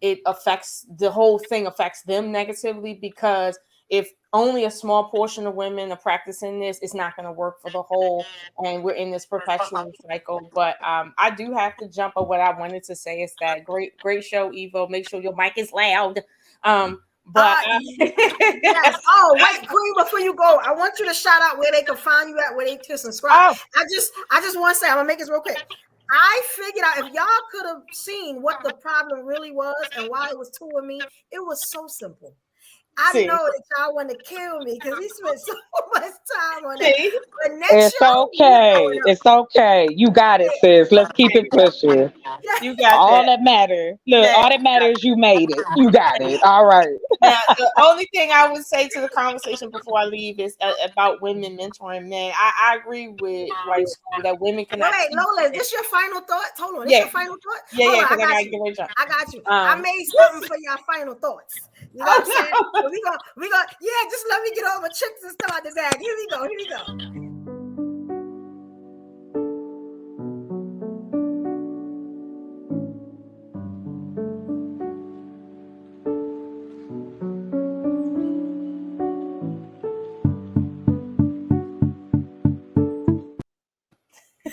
it affects the whole thing affects them negatively, because if only a small portion of women are practicing this, it's not going to work for the whole, and we're in this perpetual cycle. But I do have to jump on what I wanted to say is that great show, Evo. Make sure your mic is loud. Yes. Oh, wait, Queen, before you go, I want you to shout out where they can find you at, where they can subscribe. I just want to say, I'm gonna make this real quick. I figured out, if y'all could have seen what the problem really was and why it was two of me, it was so simple. I know that y'all want to kill me because he spent so much time on that. But next It's okay. You got it, sis. Let's keep it pushing. You got all that matters. Look, all that matters, you made it. You got it. All right. Now, the only thing I would say to the conversation before I leave is about women mentoring men. I agree with White School that women cannot. Wait, Lola, this your final thought? Hold on, this your final thought? Yeah, I got you. I made something for your final thoughts. You know what I'm saying? So we go. Yeah, just let me get all my chips and stuff out the bag. Here we go.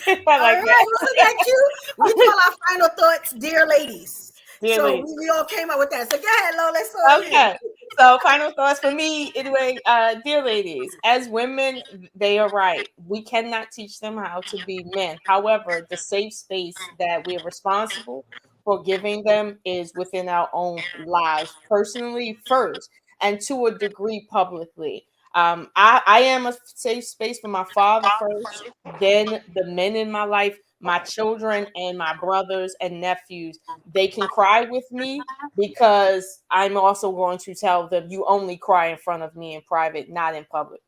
I like that. Wasn't that cute? We call our final thoughts, dear ladies. Dear so ladies. We all came up with that. So go ahead, Lola. Okay. So final thoughts for me, anyway, dear ladies, as women, they are right. We cannot teach them how to be men. However, the safe space that we are responsible for giving them is within our own lives, personally first, and to a degree publicly. I am a safe space for my father first, then the men in my life, my children and my brothers and nephews. They can cry with me because I'm also going to tell them you only cry in front of me in private, not in public.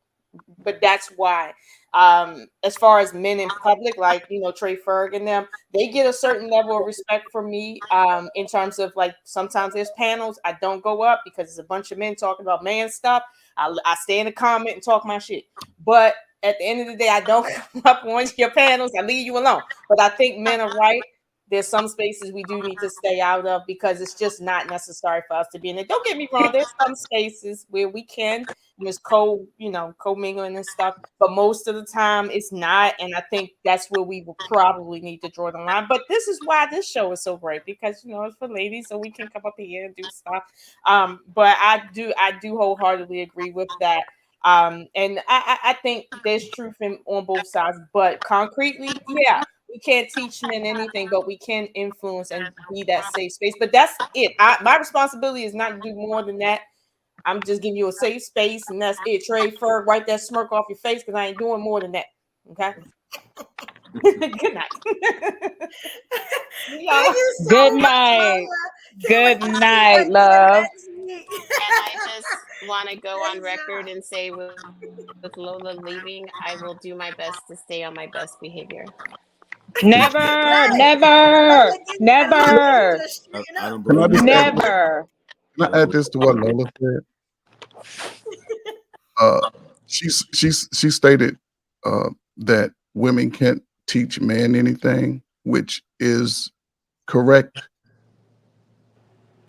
But that's why. As far as men in public, like Trey Ferg and them, they get a certain level of respect from me. In terms of like sometimes there's panels I don't go up because it's a bunch of men talking about man stuff. I stay in the comment and talk my shit. But at the end of the day, I don't come up on your panels. I leave you alone. But I think men are right. There's some spaces we do need to stay out of because it's just not necessary for us to be in it. Don't get me wrong. There's some spaces where we can, and there's co-mingling and stuff, but most of the time it's not. And I think that's where we will probably need to draw the line. But this is why this show is so great because, it's for ladies, so we can come up here and do stuff. But I do wholeheartedly agree with that. And I think there's truth on both sides, but concretely, yeah. We can't teach men anything, but we can influence and be that safe space. But that's it. My responsibility is not to do more than that. I'm just giving you a safe space, and that's it. Trey Ferg, wipe that smirk off your face because I ain't doing more than that. Okay. Good night. Good night. Good night, love. And I just want to go on record and say with Lola leaving, I will do my best to stay on my best behavior. Never. I Never. Can I add this to what Lola said? She stated that women can't teach men anything, which is correct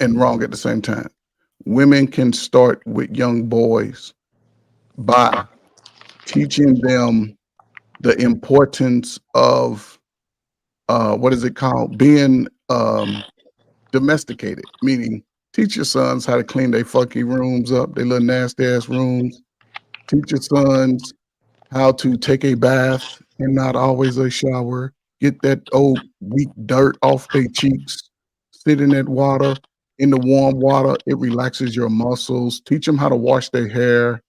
and wrong at the same time. Women can start with young boys by teaching them the importance of what is it called? Being domesticated, meaning teach your sons how to clean their fucking rooms up, their little nasty ass rooms. Teach your sons how to take a bath and not always a shower. Get that old weak dirt off their cheeks. Sit in that water, in the warm water. It relaxes your muscles. Teach them how to wash their hair.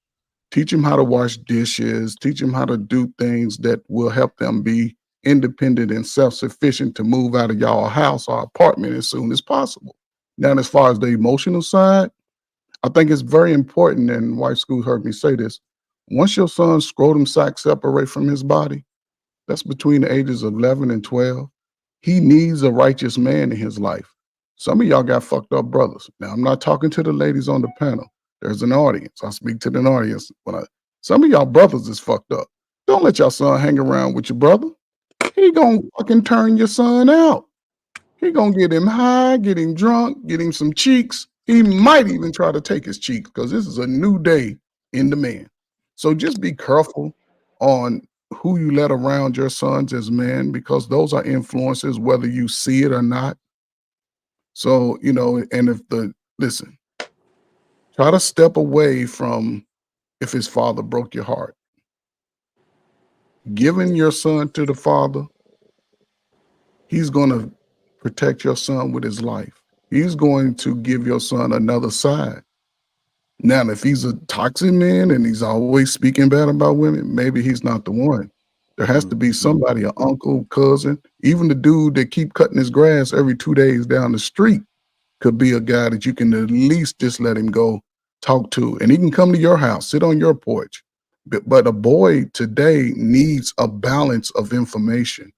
Teach them how to wash dishes. Teach them how to do things that will help them be independent and self-sufficient to move out of y'all house or apartment as soon as possible. Now, as far as the emotional side, I think it's very important, and Wife School heard me say this, once your son's scrotum sac separate from his body, that's between the ages of 11 and 12, he needs a righteous man in his life. Some of y'all got fucked up brothers. Now, I'm not talking to the ladies on the panel. There's an audience. I speak to the audience. Some of y'all brothers is fucked up. Don't let your son hang around with your brother. He gonna fucking turn your son out. He gonna get him high, get him drunk, get him some cheeks. He might even try to take his cheeks because this is a new day in the man. So just be careful on who you let around your sons as men because those are influences whether you see it or not. So, and listen, try to step away from if his father broke your heart. Giving your son to the father, he's going to protect your son with his life. He's going to give your son another side. Now, if he's a toxic man and he's always speaking bad about women, maybe he's not the one. There has to be somebody, an uncle, cousin, even the dude that keep cutting his grass every 2 days down the street could be a guy that you can at least just let him go talk to. And he can come to your house, sit on your porch. But a boy today needs a balance of information.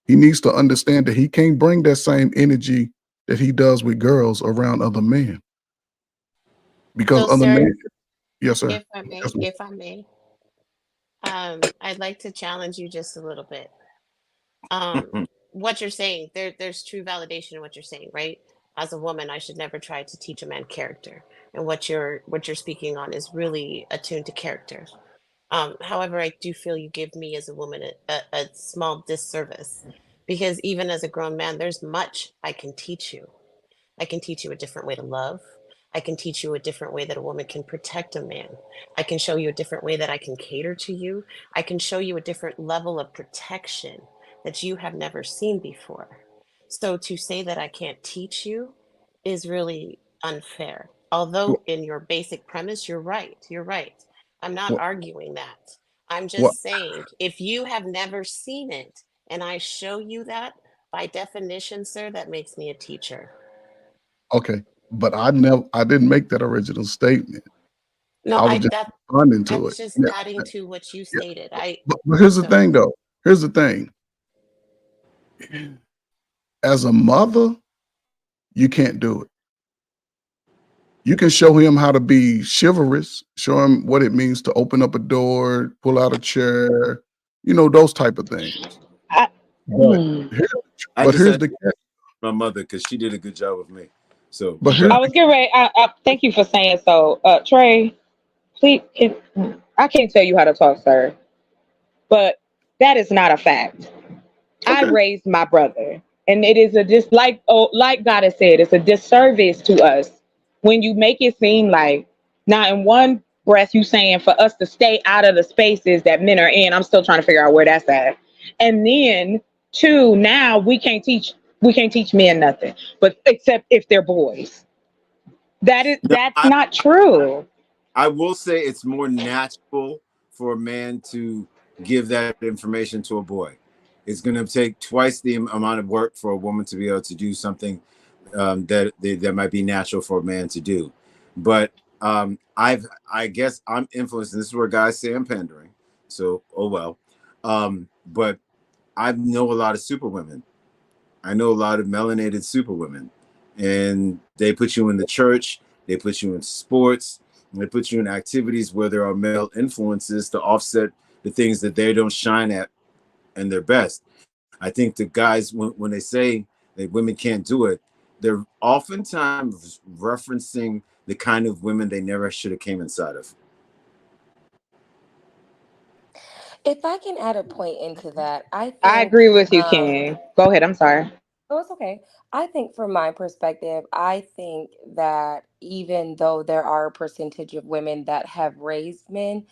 He needs to understand that he can't bring that same energy that he does with girls around other men. Because So, other sir, men, yes, sir. if I may, I'd like to challenge you just a little bit. What you're saying, there's true validation in what you're saying, right? As a woman, I should never try to teach a man character. And what you're speaking on is really attuned to character. However, I do feel you give me as a woman a small disservice, because even as a grown man, there's much I can teach you. I can teach you a different way to love. I can teach you a different way that a woman can protect a man. I can show you a different way that I can cater to you. I can show you a different level of protection that you have never seen before. So to say that I can't teach you is really unfair. Although in your basic premise, you're right. You're right. I'm not arguing that. I'm just saying, if you have never seen it and I show you that, by definition, sir, that makes me a teacher. Okay, but I didn't make that original statement. No, I was just responding to I was it. just adding to what you stated. But here's the thing, though. Here's the thing. As a mother, you can't do it. You can show him how to be chivalrous, show him what it means to open up a door, pull out a chair, you know, those type of things. But here's the catch. My mother, because she did a good job with me. So, but I was getting ready. Thank you for saying so. Trey, please, I can't tell you how to talk, sir, but that is not a fact. Okay. I raised my brother, and it is like God has said, it's a disservice to us when you make it seem like, now in one breath you saying for us to stay out of the spaces that men are in. I'm still trying to figure out where that's at. And then two, now we can't teach men nothing, but except if they're boys. That's not true. I will say it's more natural for a man to give that information to a boy. It's going to take twice the amount of work for a woman to be able to do something that might be natural for a man to do. But I guess I'm influenced, and this is where guys say I'm pandering. So, oh well. But I know a lot of super women. I know a lot of melanated super women, and they put you in the church, they put you in sports, they put you in activities where there are male influences to offset the things that they don't shine at and their best. I think the guys, when they say that women can't do it, they're oftentimes referencing the kind of women they never should have came inside of. If I can add a point into that, I agree with you, King. Go ahead. I'm sorry. Oh, it's okay. I think from my perspective, I think that even though there are a percentage of women that have raised men,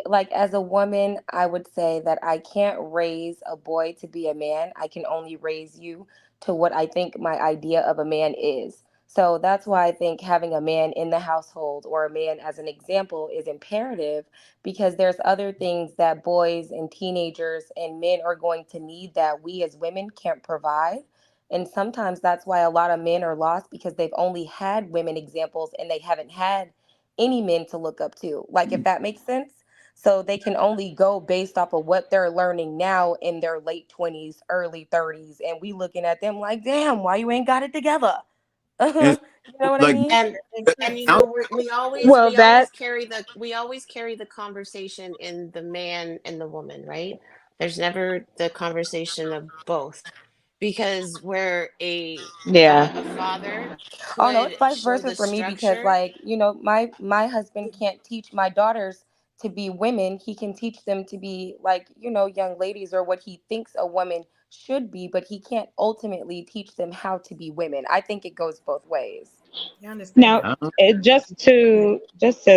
like as a woman, I would say that I can't raise a boy to be a man. I can only raise you to what I think my idea of a man is. So that's why I think having a man in the household or a man as an example is imperative, because there's other things that boys and teenagers and men are going to need that we as women can't provide. And sometimes that's why a lot of men are lost, because they've only had women examples and they haven't had any men to look up to. Like, if that makes sense. So they can only go based off of what they're learning now in their late 20s, early 30s. And we looking at them like, damn, why you ain't got it together? You know what I mean? And you know, we always carry the conversation in the man and the woman, right? There's never the conversation of both, because where a father oh no, it's vice versa for me, because like, you know, my husband can't teach my daughters to be women. He can teach them to be like, you know, young ladies, or what he thinks a woman should be, but he can't ultimately teach them how to be women. I think it goes both ways. Now, just to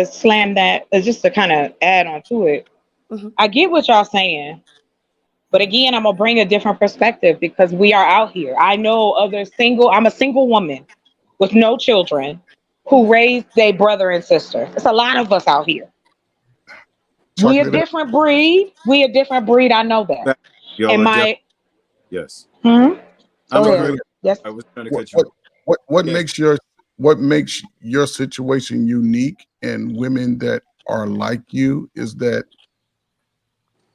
slam that, just to kind of add on to it, I get what y'all saying, but again, I'm gonna bring a different perspective, because we are out here. I know I'm a single woman with no children who raised their brother and sister. It's a lot of us out here. We a different breed. I know that. Yes. Yes. I was trying to cut you. What makes your situation unique, and women that are like you, is that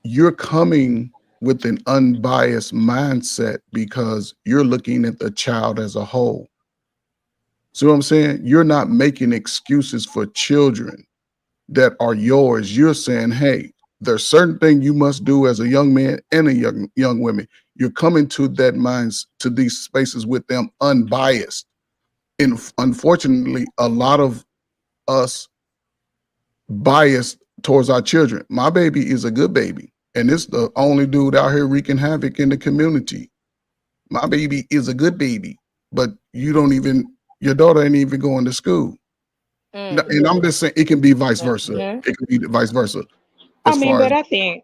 you're coming with an unbiased mindset, because you're looking at the child as a whole. See what I'm saying? You're not making excuses for children that are yours. You're saying, hey, there's certain things you must do as a young man and a young woman. You're coming to that minds, to these spaces with them unbiased. And unfortunately, a lot of us biased towards our children. My baby is a good baby, and it's the only dude out here wreaking havoc in the community. My baby is a good baby, but your daughter ain't even going to school. And I'm just saying it can be vice versa. It can be vice versa. I think,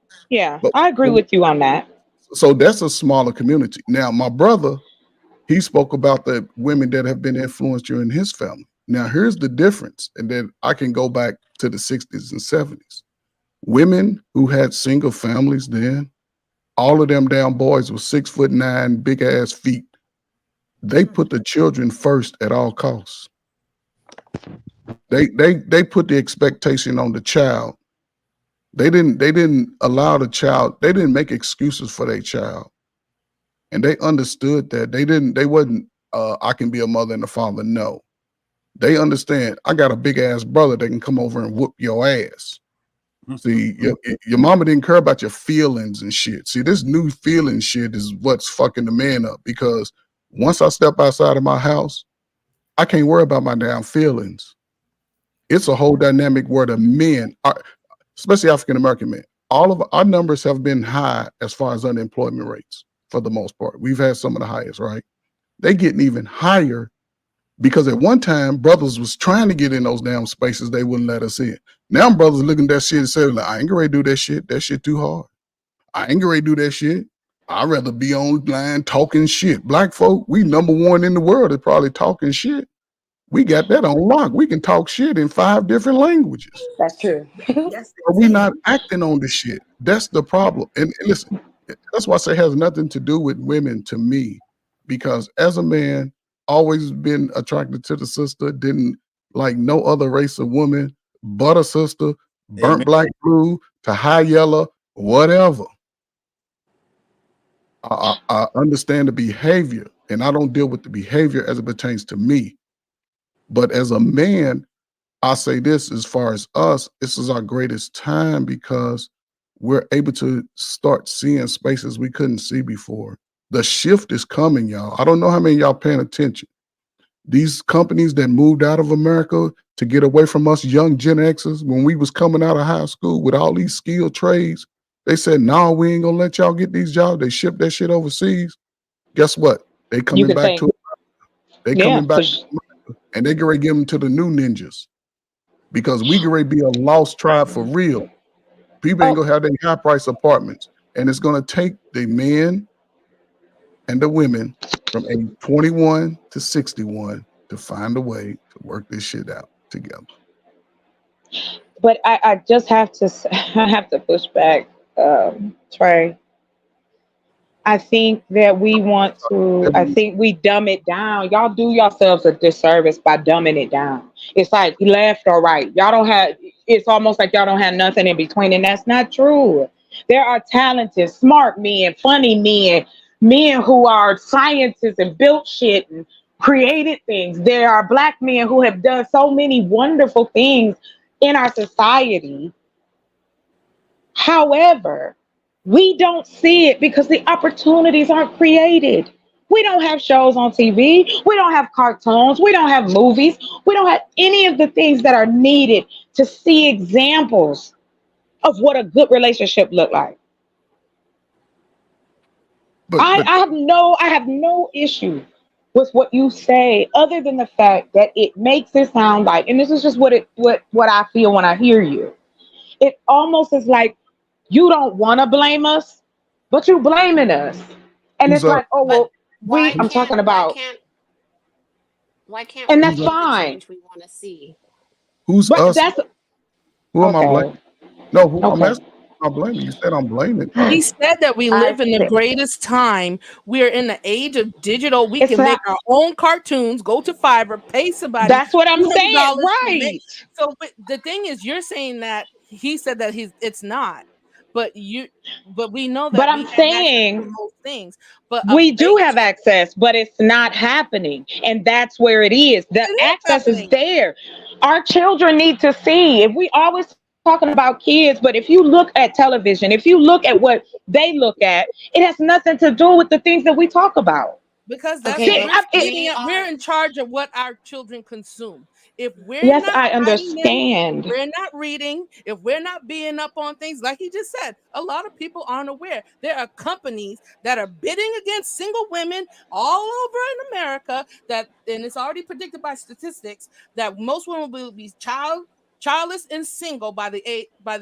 I agree with you on that. So that's a smaller community. Now, my brother, he spoke about the women that have been influenced during his family. Now, here's the difference. And then I can go back to the 60s and 70s. Women who had single families then, all of them damn boys were 6'9", big ass feet. They put the children first at all costs. They put the expectation on the child. They didn't allow the child, they didn't make excuses for their child. And they understood that they wasn't I can be a mother and a father. No. They understand I got a big ass brother that can come over and whoop your ass. See, your mama didn't care about your feelings and shit. See, this new feeling shit is what's fucking the man up, because once I step outside of my house, I can't worry about my damn feelings. It's a whole dynamic where the men, especially African-American men, all of our numbers have been high as far as unemployment rates for the most part. We've had some of the highest, right? They getting even higher because at one time, brothers was trying to get in those damn spaces they wouldn't let us in. Now brothers looking at that shit and saying, I ain't gonna do that shit. That shit too hard. I ain't gonna do that shit. I'd rather be online talking shit. Black folk, we number one in the world at probably talking shit. We got that on lock. We can talk shit in 5 different languages. That's true. Yes, But we not acting on the shit. That's the problem. And listen, that's why I say it has nothing to do with women to me, because as a man, always been attracted to the sister, didn't like no other race of woman but a sister, burnt Amen. black, blue to high yellow, whatever. I understand the behavior, and I don't deal with the behavior as it pertains to me. But as a man, I say this, as far as us, this is our greatest time because we're able to start seeing spaces we couldn't see before. The shift is coming, y'all. I don't know how many of y'all paying attention. These companies that moved out of America to get away from us young Gen Xers, when we was coming out of high school with all these skilled trades, they said, no, we ain't gonna let y'all get these jobs. They shipped that shit overseas. Guess what? They coming back to They coming back to America, and they get ready to give them to the new ninjas, because we get ready to be a lost tribe for real. People ain't gonna have their high price apartments, and it's gonna take the men and the women from age 21 to 61 to find a way to work this shit out together. But I just have to push back, Trey. I think that we we dumb it down. Y'all do yourselves a disservice by dumbing it down. It's like left or right. It's almost like y'all don't have nothing in between, and that's not true. There are talented, smart men, funny men who are scientists and built shit and created things. There are Black men who have done so many wonderful things in our society. However, we don't see it because the opportunities aren't created. We don't have shows on TV. We don't have cartoons. We don't have movies. We don't have any of the things that are needed to see examples of what a good relationship look like. I have no issue with what you say, other than the fact that it makes it sound like, and this is just what I feel when I hear you. It almost is like you don't want to blame us, but you're blaming us. And it's like, oh, well, I'm talking about. Why can't and we that's make the fine. change we want to see? Who's us? Who am I Okay. blaming? No, who I'm Okay. asking. I'm blaming. You said I'm blaming. He said that we live in the greatest time. We're in the age of digital. We can make our own cartoons, go to Fiverr, pay somebody. That's what I'm saying, $200 to right? make. So but the thing is, you're saying that he said that it's not. But we know that. But I'm saying most things. But we do have access, but it's not happening, and that's where it is. The access is there. Our children need to see. If we always talking about kids, but if you look at television, if you look at what they look at, it has nothing to do with the things that we talk about. Because that's Okay, what we we're are. in charge of what our children consume. If we're Yes, not I writing them, if understand. we're not reading, if we're not being up on things, like he just said, a lot of people aren't aware. There are companies that are bidding against single women all over in America and it's already predicted by statistics that most women will be childless and single by the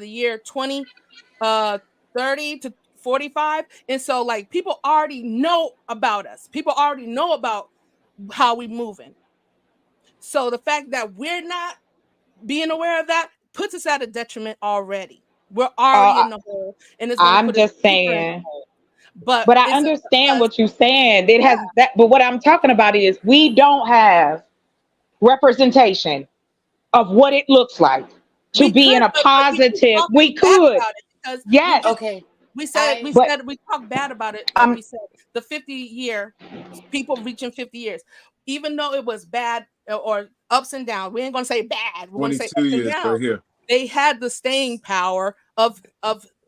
year 2030 to 45. And so like people already know about us. People already know about how we moving. So the fact that we're not being aware of that puts us at a detriment already. We're already in the hole, and it's going to I'm put us just deeper in the saying. hole. But I it's understand what you're saying. It has that, but what I'm talking about is we don't have representation of what it looks like to be in a positive. We could. Because Yes. we said we talked bad about it. Like we said, the 50-year people reaching 50 years, even though it was bad or ups and downs. We ain't gonna say bad. We're gonna say ups 22 and years downs. right here. They had the staying power of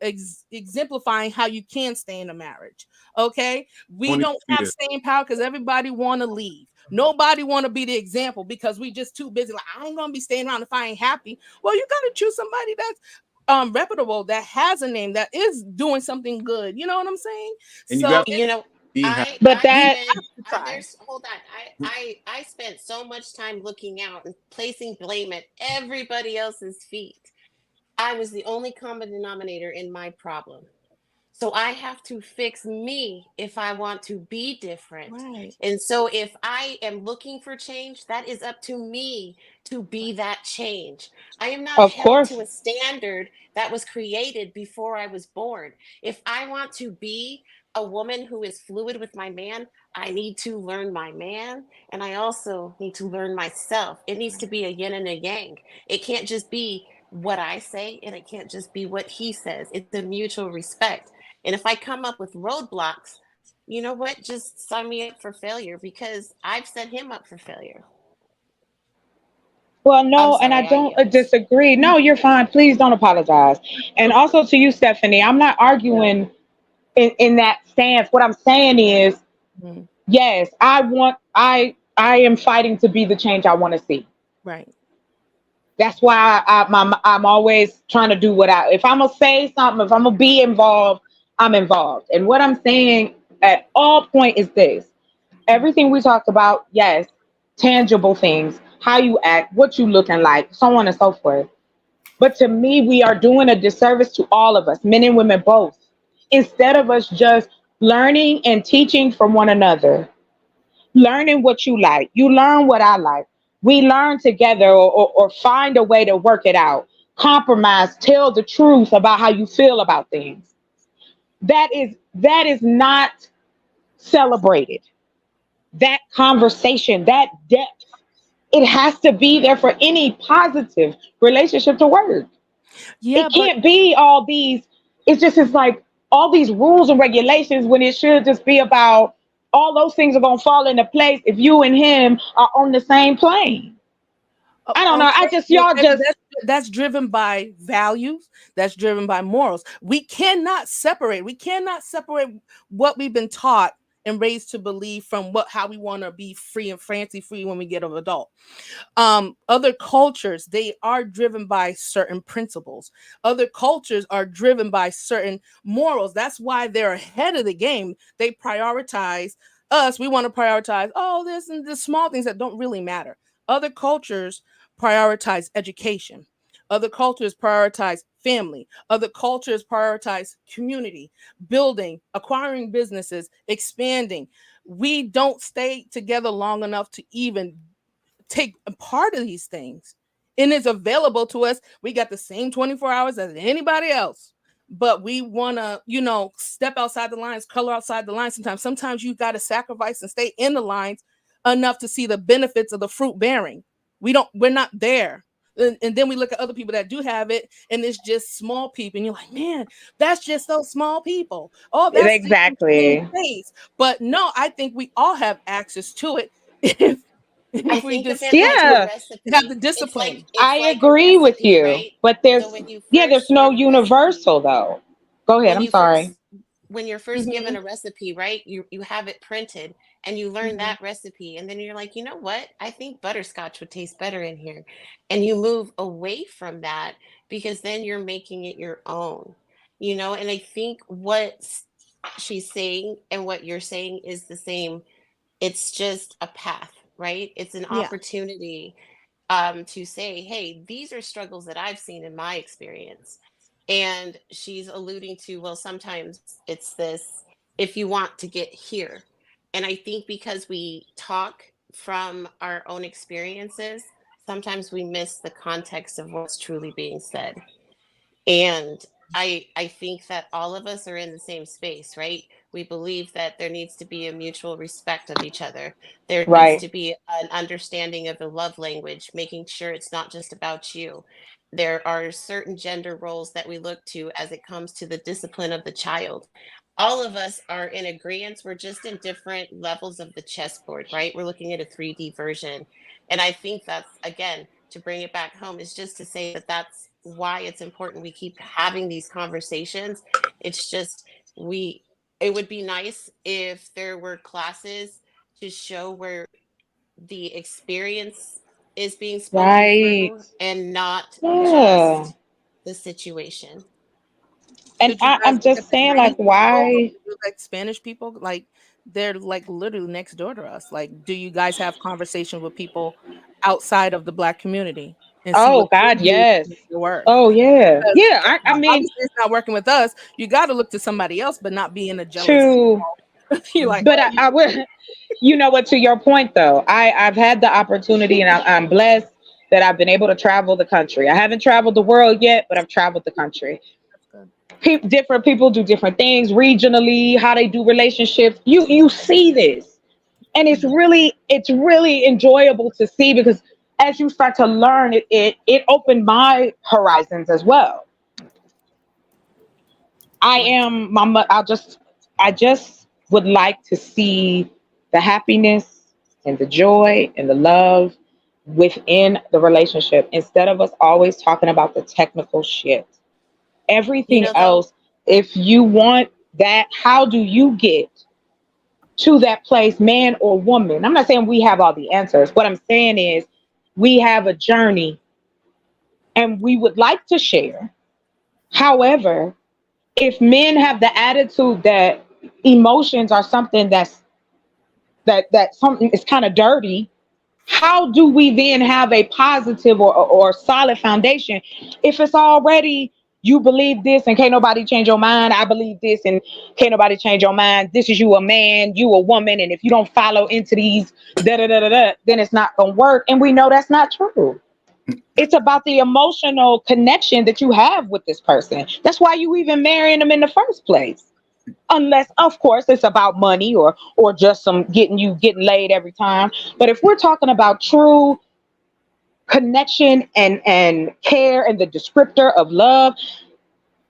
exemplifying how you can stay in a marriage. Okay, we don't have staying power because everybody want to leave. Nobody want to be the example because we just too busy. Like, I ain't gonna be staying around if I ain't happy. Well, you gotta choose somebody that's reputable, that has a name, that is doing something good. You know what I'm saying? And so you got hold on. I spent so much time looking out and placing blame at everybody else's feet. I was the only common denominator in my problem. So I have to fix me if I want to be different. Right. And so if I am looking for change, that is up to me to be that change. I am not held to a standard that was created before I was born. If I want to be a woman who is fluid with my man, I need to learn my man, and I also need to learn myself. It needs to be a yin and a yang. It can't just be what I say, and it can't just be what he says. It's a mutual respect. And if I come up with roadblocks, you know what? Just sign me up for failure because I've set him up for failure. Well, no, and I don't disagree. No, you're fine. Please don't apologize. And also to you, Stephanie, I'm not arguing in that stance. What I'm saying is, yes, I am fighting to be the change I want to see. Right. That's why I'm always trying to do if I'm going to say something, if I'm going to be involved, I'm involved. And what I'm saying at all point is this. Everything we talked about, yes, tangible things, how you act, what you looking like, so on and so forth. But to me, we are doing a disservice to all of us, men and women both. Instead of us just learning and teaching from one another, learning what you like, you learn what I like. We learn together or find a way to work it out, compromise, tell the truth about how you feel about things. That is not celebrated. That conversation, that depth, it has to be there for any positive relationship to work. Yeah, it can't be all these, it's like all these rules and regulations when it should just be about all those things are going to fall into place if you and him are on the same plane. I don't know. That's driven by values. That's driven by morals. We cannot separate what we've been taught and raised to believe from how we want to be free and fancy free when we get an adult. Other cultures, they are driven by certain principles. Other cultures are driven by certain morals. That's why they're ahead of the game. They prioritize us. We want to prioritize this and the small things that don't really matter. Other cultures prioritize education. Other cultures prioritize family. Other cultures prioritize community, building, acquiring businesses, expanding. We don't stay together long enough to even take a part of these things. And it's available to us. We got the same 24 hours as anybody else. But we want to, step outside the lines, color outside the lines sometimes. Sometimes you got to sacrifice and stay in the lines enough to see the benefits of the fruit bearing. We're not there. And then we look at other people that do have it, and it's just small people. And you're like, man, that's just those small people. Oh, that's exactly. But no, I think we all have access to it if we just have the discipline. I agree with you, right? But there's no universal though. Go ahead. I'm sorry. When you're first given a recipe, right? You have it printed, and you learn that recipe, and then you're like, you know what? I think butterscotch would taste better in here. And you move away from that because then you're making it your own, and I think what she's saying and what you're saying is the same. It's just a path, right? It's an opportunity to say, hey, these are struggles that I've seen in my experience. And she's alluding to, well, sometimes it's this, if you want to get here. And I think because we talk from our own experiences, sometimes we miss the context of what's truly being said. And I think that all of us are in the same space, right? We believe that there needs to be a mutual respect of each other. There needs to be an understanding of the love language, making sure it's not just about you. There are certain gender roles that we look to as it comes to the discipline of the child. All of us are in agreement. We're just in different levels of the chessboard, right? We're looking at a 3D version. And I think that's, again, to bring it back home, is just to say that that's why it's important we keep having these conversations. It's just it would be nice if there were classes to show where the experience is being spoken through and not just the situation. And I'm just saying, like, why? Like Spanish people, like they're like literally next door to us. Like, do you guys have conversation with people outside of the Black community? And Oh God, yes. Oh yeah, yeah. I mean, obviously it's not working with us. You got to look to somebody else, but not being a jealous. You're like, but I would. You know what? To your point, though, I've had the opportunity, and I'm blessed that I've been able to travel the country. I haven't traveled the world yet, but I've traveled the country. Different people do different things regionally. How they do relationships. You see this, and it's really enjoyable to see, because as you start to learn it opened my horizons as well. I just would like to see the happiness and the joy and the love within the relationship, instead of us always talking about the technical shit. Everything else, if you want that, how do you get to that place, man or woman? I'm not saying we have all the answers. What I'm saying is, we have a journey and we would like to share. However, if men have the attitude that emotions are something that something is kind of dirty, how do we then have a positive or solid foundation if it's already, you believe this and can't nobody change your mind, I believe this and can't nobody change your mind, this is you a man, you a woman, and if you don't follow into these then it's not gonna work. And we know that's not true. It's about the emotional connection that you have with this person. That's why you even marrying them in the first place. Unless, of course, it's about money or just some getting laid every time. But if we're talking about true connection and care and the descriptor of love,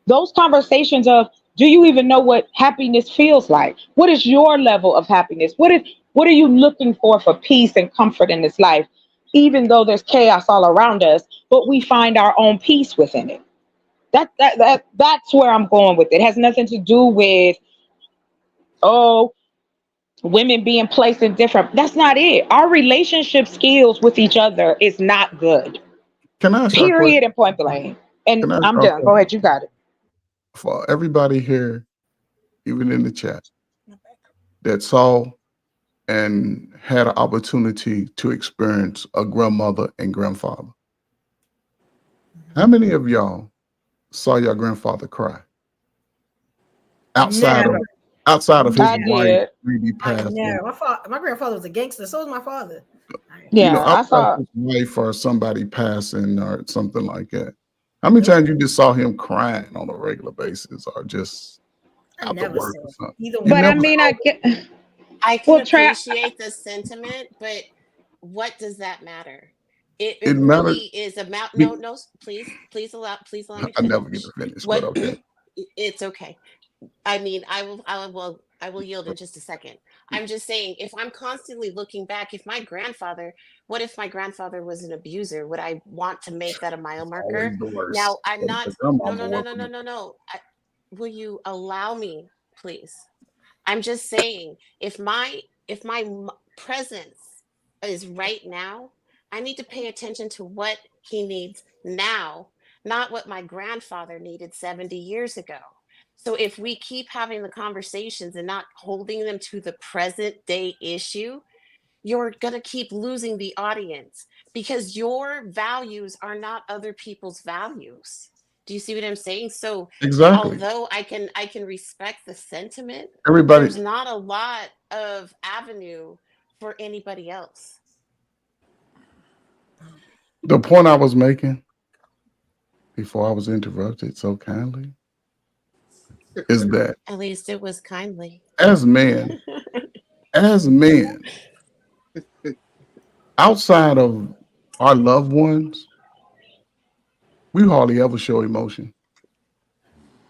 those conversations of, do you even know what happiness feels like? What is your level of happiness? What are you looking for peace and comfort in this life? Even though there's chaos all around us, but we find our own peace within it. That's where I'm going with it. It has nothing to do with, women being placed in different. That's not it. Our relationship skills with each other is not good. Can I ask period and point blank? And I'm done. Go ahead, you got it. For everybody here, even in the chat, that saw and had an opportunity to experience a grandmother and grandfather, how many of y'all saw your grandfather cry outside of his wife really passed? Yeah, my grandfather was a gangster. So was my father. Yeah, outside his wife or somebody passing or something like that. How many times you just saw him crying on a regular basis, or just after work or something? But I mean, I can appreciate the sentiment, but what does that matter? It really is about no. Please allow me to finish. I never get to finish, but okay. It's okay. I mean, I will yield in just a second. I'm just saying, if I'm constantly looking back, what if my grandfather was an abuser? Would I want to make that a mile marker? Now, I'm not. No. Will you allow me, please? I'm just saying, if my if my presence is right now, I need to pay attention to what he needs now, not what my grandfather needed 70 years ago. So if we keep having the conversations and not holding them to the present day issue, you're going to keep losing the audience because your values are not other people's values. Do you see what I'm saying? So Exactly. although I can respect the sentiment, Everybody, there's not a lot of avenue for anybody else. the point I was making before I was interrupted so kindly is that At least it was kindly. as men, outside of our loved ones, we hardly ever show emotion.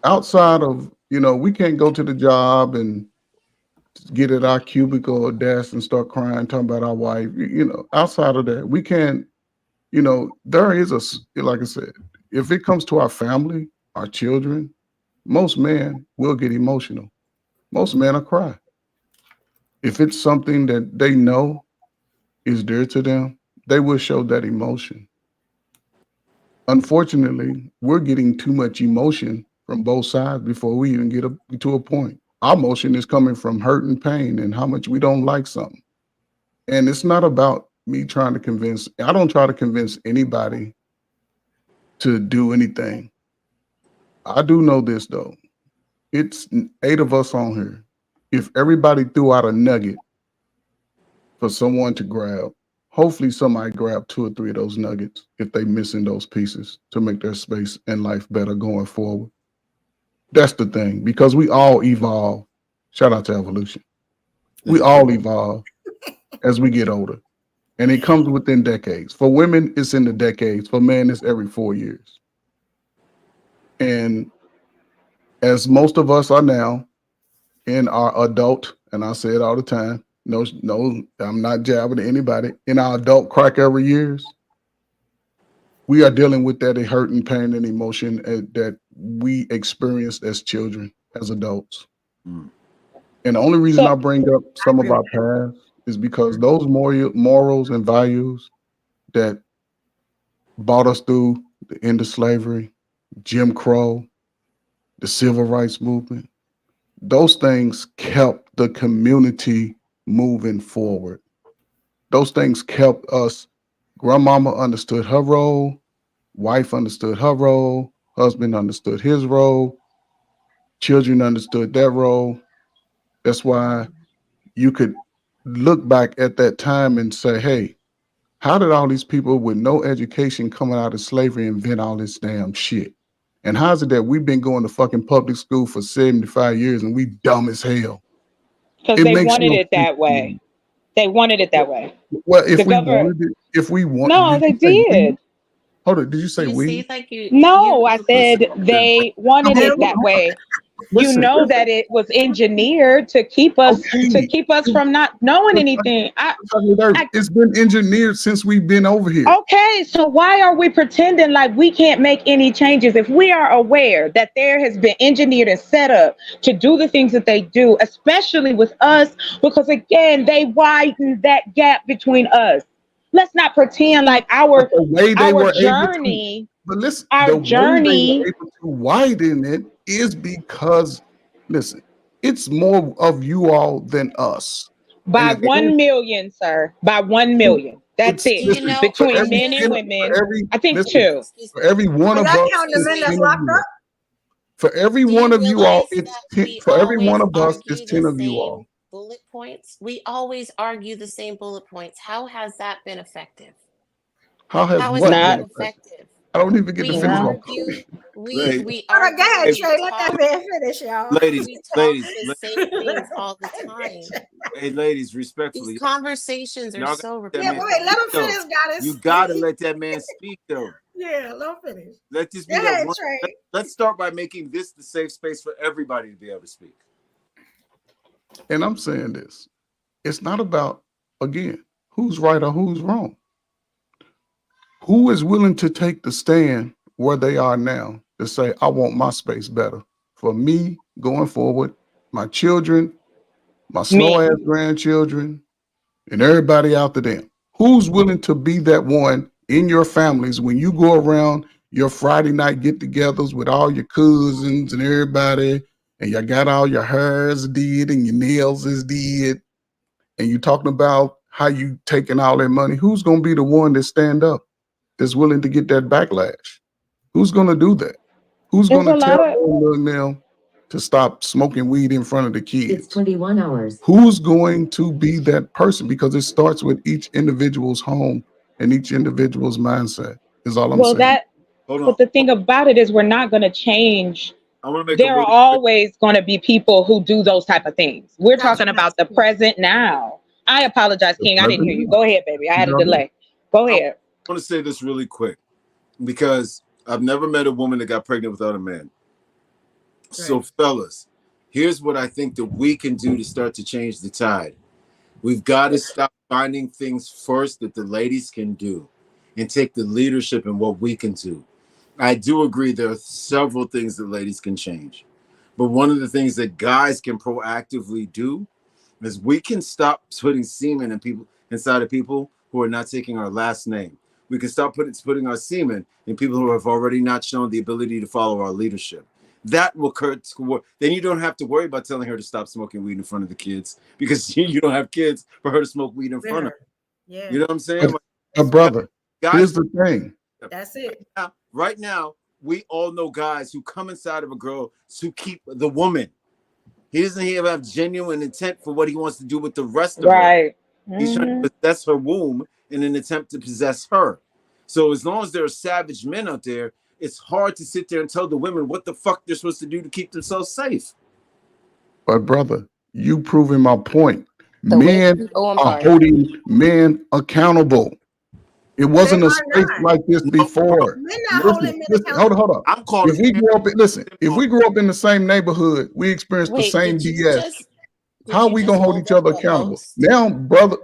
Outside of, we can't go to the job and get at our cubicle or desk and start crying, talking about our wife. Outside of that, we can't, there is like I said, if it comes to our family, our children, most men will get emotional. Most men will cry. If it's something that they know is dear to them, they will show that emotion. Unfortunately, we're getting too much emotion from both sides before we even get to a point. Our emotion is coming from hurt and pain and how much we don't like something. And it's not about me trying to convince, I don't try to convince anybody to do anything. I do know this though. It's 8 of us on here. If everybody threw out a nugget for someone to grab, hopefully somebody grab 2 or 3 of those nuggets if they missing those pieces to make their space and life better going forward. That's the thing, because we all evolve. Shout out to evolution. We all evolve as we get older. And it comes within decades. For women, it's in the decades. For men, it's every 4 years. And as most of us are now in our adult, and I say it all the time, no, I'm not jabbing at anybody, in our adult crack every years, we are dealing with that hurt and pain and emotion that we experienced as children, as adults. And the only reason I bring up some of our past is because those morals and values that brought us through the end of slavery, Jim Crow, the civil rights movement, those things kept the community moving forward. Those things kept us. Grandmama understood her role, wife understood her role, husband understood his role, children understood their role. That's why you could look back at that time and say, hey, how did all these people with no education coming out of slavery invent all this damn shit? And how's it that we've been going to fucking public school for 75 years and we dumb as hell? Because they wanted it that way. They wanted it that way. Well, if we wanted, no, they did. Hold on, did you say we? No, I said they wanted it that way. You know that it was engineered to keep us from not knowing anything. It's been engineered since we've been over here. Okay, so why are we pretending like we can't make any changes if we are aware that there has been engineered and set up to do the things that they do, especially with us, because again, they widened that gap between us. Let's not pretend like our journey. But listen, the journey way they were able to widen it is because, listen, it's more of you all than us. By 1 million, sir. By 1 million. That's it. Between men and women, I think 2. For every one of us, for every one of you all, it's 10. For every one of us, it's 10 of you all. Bullet points. We always argue the same bullet points. How has that been effective? How has what been effective? I don't even get to finish my point. We go ahead, Trey. Let that man finish, y'all. Ladies, the same things all the time. Hey, ladies, respectfully. These conversations are so repetitive. Yeah, wait, let him finish, guys. You gotta let that man speak, though. Yeah, let him finish. Let this be that one. Let's start by making this the safe space for everybody to be able to speak. And I'm saying this. It's not about, again, who's right or who's wrong. Who is willing to take the stand where they are now to say, I want my space better for me going forward, my children, my slow ass grandchildren, and everybody after them. Who's willing to be that one in your families when you go around your Friday night get-togethers with all your cousins and everybody, and you got all your hairs did and your nails is did, and you talking about how you taking all that money? Who's gonna be the one that stand up, that's willing to get that backlash? Who's gonna do that? Who's gonna tell them to stop smoking weed in front of the kids? It's 21 hours. Who's going to be that person? Because it starts with each individual's home and each individual's mindset, is all I'm saying. But the thing about it is we're not going to change. There are always going to be people who do those type of things. We're talking about the present now. I apologize, King. I didn't hear you. Go ahead, baby. I had a delay. Go ahead. I want to say this really quick because I've never met a woman that got pregnant without a man. So fellas, here's what I think that we can do to start to change the tide. We've got to stop finding things first that the ladies can do and take the leadership in what we can do. I do agree there are several things that ladies can change. But one of the things that guys can proactively do is we can stop putting semen in people inside of people who are not taking our last name. We can stop putting our semen in people who have already not shown the ability to follow our leadership. That will hurt. Then you don't have to worry about telling her to stop smoking weed in front of the kids because you don't have kids for her to smoke weed in front of her. Yeah. You know what I'm saying? Brother, here's the thing. That's it. Right now, we all know guys who come inside of a girl to keep the woman. He doesn't even have genuine intent for what he wants to do with the rest of her. He's trying to possess her womb in an attempt to possess her. So as long as there are savage men out there, it's hard to sit there and tell the women what the fuck they're supposed to do to keep themselves safe. But brother, you proving my point. Men are holding men accountable. It wasn't a space like this before. Listen, hold on. I'm calling. If we grew up in the same neighborhood, we experienced the same BS. How are we gonna hold each other accountable? Now,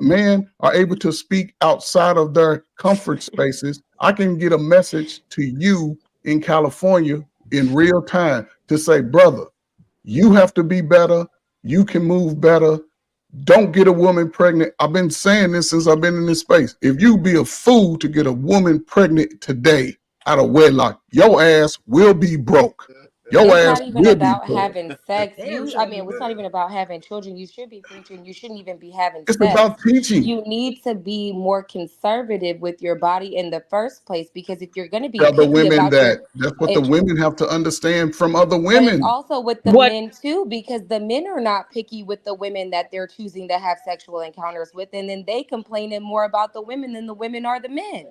men are able to speak outside of their comfort spaces. I can get a message to you in California in real time to say, brother, you have to be better. You can move better. Don't get a woman pregnant. I've been saying this since I've been in this space. If you be a fool to get a woman pregnant today out of wedlock, your ass will be broke. Your ass not even about having sex. It's not even about having children. You should be preaching. You shouldn't even be having sex. It's about teaching. You need to be more conservative with your body in the first place, because if you're going to be other women, that's what the women have to understand from other women. But also with the men too, because the men are not picky with the women that they're choosing to have sexual encounters with, and then they complaining more about the women than the women are the men.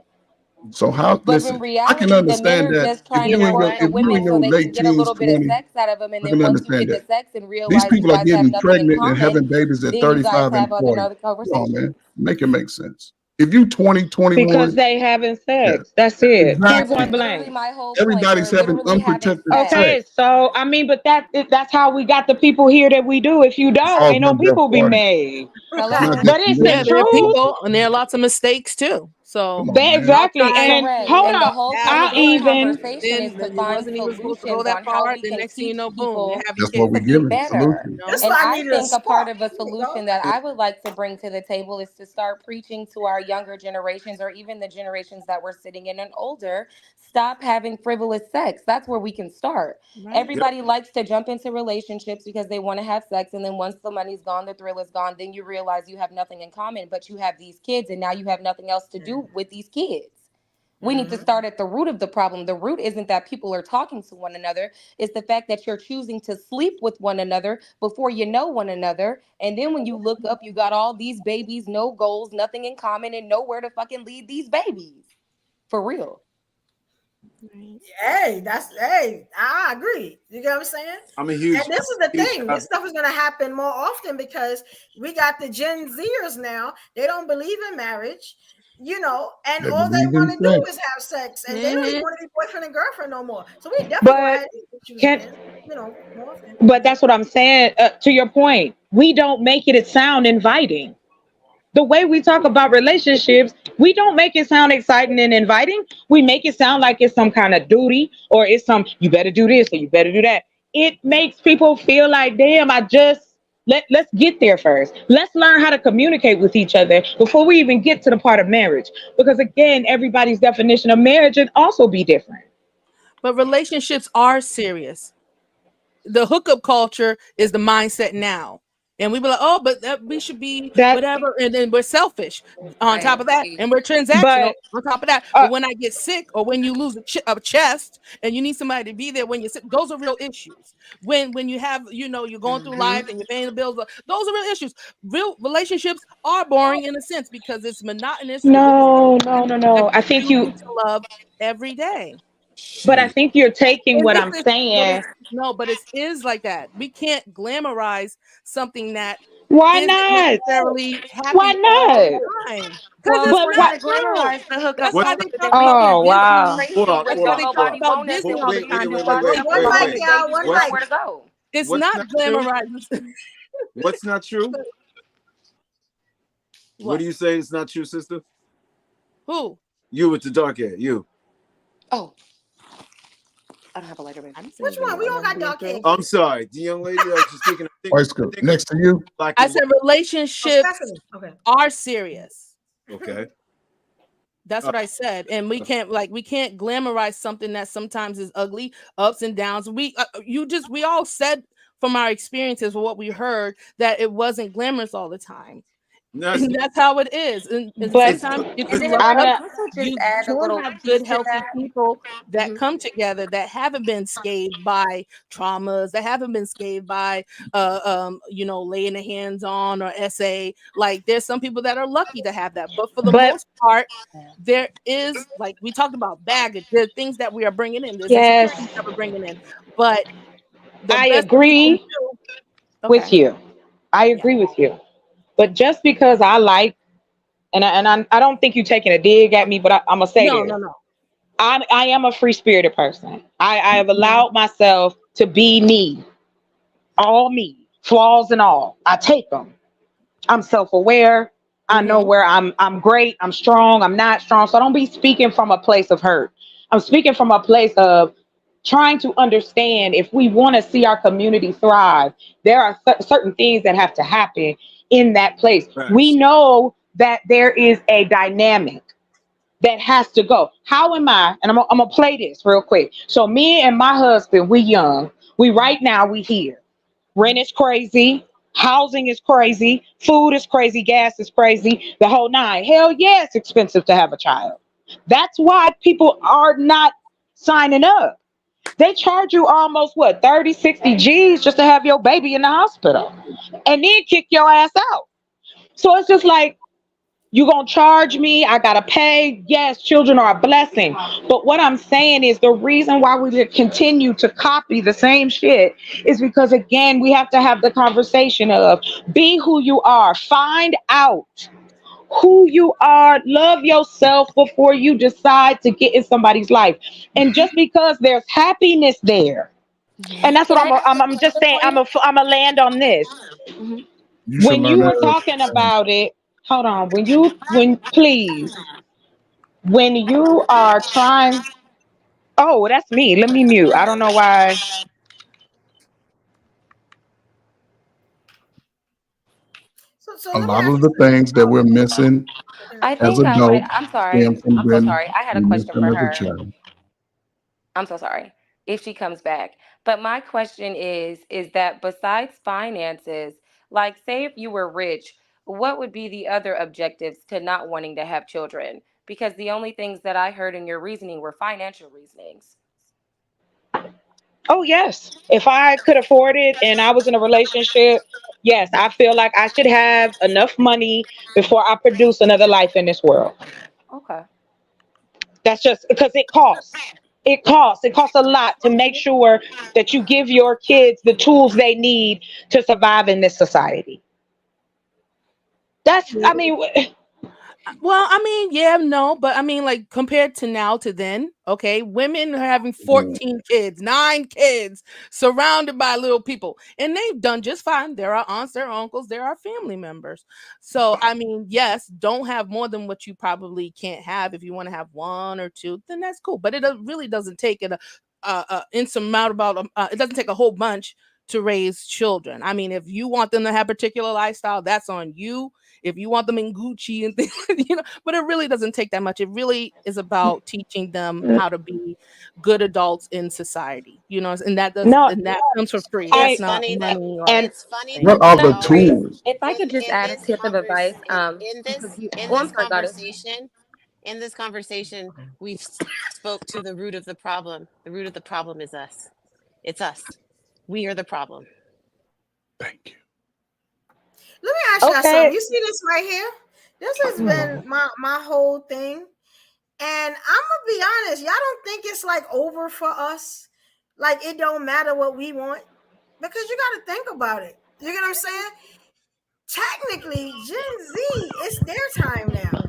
So how? Listen, I can understand that. Just trying to work the women so they can get a little bit of sex out of them, and then once you get the sex and realize these people are getting pregnant and having common, babies at 35 and 40. Oh man, make it make sense. If you 20, 21, because they having sex, that's it. Exactly. Point blank. Everybody's having unprotected sex. Okay, so I mean, but that's how we got the people here that we do. If you don't, ain't no people be made. But it's the there are truth. people, and there are lots of mistakes too. So exactly, and hold the on, whole conversation is to find solutions on how we can teach people that's what we're giving better. solutions. And I think a part of a solution that I would like to bring to the table is to start preaching to our younger generations, or even the generations that we're sitting in and older. Stop having frivolous sex. That's where we can start. Right. Everybody likes to jump into relationships because they want to have sex, and then once the money's gone, the thrill is gone, then you realize you have nothing in common, but you have these kids, and now you have nothing else to do with these kids. We need to start at the root of the problem. The root isn't that people are talking to one another. It's the fact that you're choosing to sleep with one another before you know one another. And then when you look up, you got all these babies, no goals, nothing in common, and nowhere to fucking lead these babies. For real. Hey, I agree. You get what I'm saying? I'm a huge. And this is the thing. This stuff is going to happen more often because we got the Gen Zers now. They don't believe in marriage, and all they want to do is have sex, and they don't even want to be boyfriend and girlfriend no more. So we definitely more often. But that's what I'm saying. To your point, we don't make it sound inviting. The way we talk about relationships, we don't make it sound exciting and inviting. We make it sound like it's some kind of duty, or it's you better do this or you better do that. It makes people feel like, damn, I just Let's get there first. Let's learn how to communicate with each other before we even get to the part of marriage. Because again, everybody's definition of marriage would also be different. But relationships are serious. The hookup culture is the mindset now. And we be like, oh, but we should be whatever. And then we're selfish on top of that. And we're transactional on top of that. But when I get sick or when you lose a chest and you need somebody to be there when you're sick, those are real issues. When you have, you're going through life and you're paying the bills, those are real issues. Real relationships are boring in a sense because it's monotonous. No. I think you to love every day. But I think you're taking what I'm saying. No, but it is like that. We can't glamorize something that why not necessarily happy why not? Because well, we're gonna glamorize the hookup. Oh wow! One mic, y'all. One mic. Where to go? It's not glamorizing. What's not true? What do you say is not true, sister? Who? You with the dark hair. You. Oh. I don't have a lighter, baby. Which one? We all got dark hair. I'm sorry. The young lady I was just thinking. Next to you. I said relationships are serious. Okay. That's what I said. And we can't glamorize something that sometimes is ugly, ups and downs. We all said from our experiences, what we heard, that it wasn't glamorous all the time. And that's how it is. And sometimes you have good, healthy people that come together that haven't been scathed by traumas, that haven't been scathed by laying the hands on or SA. Like there's some people that are lucky to have that, but for the most part, there is, like we talked about baggage. There are things that we are bringing in. There's things that we're bringing in, but I agree with you. I agree with you. But just because I like, and I don't think you're taking a dig at me, but I'm gonna say this. No. I am a free spirited person. I have allowed myself to be me, all me, flaws and all. I take them. I'm self-aware. I know where I'm great. I'm strong. I'm not strong. So I don't be speaking from a place of hurt. I'm speaking from a place of trying to understand if we want to see our community thrive. There are certain things that have to happen in that place. Right. We know that there is a dynamic that has to go. How am I? And I'm gonna play this real quick. So me and my husband, we young. We here. Rent is crazy. Housing is crazy. Food is crazy. Gas is crazy. The whole nine. Hell yeah, it's expensive to have a child. That's why people are not signing up. They charge you almost 30, 60 G's just to have your baby in the hospital and then kick your ass out. So it's just like, you gonna charge me, I gotta pay. Yes, children are a blessing. But what I'm saying is the reason why we continue to copy the same shit is because, again, we have to have the conversation of be who you are. Find out who you are. Love yourself before you decide to get in somebody's life. And just because there's happiness there, and that's what I'm just saying, I'm a land on this. When you were talking about it, hold on. When you are trying, oh, that's me. Let me mute. I don't know why. A lot of the things that we're missing as adults. I'm so sorry. I had a question for her. I'm so sorry if she comes back. But my question is that besides finances, like say if you were rich, what would be the other objectives to not wanting to have children? Because the only things that I heard in your reasoning were financial reasonings. Oh, yes. If I could afford it and I was in a relationship, yes, I feel like I should have enough money before I produce another life in this world. Okay. That's just because it costs. It costs a lot to make sure that you give your kids the tools they need to survive in this society. Like compared to now to then, okay, women are having 14 kids, 9 kids, surrounded by little people, and they've done just fine. There are aunts, there are uncles, there are family members. So, yes, don't have more than what you probably can't have. If you want to have 1 or 2, then that's cool. But it really doesn't take it it doesn't take a whole bunch to raise children. I mean, if you want them to have a particular lifestyle, that's on you. If you want them in Gucci and things, but it really doesn't take that much. It really is about teaching them how to be good adults in society, and that comes for free. That's not money. It's funny. What are the tools? If I could just add a tip of advice, in this conversation, we've spoke to the root of the problem. The root of the problem is us. It's us. We are the problem. Thank you. Let me ask you something. You see this right here? This has been my whole thing. And I'm gonna be honest, y'all don't think it's like over for us? Like it don't matter what we want? Because you gotta think about it. You get what I'm saying? Technically, Gen Z, it's their time now.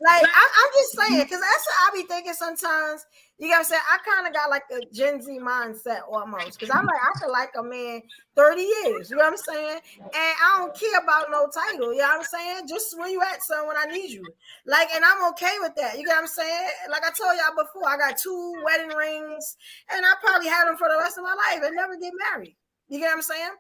Like I'm just saying, because that's what I be thinking sometimes. You know what I'm saying? I kind of got like a Gen Z mindset almost. Because I'm like, I feel like a man 30 years. You know what I'm saying? And I don't care about no title. You know what I'm saying? Just where you at, son, when I need you. Like, and I'm okay with that. You know what I'm saying? Like I told y'all before, I got 2 wedding rings, and I probably had them for the rest of my life and never get married. You get what I'm saying?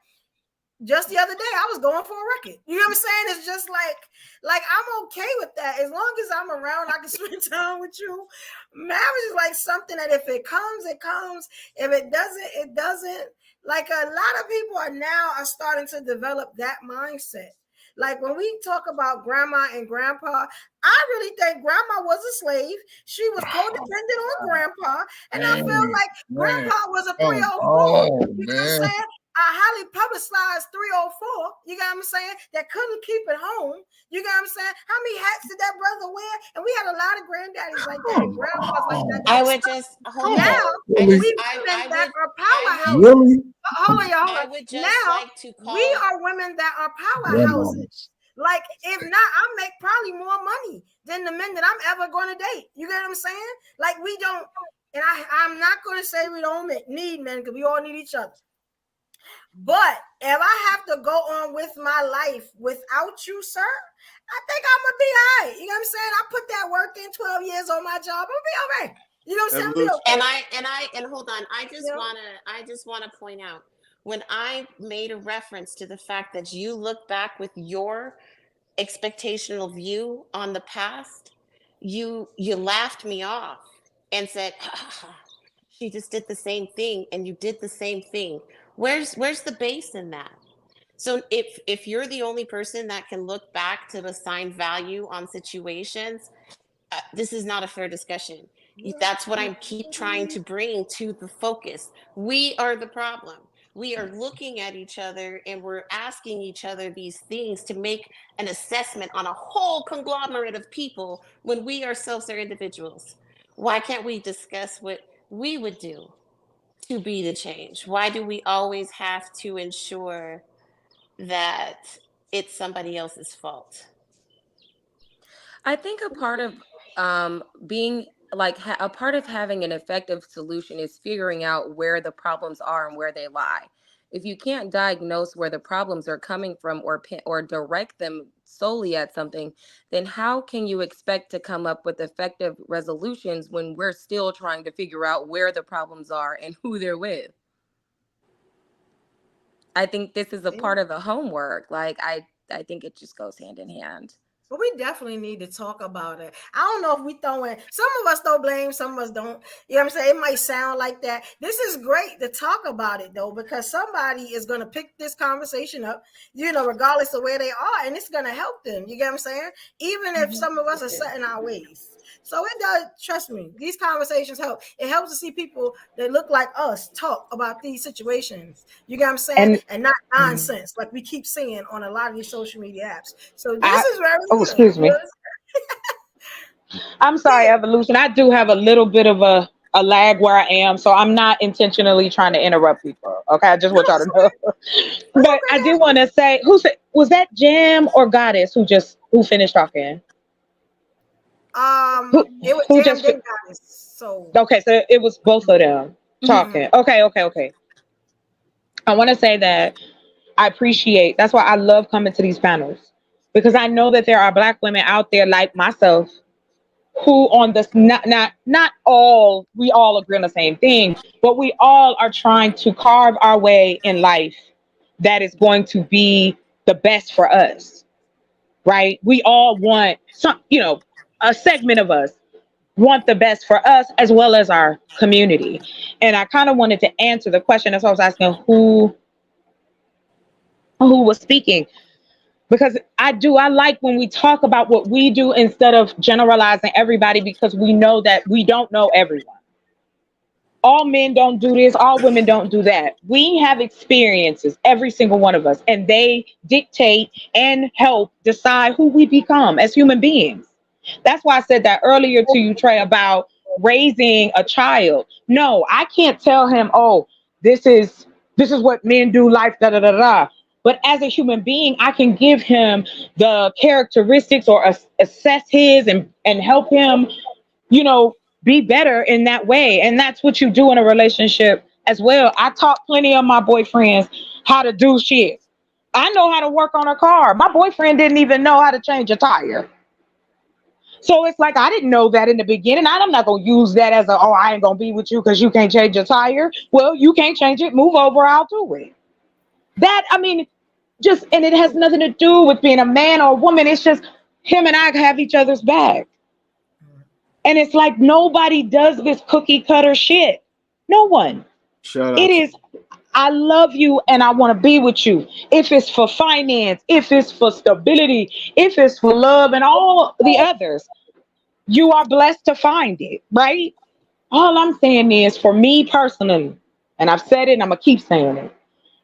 Just the other day, I was going for a record. You know what I'm saying? It's just like I'm okay with that. As long as I'm around, I can spend time with you. Marriage is like something that if it comes, it comes. If it doesn't, it doesn't. Like a lot of people are starting to develop that mindset. Like when we talk about grandma and grandpa, I really think grandma was a slave. She was codependent on grandpa. And I feel like grandpa was a 304. You know what I'm saying? A highly publicized 304, you got what I'm saying, that couldn't keep it home. You got what I'm saying? How many hats did that brother wear? And we had a lot of granddaddies like that, and grandpas like that. I would just hold on. That are powerhouses. Really? Hold on, y'all. I would just now, like to call. We are women that are powerhouses. Like, if not, I make probably more money than the men that I'm ever going to date. You get what I'm saying? Like, we don't, and I'm not going to say we don't need men, because we all need each other. But if I have to go on with my life without you, sir, I think I'm gonna be all right. You know what I'm saying? I put that work in 12 years on my job. I'm gonna be all right. You know what I'm saying? Okay. And hold on. I just wanna point out, when I made a reference to the fact that you look back with your expectational view on the past, you laughed me off and said, she just did the same thing, and you did the same thing. Where's the base in that? So if you're the only person that can look back to assign value on situations, this is not a fair discussion. That's what I keep trying to bring to the focus. We are the problem. We are looking at each other and we're asking each other these things to make an assessment on a whole conglomerate of people when we ourselves are individuals. Why can't we discuss what we would do to be the change? Why do we always have to ensure that it's somebody else's fault? I think a part of being like a part of having an effective solution is figuring out where the problems are and where they lie. If you can't diagnose where the problems are coming from or direct them solely at something, then how can you expect to come up with effective resolutions when we're still trying to figure out where the problems are and who they're with? I think this is a part of the homework. Like I think it just goes hand in hand. But we definitely need to talk about it. I don't know if we some of us don't blame, some of us don't. You know what I'm saying? It might sound like that. This is great to talk about it, though, because somebody is going to pick this conversation up, regardless of where they are, and it's going to help them. You get what I'm saying? Even if some of us are set in our ways. So it does, trust me, these conversations help. It helps to see people that look like us talk about these situations. You get what I'm saying? And not nonsense like we keep seeing on a lot of these social media apps. So this is very good. Excuse me. I'm sorry, Evolution. I do have a little bit of a lag where I am, so I'm not intentionally trying to interrupt people. Okay, I just want y'all to know. But I do want to say, was that Jam or Goddess who finished talking? It was Jam and Goddess. So okay, so it was both of them talking. Okay. I want to say that I appreciate. That's why I love coming to these panels, because I know that there are Black women out there like myself who on this, not all, we all agree on the same thing, but we all are trying to carve our way in life that is going to be the best for us, right? We all want some, a segment of us want the best for us as well as our community. And I kind of wanted to answer the question. That's why I was asking who was speaking, because I like when we talk about what we do instead of generalizing everybody, because we know that we don't know everyone. All men don't do this, all women don't do that. We have experiences, every single one of us, and they dictate and help decide who we become as human beings. That's why I said that earlier to you, Trey, about raising a child. No, I can't tell him, oh, this is what men do, life, da da da da. But as a human being, I can give him the characteristics or assess his and help him, be better in that way. And that's what you do in a relationship as well. I taught plenty of my boyfriends how to do shit. I know how to work on a car. My boyfriend didn't even know how to change a tire. So it's like, I didn't know that in the beginning. I'm not going to use that as I ain't going to be with you because you can't change your tire. Well, you can't change it. Move over. I'll do it. And it has nothing to do with being a man or a woman. It's just him and I have each other's back. And it's like, nobody does this cookie cutter shit. No one. It is, I love you and I want to be with you. If it's for finance, if it's for stability, if it's for love and all the others, you are blessed to find it, right? All I'm saying is, for me personally, and I've said it and I'm going to keep saying it,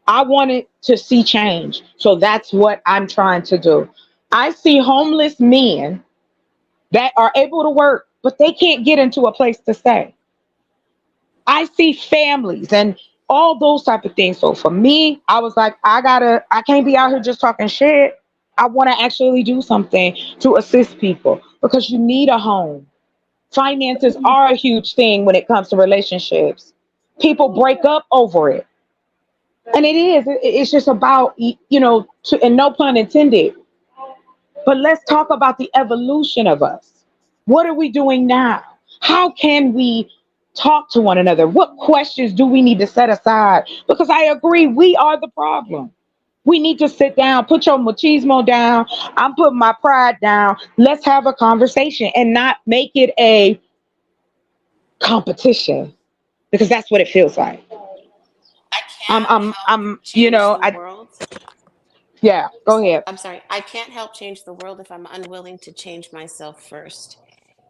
I wanted to see change. So that's what I'm trying to do. I see homeless men that are able to work, but they can't get into a place to stay. I see families and all those type of things. So for me, I was like, I can't be out here just talking shit. I want to actually do something to assist people, because you need a home. Finances are a huge thing when it comes to relationships. People break up over it. And it's just about, and no pun intended, but let's talk about the evolution of us. What are we doing now? How can we talk to one another? What questions do we need to set aside? Because I agree, we are the problem. We need to sit down, put your machismo down. I'm putting my pride down. Let's have a conversation and not make it a competition, because that's what it feels like. Yeah, go ahead. I'm sorry. I can't help change the world if I'm unwilling to change myself first.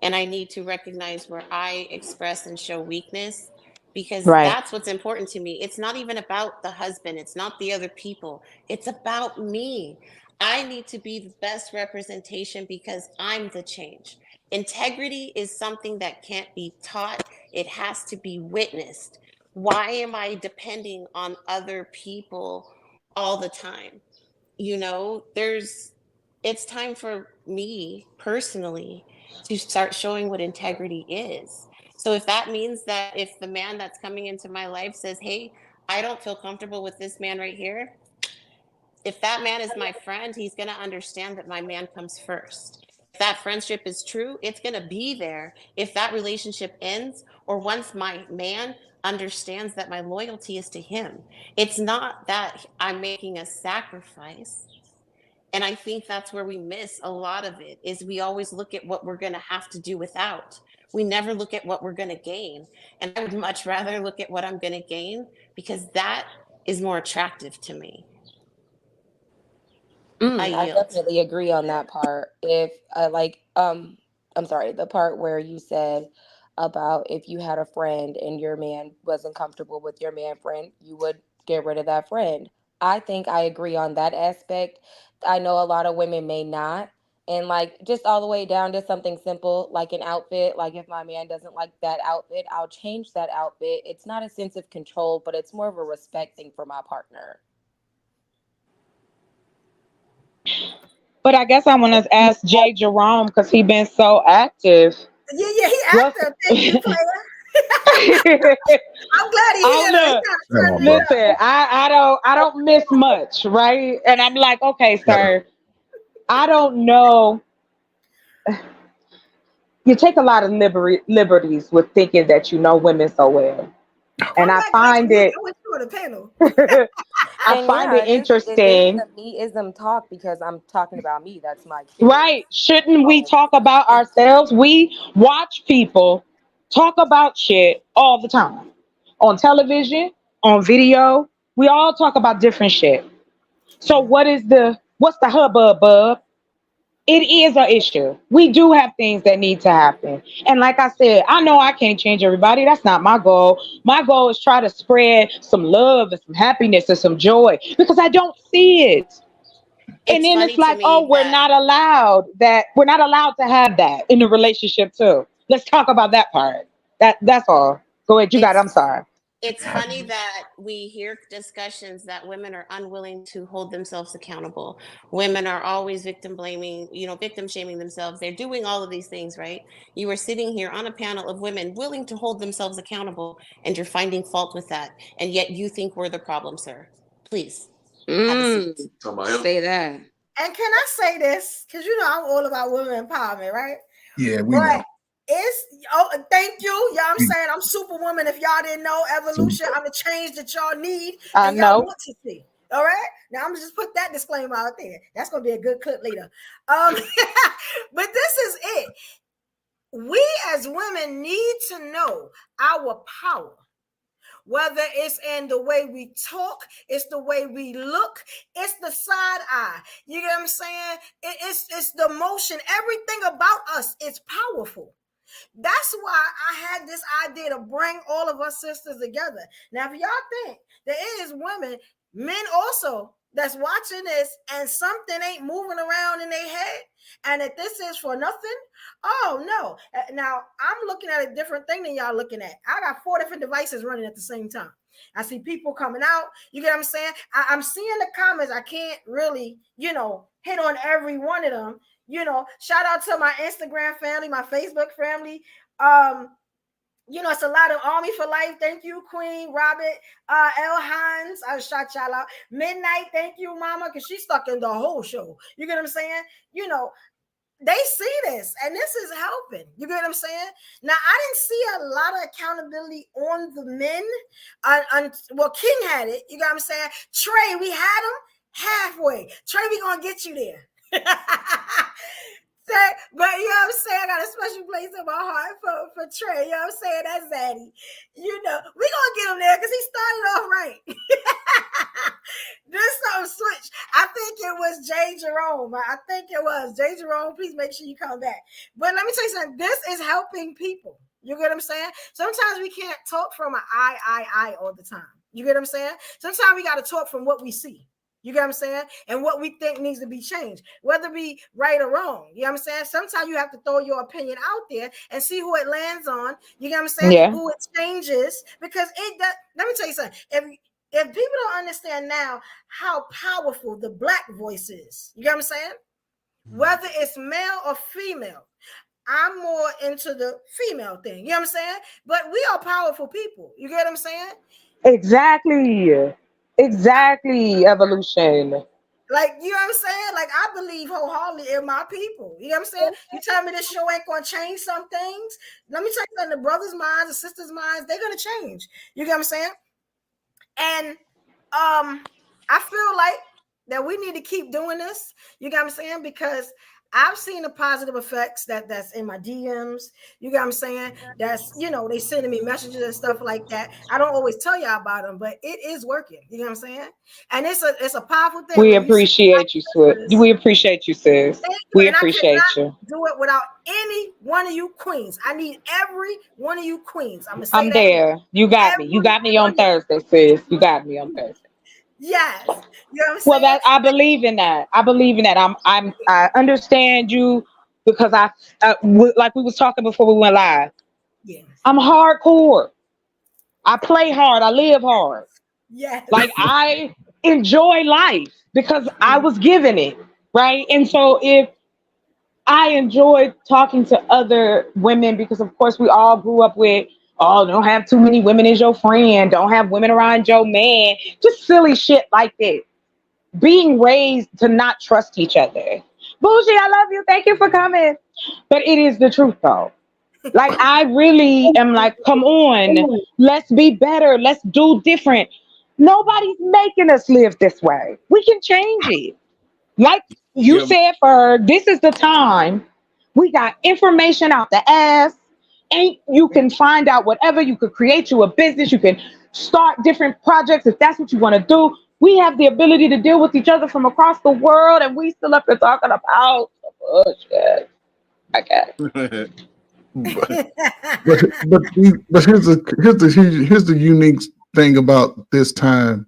And I need to recognize where I express and show weakness, because that's what's important to me. It's not even about the husband. It's not the other people. It's about me. I need to be the best representation because I'm the change. Integrity is something that can't be taught. It has to be witnessed. Why am I depending on other people all the time? It's time for me personally to start showing what integrity is. So if that means that if the man that's coming into my life says, hey, I don't feel comfortable with this man right here, if that man is my friend, he's going to understand that my man comes first. If that friendship is true, it's going to be there. If that relationship ends, or once my man understands that my loyalty is to him, it's not that I'm making a sacrifice. And I think that's where we miss a lot of it, is we always look at what we're going to have to do without. We never look at what we're going to gain. And I would much rather look at what I'm going to gain, because that is more attractive to me. I definitely agree on that part. If I'm sorry, the part where you said about if you had a friend and your man wasn't comfortable with your man friend, you would get rid of that friend. I think I agree on that aspect. I know a lot of women may not. And just all the way down to something simple like an outfit. Like if my man doesn't like that outfit, I'll change that outfit. It's not a sense of control, but it's more of a respect thing for my partner. But I guess I want to ask Jay Jerome, because he's been so active. Yeah, he active. Thank you, player. I'm glad he's here. Listen, I don't miss much, right? And I'm like, okay, sir, I don't know. you take a lot of liberties with thinking that you know women so well. And I find it I find it interesting. It is a me-ism talk because I'm talking about me. That's my experience. Right. Shouldn't we talk about ourselves? We watch people talk about shit all the time. On television, on video. We all talk about different shit. So what's the hubbub, bub? It is an issue. We do have things that need to happen. And like I said, I know I can't change everybody. That's not my goal. My goal is try to spread some love and some happiness and some joy because I don't see it. And then it's like, oh, we're not allowed to have that in the relationship too. Let's talk about that part. That's all. Go ahead. You got it. I'm sorry. It's funny that we hear discussions that women are unwilling to hold themselves accountable. Women are always victim blaming, victim shaming themselves. They're doing all of these things, right? You are sitting here on a panel of women willing to hold themselves accountable, and you're finding fault with that. And yet you think we're the problem, sir. Please. Say that. And can I say this? Because I'm all about women empowerment, right? Yeah, we know. Thank you. Yeah, I'm saying I'm Superwoman. If y'all didn't know, evolution, I'm the change that y'all need and y'all want to see. All right. Now I'm just put that disclaimer out there. That's gonna be a good clip later. But this is it. We as women need to know our power. Whether it's in the way we talk, it's the way we look, it's the side eye. You get what I'm saying? It's the motion. Everything about us is powerful. That's why I had this idea to bring all of us sisters together. Now, if y'all think there is women, men also, that's watching this and something ain't moving around in their head and that this is for nothing, oh no. Now, I'm looking at a different thing than y'all looking at. I got 4 different devices running at the same time. I see people coming out. You get what I'm saying? I'm seeing the comments. I can't really, hit on every one of them. Shout out to my Instagram family, my Facebook family. It's a lot of Army for Life. Thank you, Queen Robert, L. Hines. I shout y'all out. Midnight. Thank you, Mama, because she's stuck in the whole show. You get what I'm saying? They see this, and this is helping. You get what I'm saying? Now, I didn't see a lot of accountability on the men. Well, King had it. You get what I'm saying? Trey, we had him halfway. Trey, we gonna get you there. But you know what I'm saying? I got a special place in my heart for Trey. You know what I'm saying? That's Zaddy. We gonna get him there because he started off right. This something switch. I think it was Jay Jerome. I think it was Jay Jerome. Please make sure you come back. But let me tell you something. This is helping people. You get what I'm saying? Sometimes we can't talk from an I all the time. You get what I'm saying? Sometimes we got to talk from what we see. You get what I'm saying? And what we think needs to be changed, whether it be right or wrong. You know what I'm saying? Sometimes you have to throw your opinion out there and see who it lands on. You get what I'm saying? Yeah. Who it changes. Because let me tell you something. If people don't understand now how powerful the Black voice is, you get what I'm saying? Whether it's male or female, I'm more into the female thing. You know what I'm saying? But we are powerful people. You get what I'm saying? Exactly, evolution. Like, you know what I'm saying? Like, I believe wholeheartedly in my people. You know what I'm saying? You tell me this show ain't going to change some things. Let me tell you something. The brothers' minds, the sisters' minds, they're going to change. You get what I'm saying? And I feel like that we need to keep doing this. You get what I'm saying? Because I've seen the positive effects that's in my DMs. You get what I'm saying? That's, they sending me messages and stuff like that. I don't always tell y'all about them, but it is working. You know what I'm saying? And it's a powerful thing. We appreciate you, sis. We appreciate you, sis. We appreciate you. Do it without any one of you queens. I need every one of you queens. I'm there. You got me. You got me on Thursday, sis. You got me on Thursday. Yes. You know what I'm saying? Well, I believe in that. I understand you because like we was talking before we went live. Yes. I'm hardcore. I play hard. I live hard. Yes. Like I enjoy life because I was given it, right? And so if I enjoy talking to other women because of course we all grew up with, oh, don't have too many women as your friend. Don't have women around your man. Just silly shit like that. Being raised to not trust each other. Bougie, I love you. Thank you for coming. But it is the truth though. Like I really am like, come on, let's be better, let's do different. Nobody's making us live this way. We can change it. Like you said, Ferg, this is the time. We got information out the ass, and you can find out whatever. You could create you a business. You can start different projects if that's what you want to do. We have the ability to deal with each other from across the world, and we still up here talking about bullshit. Okay. but here's the unique thing about this time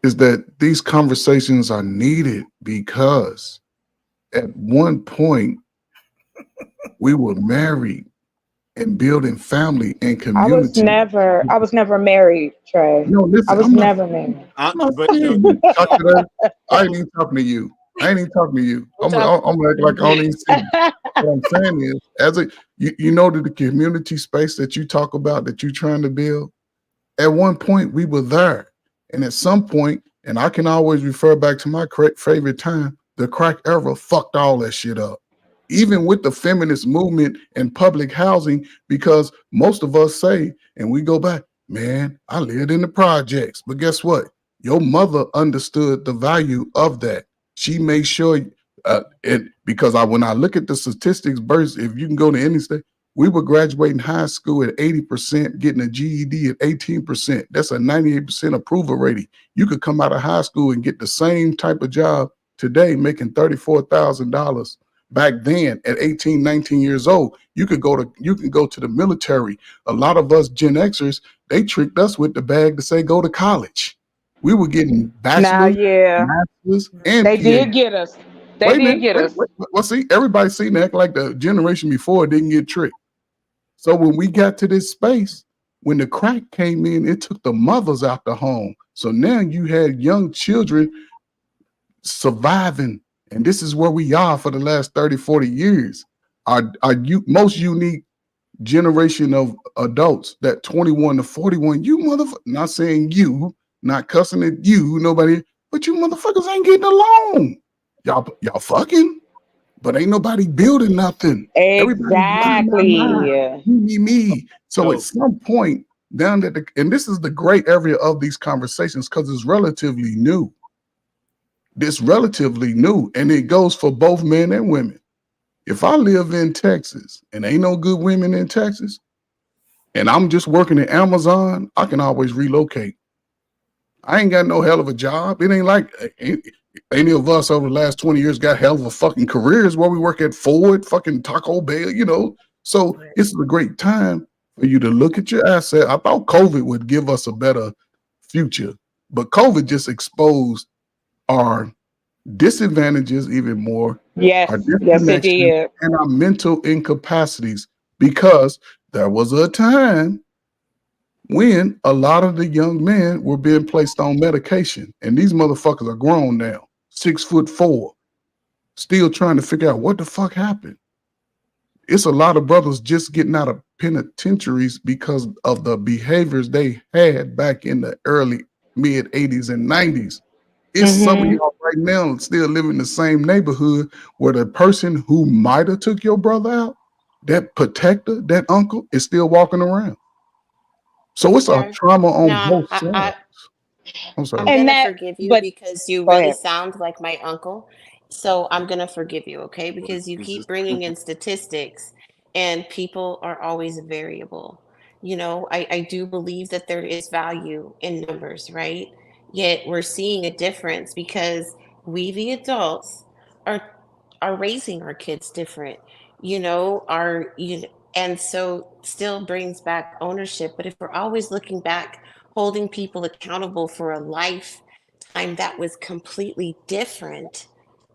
is that these conversations are needed because at one point we were married and building family and community. I was never married, Trey. No, listen, I was never married. I ain't even talking to you. I'm like I don't even see you. What I'm saying is, you know that the community space that you talk about that you're trying to build, at one point we were there. And at some point, and I can always refer back to my favorite time, the crack era fucked all that shit up. Even with the feminist movement and public housing, because most of us say, and we go back, man, I lived in the projects. But guess what? Your mother understood the value of that. She made sure, because when I look at the statistics, Burst, if you can go to any state, we were graduating high school at 80%, getting a GED at 18%. That's a 98% approval rating. You could come out of high school and get the same type of job today, making $34,000. Back then, at 18, 19 years old, you can go to the military. A lot of us Gen Xers, they tricked us with the bag to say go to college. We were getting bachelor's, master's, and they PhD. did get us. They did get us. Well, see, everybody seen that like the generation before didn't get tricked. So when we got to this space, when the crack came in, it took the mothers out the home. So now you had young children surviving. And this is where we are for the last 30, 40 years. Our most unique generation of adults, that 21 to 41, you motherfuckers, not saying you, not cussing at you, nobody, but you motherfuckers ain't getting along. Y'all fucking, but ain't nobody building nothing. Exactly. Me. So at some point down that, and this is the gray area of these conversations because it's relatively new. This relatively new, and it goes for both men and women. If I live in Texas and ain't no good women in Texas, and I'm just working at Amazon, I can always relocate. I ain't got no hell of a job. It ain't like any of us over the last 20 years got hell of a fucking careers where we work at Ford, fucking Taco Bell, you know. So this is a great time for you to look at your asset. I thought COVID would give us a better future, but COVID just exposed our disadvantages even more. Yes, it did. And our mental incapacities, because there was a time when a lot of the young men were being placed on medication, and these motherfuckers are grown now, 6'4", still trying to figure out what the fuck happened. It's a lot of brothers just getting out of penitentiaries because of the behaviors they had back in the early mid 80s and 90s. It's some of y'all right now still living in the same neighborhood where the person who might have took your brother out, that protector, that uncle, is still walking around. So it's a trauma on both sides. I'm sorry. I'm gonna forgive you because you really sound like my uncle. So I'm gonna forgive you, okay? Because you keep bringing in statistics, and people are always variable. You know, I do believe that there is value in numbers, right? Yet we're seeing a difference because we, the adults, are raising our kids different. You know, and so still brings back ownership. But if we're always looking back, holding people accountable for a lifetime that was completely different,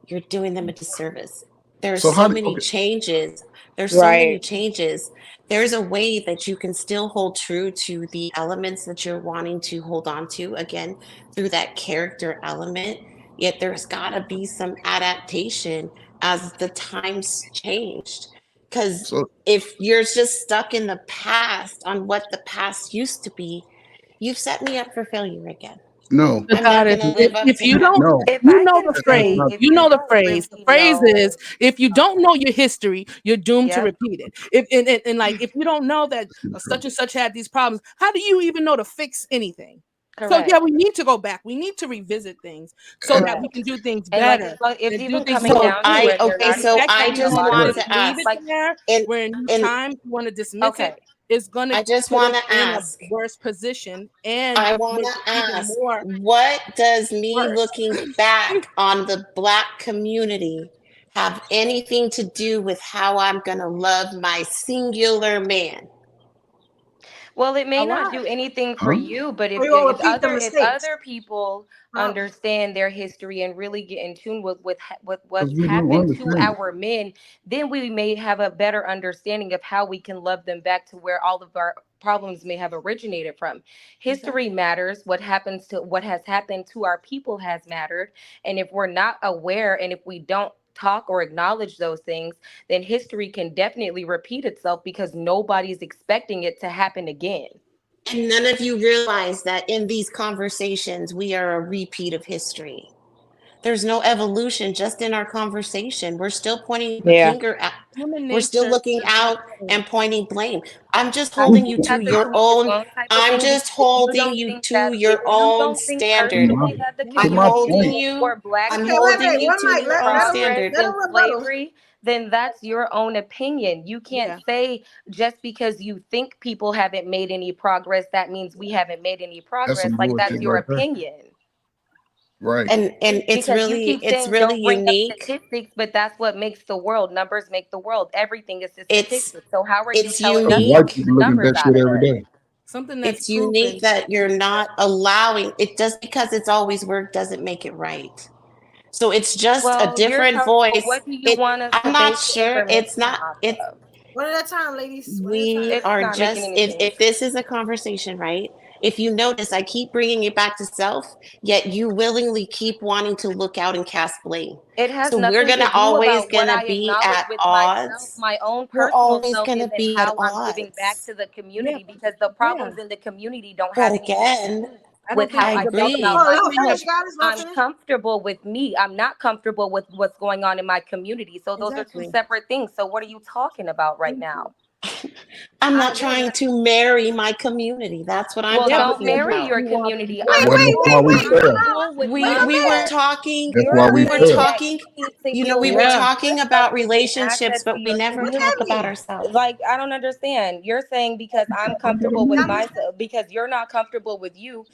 you're doing them a disservice. There's so many changes. There's so many changes. There's a way that you can still hold true to the elements that you're wanting to hold on to, again, through that character element. Yet there's got to be some adaptation as the times changed. Because if you're just stuck in the past on what the past used to be, you've set me up for failure again. No. I'm not going to live up If to you that. don't, No. you know the phrase. You know the phrase. The phrase know. is, if you don't know your history, you're doomed to Yep. repeat it. And like, if you don't know that such and such had these problems, how do you even know to fix anything? So Correct. yeah, we need to go back. We need to revisit things so that we can do things And like better. it's and do even things coming more down to good. where they're Okay, not so even I checking just on want the to ask, leave it there, where in and time you want to dismiss okay. it, it's going to I just put want us to in ask, a worse position, and I want make to it even ask, more what does me worse. looking back on the Black community have anything to do with how I'm going to love my singular man? Well, it may A not lot. do anything for Huh? you, but Or you'll if repeat the other mistakes. people Huh? understand their history and really get in tune with Because what's we don't happened to understand. our men, then we may have a better understanding of how we can love them back to where all of our problems may have originated from. History matters. What has happened to our people has mattered. And if we're not aware, and if we don't talk or acknowledge those things, then history can definitely repeat itself because nobody's expecting it to happen again. And none of you realize that in these conversations, we are a repeat of history. There's no evolution just in our conversation. We're still pointing the Yeah. finger at, Human we're still nature looking does not out change. and pointing blame. I'm just I holding think you it to has to your do with own, its own type of I'm thing, just because if you holding don't you think to that, your if you own don't think standard. personally that the I'm community holding you, or Black I'm Okay, wait, holding you one to mic. your own progress standard. Let in him rebuttal. slavery, then that's your own opinion. You can't Yeah. say just because you think people haven't made any progress, that means we haven't made any That's progress. some Like, that's bullshit your right there. opinion. Right. And it's Because you keep it's saying really don't bring up unique. statistics, but that's what makes the world. Numbers make the world. Everything is a It's statistic. So how are you it's telling us Because to white unique. take people the look at numbers that out shit of every it? day. Something that's It's unique proven. that you're not allowing it. Just because it's always worked doesn't make it right. So it's just a Well, different voice. what do you want us to I'm not base the sure. It's information not. off It's of? One at a time, ladies. One at a we time. It's are not making just any sense. if this is a conversation, right? If you notice, I keep bringing it back to self, yet you willingly keep wanting to look out and cast blame. It has So we're nothing to gonna do always about what gonna I be acknowledge at with myself. odds. My own We're personal always self gonna isn't be at how I'm giving back odds. to the Yeah. community, because the Yeah. problems in the community don't But have anything to again, do I with don't think how I I feel agree. about Oh, let him myself. finish, guys. Let him I'm finish. comfortable with me. I'm not comfortable with what's going on in my community. So those are two Exactly. separate things. So what are you talking about right now? I'm I not get trying it. to marry my community. That's what I'm Well, Yeah, but don't talking that's marry what about. your you want community. to Wait, do. I'm Well, wait, that's wait, why we wait. fail. comfortable with Wait a We were minute. talking, That's You're why we we were saying fail. that talking, you need to you know, heal we were yourself Yeah. talking just like about you gain relationships, access to but we your never What talk that about community. mean? ourselves. Like, I don't understand. You're saying because I'm comfortable with myself, because you're not comfortable with you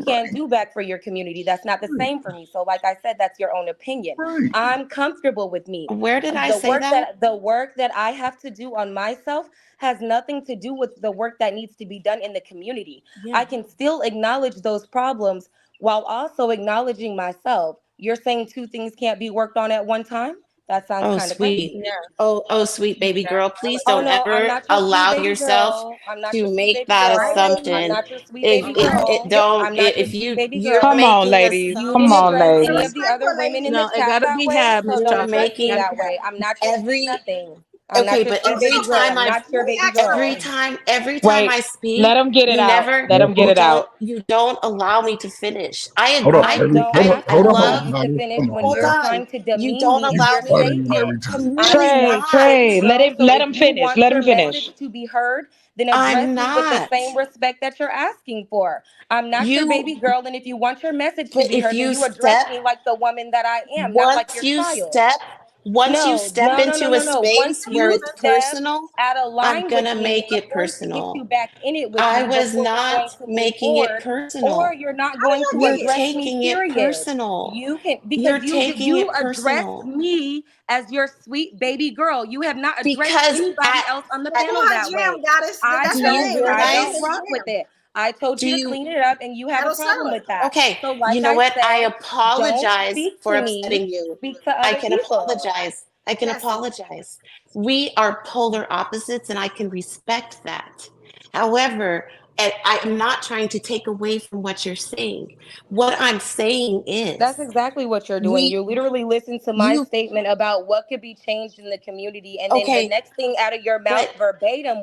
can't do back for your community. That's not the same for me. So, like I said, that's your own opinion. Right. I'm comfortable with me. Where did I say that? The work that I have to do on myself has nothing to do with the work that needs to be done in the community. Yeah. I can still acknowledge those problems while also acknowledging myself. You're saying two things can't be worked on at one time? That sounds Oh, kind of crazy. sweet. Oh, sweet baby girl. Please Oh don't no, I'm ever not your sweet allow baby yourself girl. I'm not to your sweet make baby that girl. Right, I'm assumption. ladies? not your sweet If baby it, Okay. it girl. don't, I'm not your if sweet baby you're girl. Come on, making ladies. You Come didn't on, address Be any ladies. of the other respectful, women ladies. in the No, it chat gotta that be way, had, so Miss you're don't address Chocolate. me Gotta making that be had. way. I'm not your sweet every nothing. I'm not okay, your but sweet baby girl. I'm not your Let me baby ask every girl. something. time Wait, I let speak, them get it you out. never, Let them get it out. you don't allow me to finish. Hold up, I ladies. don't Hold up, have to I hold up, allow hold love. up, you to Holly. finish Come when on, Hold you're man. on, trying to you demean don't me in allow your me. Fighting them statement. every time. I'm I'm really Trey, not. baby Trey, girl. So let if him you finish. want Let your him finish. message to be heard, then I'm address me with the not. same respect that you're asking for. I'm not your You, baby girl, and if you want your message to but be if heard, then you you address step me like the woman that I am, not like once your you child. step once you No, step no, no, no, into a no, no. Once space where you it's step personal, out of I'm line with gonna me, make I'm it going to get you personal. back in it with I me was before we're not going to move making it forward, or personal. you're not How going y'all to get You're here? address me, taking it period. personal. You can, because You're taking you it address personal. me as your sweet baby girl. You have not addressed Because anybody else on the Come panel on, that way. Jam, goddess. I That's do her you don't name. That's I her name realize? don't is rock with Jam. it. I told Do you to you clean it up and you have a That'll problem settle it. with that. okay, So like you know I what? I said, don't apologize speak for to me, upsetting you. speak to I other can people. apologize. I can Yes. apologize. We are polar opposites, and I can respect that. However, And I'm not trying to take away from what you're saying. What I'm saying is that's exactly what you're doing. You literally listen to my statement about what could be changed in the community, and then the next thing out of your mouth verbatim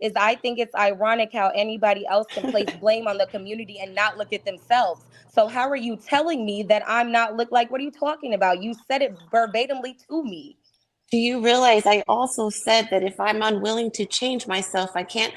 is I think it's ironic how anybody else can place blame on the community and not look at themselves. So how are you telling me that I'm not what are you talking about? You said it verbatimly to me. Do you realize I also said that if I'm unwilling to change myself, I can't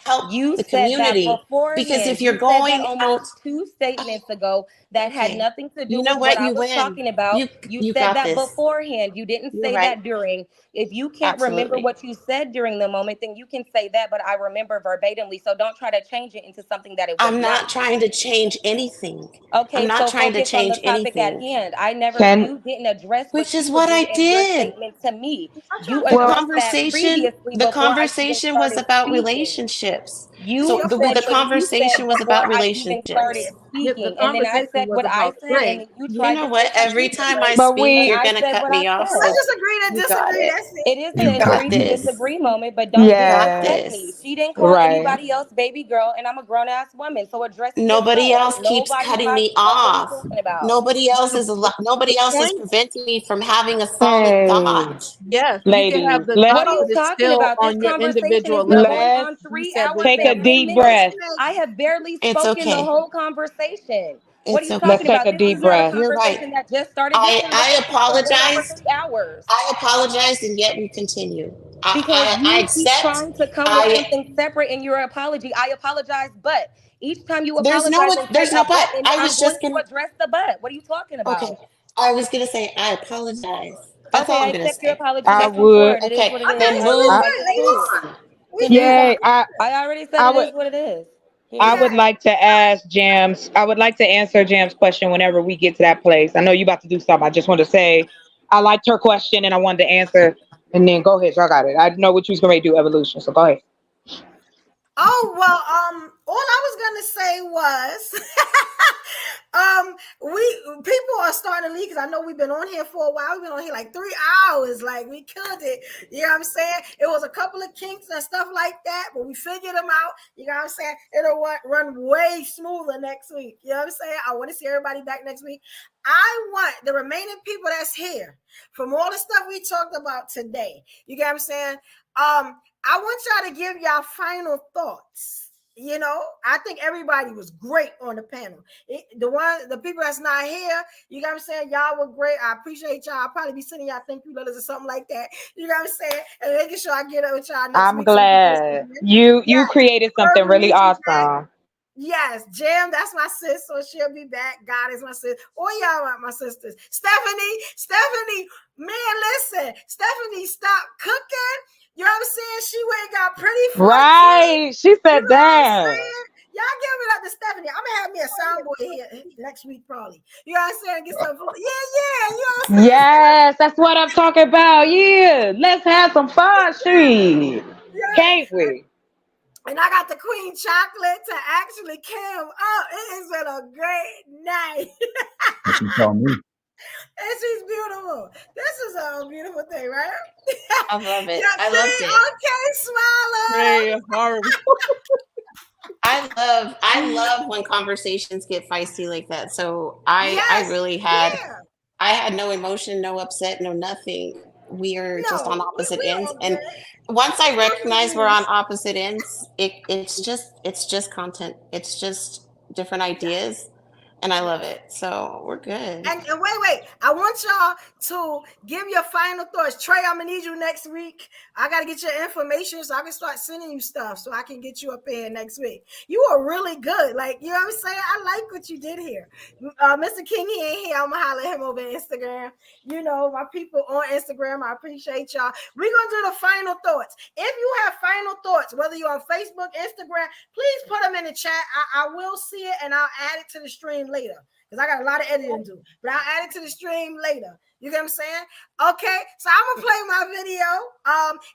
help the community? That beforehand. Because if you're going almost 2 statements ago that had nothing to do with what I was talking about. You said that beforehand. You didn't say that during. If you can't remember what you said during the moment, then you can say that, but I remember verbatimly. So don't try to change it into something that it was I'm not trying to change anything. Okay, I'm not so trying to focus on the change topic at anything. hand. You didn't address Which is what I did. your statement to me. You The conversation was about relationships. The conversation was about relationships. Speaking, and then I said what I said, and then you tried to what? Every time I speak, you're gonna cut me off. Let's just agree to disagree. That's it. It is an agree to disagree moment, but don't disrespect me. She didn't call anybody else baby girl, and I'm a grown ass woman, so address nobody else keeps cutting me off. Nobody else is preventing me from having a solid thought. Yes, ladies, you can have the what thought, are you talking about? This conversation has been going on 3 hours. Take a deep breath. I have barely spoken the whole conversation. What are you Let's talking about? take a deep breath. You're right. That just started. I apologized. I apologized, and yet we continue. Because you keep trying to come with something separate in your apology. I apologize, but each time you apologize, there's no but. I was just going to address the but. What are you talking about? Okay, I was gonna say I apologize. That's all I'm gonna say. Your apology. I would. Okay, then move. Yeah, I already said it is what it is. I would like to ask Jams. I would like to answer Jam's question whenever we get to that place. I know you about to do something. I just want to say I liked her question and I wanted to answer. And then go ahead. Y'all got it. I know what you was going to do, Evolution. So go ahead. Oh, well, all I was gonna say was people are starting to leave because I know we've been on here for a while. We've been on here like 3 hours, like we killed it. You know what I'm saying? It was a couple of kinks and stuff like that, but we figured them out. You know what I'm saying? It'll run way smoother next week. You know what I'm saying? I want to see everybody back next week. I want the remaining people that's here from all the stuff we talked about today. You get what I'm saying? I want y'all to give y'all final thoughts. You know, I think everybody was great on the panel. The people that's not here, you know what I'm saying? Y'all were great. I appreciate y'all. I'll probably be sending y'all thank you letters or something like that. You know what I'm saying? And making sure I get it with y'all next week. I'm glad you created something really awesome. Yes, Jam, that's my sis, so she'll be back. God is my sis. All y'all are my sisters. Stephanie, man, listen. Stephanie, stop cooking. You know what I'm saying? She went and got pretty funky. Right. She said that. Y'all give it up to Stephanie. I'm gonna have me a soundboy here next week, probably. You know what I'm saying? Get some food. Yeah. You know what I'm saying? Yes, that's what I'm talking about. Yeah. Let's have some fun. Can't we? And I got the Queen chocolate to actually cam up. It has been a great night. That's what you call me. And she's beautiful. This is a beautiful thing, right? I love it. I loved it. Okay, smile. I love when conversations get feisty like that. So I really had I had no emotion, no upset, no nothing. We are just on opposite ends. And once I recognize we're on opposite ends, it's just content. It's just different ideas. And I love it. So we're good. And wait. I want y'all to give your final thoughts. Trey, I'm going to need you next week. I got to get your information so I can start sending you stuff so I can get you up here next week. You are really good. Like, you know what I'm saying? I like what you did here. Mr. King, he ain't here. I'm going to holler at him over Instagram. You know, my people on Instagram, I appreciate y'all. We're going to do the final thoughts. If you have final thoughts, whether you're on Facebook, Instagram, please put them in the chat. I will see it and I'll add it to the stream later because I got a lot of editing to do, but I'll add it to the stream later. You get what I'm saying? Okay, so I'm gonna play my video.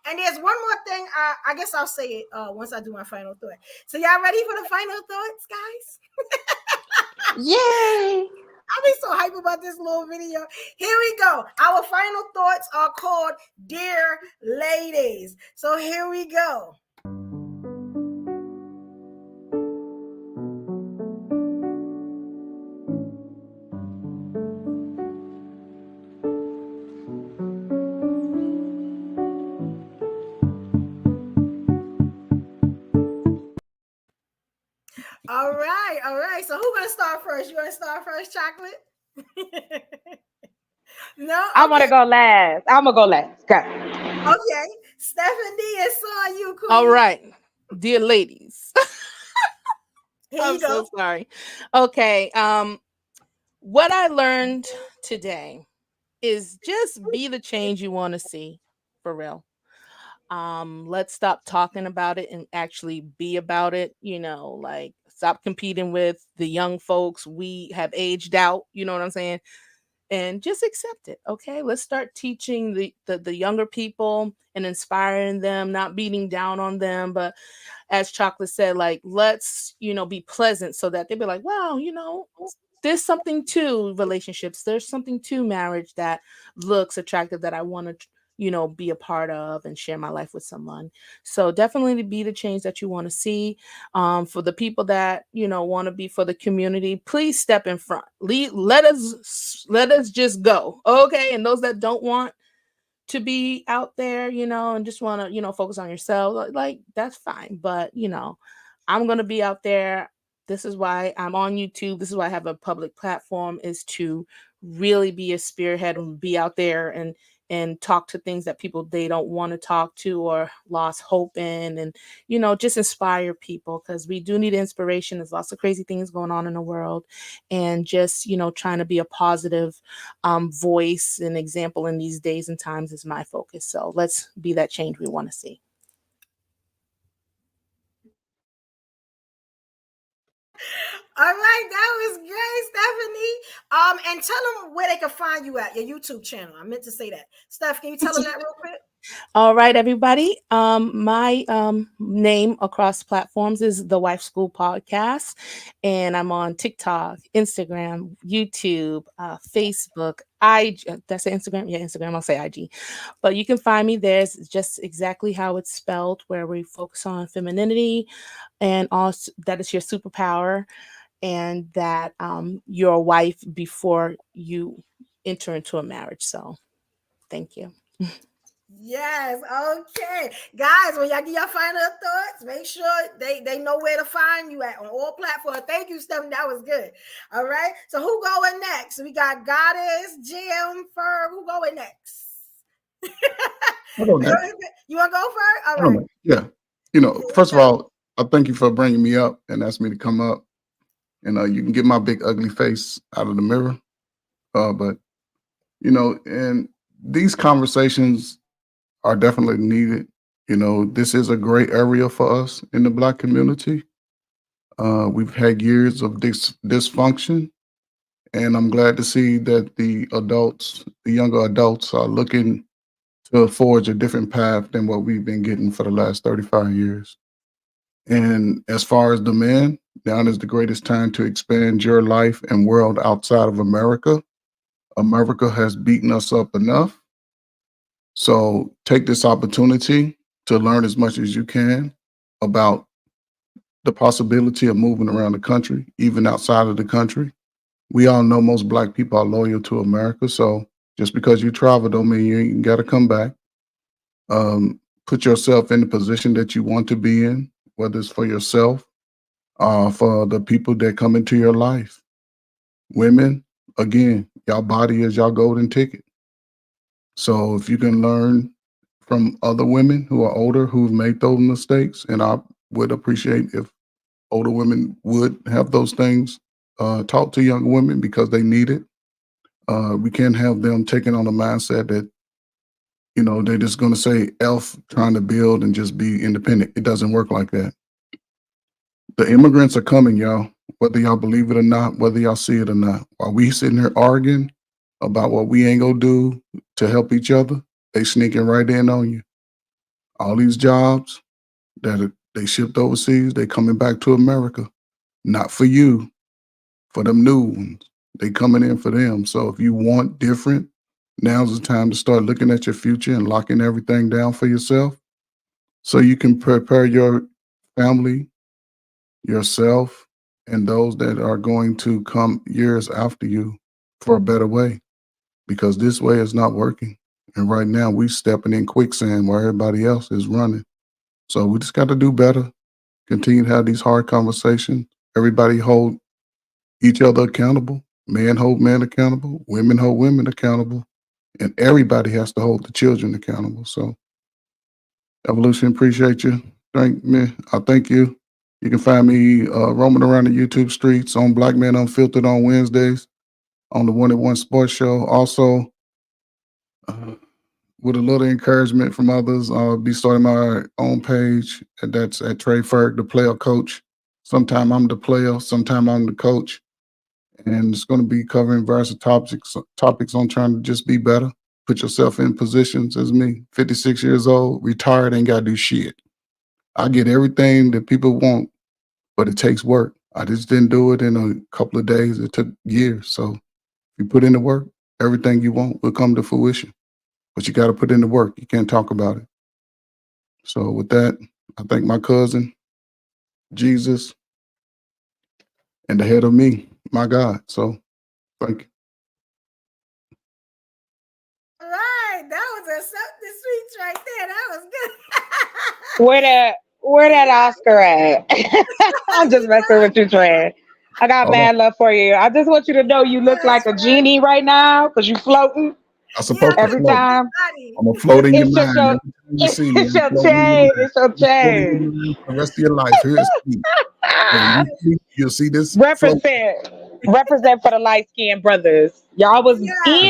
And there's one more thing. I guess I'll say it once I do my final thought. So y'all ready for the final thoughts, guys? Yay! I'll be so hype about this little video. Here we go. Our final thoughts are called Dear Ladies. So here we go. All right, all right. So who's gonna start first? You want to start first, Chocolate? No, I want to go last. I'm gonna go last. Go. Okay, Stephanie, it's on you, Queen. All right, dear ladies. I'm so sorry. Okay, what I learned today is just be the change you want to see, for real. Let's stop talking about it and actually be about it. You know, like stop competing with the young folks. We have aged out. You know what I'm saying? And just accept it. Okay, let's start teaching the younger people and inspiring them, not beating down on them, but as Chocolate said, like let's be pleasant so that they'll be like, wow, there's something to relationships, there's something to marriage that looks attractive that I want to be a part of and share my life with someone. So definitely be the change that you want to see. For the people that want to be for the community, please step in front. Let us just go, okay? And those that don't want to be out there, and just want to focus on yourself, like that's fine. But I'm gonna be out there. This is why I'm on YouTube. This is why I have a public platform, is to really be a spearhead and be out there and talk to things that people they don't want to talk to or lost hope in, and just inspire people, because we do need inspiration. There's lots of crazy things going on in the world, and just trying to be a positive voice and example in these days and times is my focus. So let's be that change we want to see. All right, that was great, Stephanie. And tell them where they can find you at, your YouTube channel. I meant to say that. Steph, can you tell them that real quick? All right, everybody. My name across platforms is The Wife School Podcast, and I'm on TikTok, Instagram, YouTube, Facebook, IG. That's Instagram. Yeah, Instagram. I'll say IG, but you can find me there. It's just exactly how it's spelled, where we focus on femininity, and also that is your superpower, and that you're a wife before you enter into a marriage. So, thank you. Yes, okay. Guys, when y'all get your final thoughts, make sure they know where to find you at on all platforms. Thank you, Stephanie. That was good. All right. So who going next? We got Goddess, Jim, Ferg. Who going next? You want to go first? All right. Yeah. First of all, I thank you for bringing me up and asking me to come up. And you can get my big ugly face out of the mirror. But and these conversations are definitely needed. This is a great area for us in the Black community. We've had years of dysfunction, and I'm glad to see that the younger adults are looking to forge a different path than what we've been getting for the last 35 years. And as far as the men, now is the greatest time to expand your life and world outside of America. America has beaten us up enough. So take this opportunity to learn as much as you can about the possibility of moving around the country, even outside of the country. We all know most Black people are loyal to America. So just because you travel don't mean you ain't got to come back. Put yourself in the position that you want to be in, whether it's for yourself or for the people that come into your life. Women, again, y'all body is y'all golden ticket. So if you can learn from other women who are older, who've made those mistakes, and I would appreciate if older women would have those things taught to young women, because they need it. We can't have them taking on a mindset that, they're just going to say elf trying to build and just be independent. It doesn't work like that. The immigrants are coming, y'all, whether y'all believe it or not, whether y'all see it or not. While we sitting here arguing about what we ain't gonna do to help each other, they sneaking right in on you. All these jobs that they shipped overseas, they coming back to America. Not for you, for them new ones. They coming in for them. So if you want different, now's the time to start looking at your future and locking everything down for yourself, so you can prepare your family, yourself, and those that are going to come years after you for a better way. Because this way is not working. And right now we stepping in quicksand where everybody else is running. So we just got to do better, continue to have these hard conversations, Everybody hold each other accountable. Men hold men accountable. Women hold women accountable. And everybody has to hold the children accountable. So, Evolution, appreciate you. I thank you. You can find me roaming around the YouTube streets on Black Men Unfiltered on Wednesdays on the 1-at-1 Sports Show. Also, with a little encouragement from others, I'll be starting my own page, and that's at Trey Ferg, the player coach. Sometime I'm the player, sometime I'm the coach. And it's going to be covering various topics on trying to just be better. Put yourself in positions as me, 56 years old, retired, ain't got to do shit. I get everything that people want, but it takes work. I just didn't do it in a couple of days. It took years. So if you put in the work, everything you want will come to fruition. But you got to put in the work. You can't talk about it. So with that, I thank my cousin, Jesus, and the head of me, my God. So thank you. All right, that was a something sweet right there. That was good. Where that Oscar at? I'm just messing with you, Trey. I got mad love for you. I just want you to know you look like a genie right now because you floating. I'm supposed to float. Time. I'm gonna float in your mind. It's your chain. It's your chain. The rest of your life. Here's you'll see this. Represent for the light-skinned brothers. Y'all was in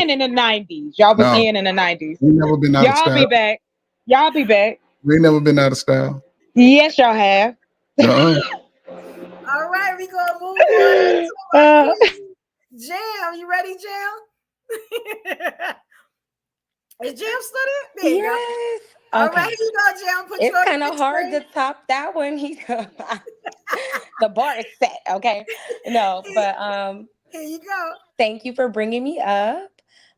the 90s. Y'all was in the 90s. We never been out of style. Y'all be back. Y'all be back. We ain't never been out of style. Yes, y'all have. All right, we gonna move on. Jam, you ready, Jam? Is Jam still there? There you go. All right, here you go, Jam. It's kind of hard to top that one. The bar is set. Okay, no, but here you go. Thank you for bringing me up.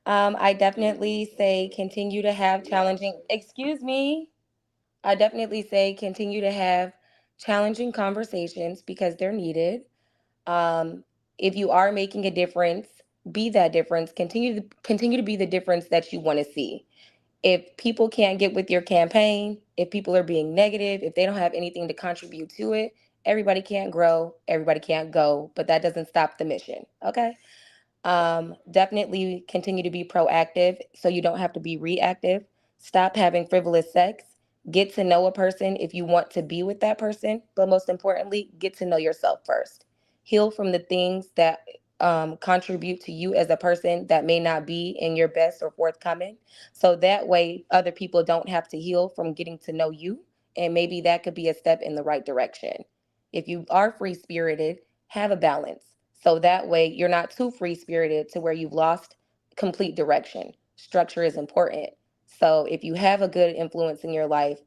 I definitely say continue to have challenging. Excuse me. I definitely say continue to have challenging conversations because they're needed. If you are making a difference, be that difference. Continue to be the difference that you want to see. If people can't get with your campaign, if people are being negative, if they don't have anything to contribute to it, everybody can't grow, everybody can't go, but that doesn't stop the mission. Okay. Definitely continue to be proactive so you don't have to be reactive. Stop having frivolous sex. Get to know a person if you want to be with that person, but most importantly, get to know yourself first. Heal from the things that contribute to you as a person that may not be in your best or forthcoming. So that way, other people don't have to heal from getting to know you. And maybe that could be a step in the right direction. If you are free spirited, have a balance. So that way, you're not too free spirited to where you've lost complete direction. Structure is important. So if you have a good influence in your life,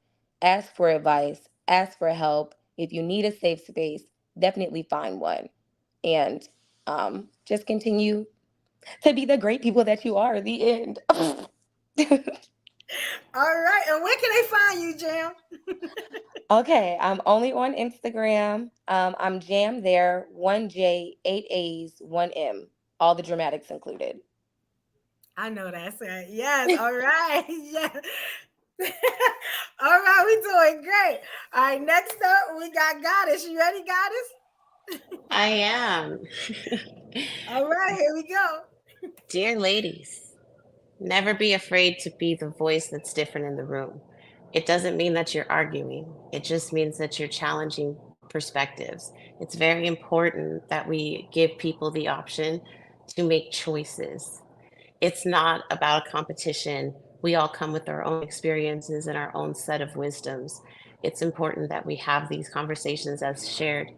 ask for advice, ask for help. If you need a safe space, definitely find one. And just continue to be the great people that you are. The end. All right. And where can they find you, Jam? Okay. I'm only on Instagram. I'm Jam there. 1J, 8 A's, 1 M. All the dramatics included. I know that's right. Yes. All right. Yeah. All right. We're doing great. All right. Next up, we got Goddess. You ready, Goddess? I am. All right, here we go. Dear ladies, never be afraid to be the voice that's different in the room. It doesn't mean that you're arguing. It just means that you're challenging perspectives. It's very important that we give people the option to make choices. It's not about a competition. We all come with our own experiences and our own set of wisdoms. It's important that we have these conversations as shared.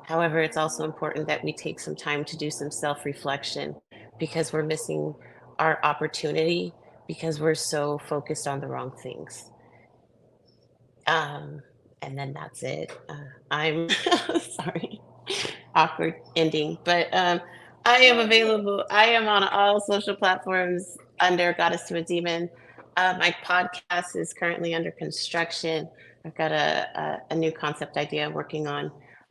However, it's also important that we take some time to do some self-reflection because we're missing our opportunity because we're so focused on the wrong things. And then that's it. I'm sorry, awkward ending, but I am available. I am on all social platforms under Goddess to a Demon. My podcast is currently under construction. I've got a new concept idea I'm working on.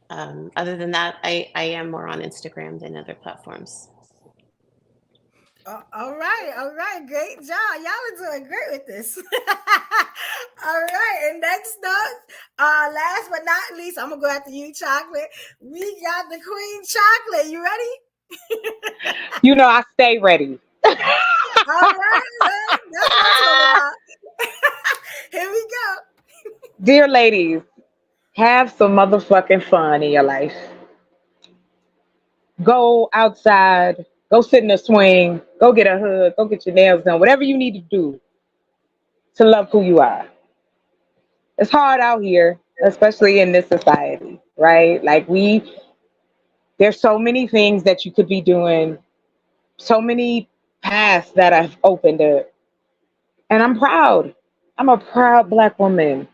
Other than that, I am more on Instagram than other platforms. All right, great job. Y'all are doing great with this. All right, and next up, last but not least, I'm gonna go after you, Chocolate. We got the Queen Chocolate. You ready? You know, I stay ready. All right, that's what I'm talking about. Here we go. Dear ladies, have some motherfucking fun in your life. Go outside, go sit in a swing, go get a hug, go get your nails done, whatever you need to do to love who you are. It's hard out here, especially in this society, right? Like there's so many things that you could be doing, so many paths that I've opened up. And I'm proud. I'm a proud Black woman.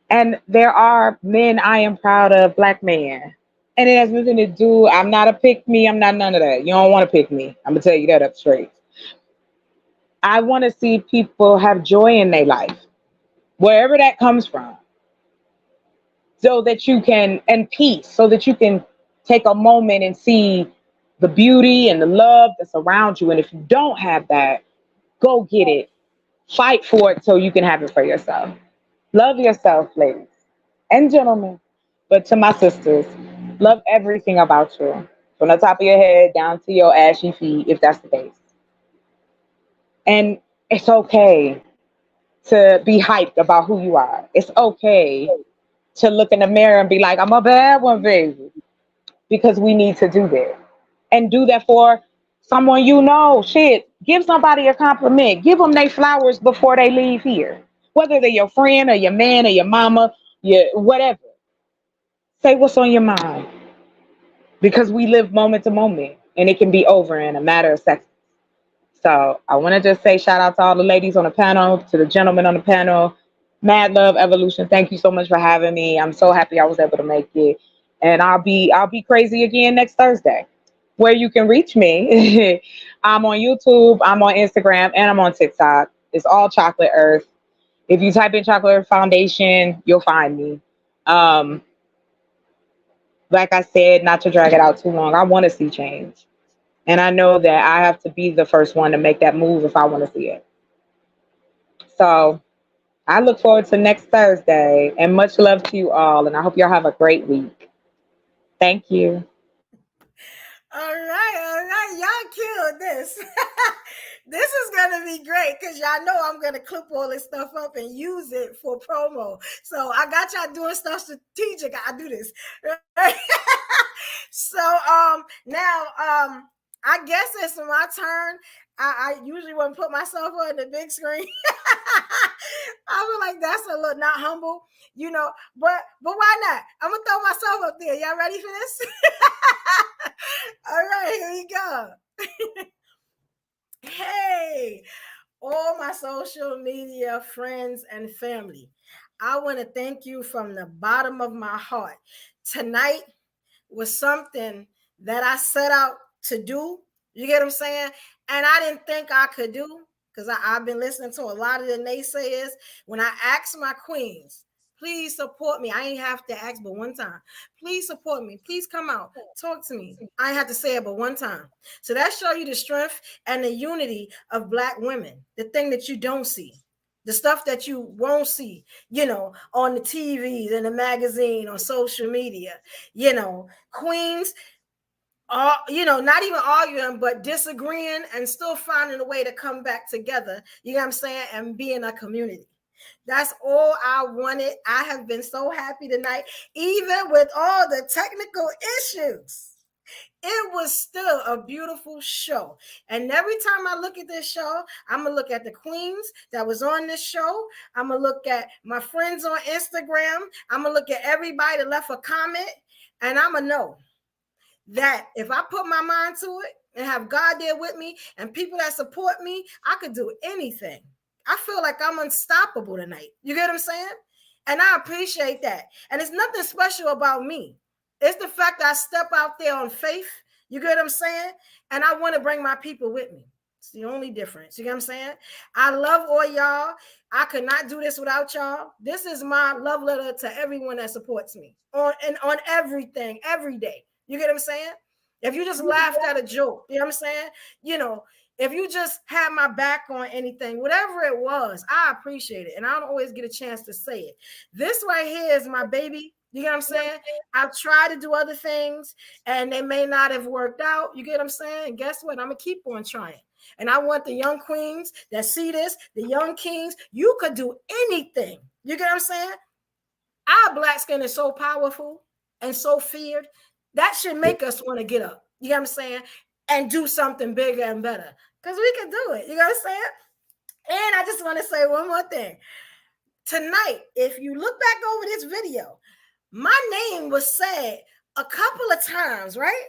And there are men I am proud of, Black men. And it has nothing to do, I'm not a pick me, I'm not none of that. You don't want to pick me. I'm going to tell you that up straight. I want to see people have joy in their life, wherever that comes from, so that you can, and peace, so that you can take a moment and see the beauty and the love that's around you. And if you don't have that, go get it. Fight for it so you can have it for yourself. Love yourself, ladies and gentlemen. But to my sisters, love everything about you, from the top of your head down to your ashy feet, if that's the case. And it's okay to be hyped about who you are. It's okay to look in the mirror and be like, I'm a bad one, baby. Because we need to do that. And do that for someone you know. Shit, give somebody a compliment. Give them their flowers before they leave here. Whether they're your friend or your man or your mama, your whatever. Say what's on your mind. Because we live moment to moment. And it can be over in a matter of seconds. So I want to just say shout out to all the ladies on the panel, to the gentlemen on the panel. Mad love, Evolution. Thank you so much for having me. I'm so happy I was able to make it. And I'll be crazy again next Thursday. Where you can reach me, I'm on YouTube, I'm on Instagram, and I'm on TikTok. It's all Chocolate Earth. If you type in Chocolate Earth Foundation, you'll find me. Like I said, not to drag it out too long, I want to see change. And I know that I have to be the first one to make that move if I want to see it. So I look forward to next Thursday, and much love to you all. And I hope y'all have a great week. Thank you. All right. Y'all killed this. This is going to be great because y'all know I'm going to clip all this stuff up and use it for promo. So I got y'all doing stuff strategic. I do this. So now I guess it's my turn. I usually wouldn't put myself on the big screen. I feel like that's a little not humble, you know, but why not? I'm gonna throw myself up there. Y'all ready for this? All right, here we go. Hey, all my social media friends and family, I want to thank you from the bottom of my heart. Tonight was something that I set out to do. You get what I'm saying? And I didn't think I could do, because I've been listening to a lot of the naysayers. When I asked my queens, please support me. I ain't have to ask but one time. Please support me. Please come out. Talk to me. I ain't have to say it but one time. So that shows you the strength and the unity of Black women, the thing that you don't see. The stuff that you won't see, you know, on the TVs, in the magazine, on social media, you know, queens, you know, not even arguing, but disagreeing and still finding a way to come back together, you know what I'm saying, and be in a community. That's all I wanted. I have been so happy tonight, even with all the technical issues. It was still a beautiful show. And every time I look at this show, I'm going to look at the queens that was on this show. I'm going to look at my friends on Instagram. I'm going to look at everybody that left a comment. And I'm going to know that if I put my mind to it and have God there with me and people that support me, I could do anything. I feel like I'm unstoppable tonight. You get what I'm saying? And I appreciate that. And it's nothing special about me. It's the fact that I step out there on faith. You get what I'm saying? And I want to bring my people with me. It's the only difference. You get what I'm saying? I love all y'all. I could not do this without y'all. This is my love letter to everyone that supports me on everything, every day. You get what I'm saying? If you just laughed at a joke, you know what I'm saying? You know, if you just had my back on anything, whatever it was, I appreciate it. And I don't always get a chance to say it. This right here is my baby. You get what I'm saying? I've tried to do other things and they may not have worked out. You get what I'm saying? And guess what? I'm going to keep on trying. And I want the young queens that see this, the young kings, you could do anything. You get what I'm saying? Our black skin is so powerful and so feared. That should make us want to get up. You know what I'm saying? And do something bigger and better. Because we can do it. You know what I'm saying? And I just want to say one more thing. Tonight, if you look back over this video, my name was said a couple of times, right?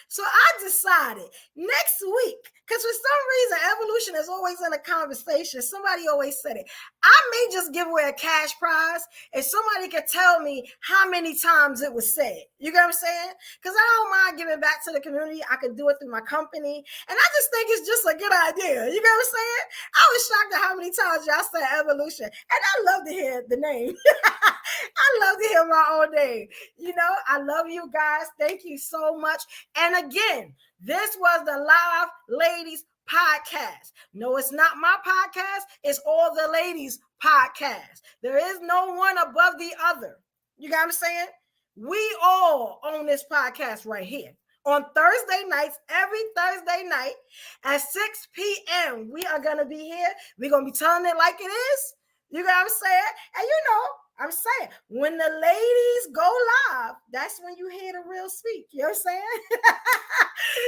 So I decided next week, because for some reason, evolution is always in a conversation. Somebody always said it. I may just give away a cash prize if somebody could tell me how many times it was said. You get what I'm saying? Because I don't mind giving back to the community. I could do it through my company. And I just think it's just a good idea. You get what I'm saying? I was shocked at how many times y'all said evolution. And I love to hear the name. I love to hear my own name. You know, I love you guys. Thank you so much. And again, this was the Live Ladies Podcast. No, it's not my podcast. It's all the ladies' podcast. There is no one above the other. You got what I'm saying? We all own this podcast right here. On Thursday nights, every Thursday night at 6 p.m., we are going to be here. We're going to be telling it like it is. You got what I'm saying? And you know, I'm saying, when the ladies go live, that's when you hear the real speak. You know what I'm saying?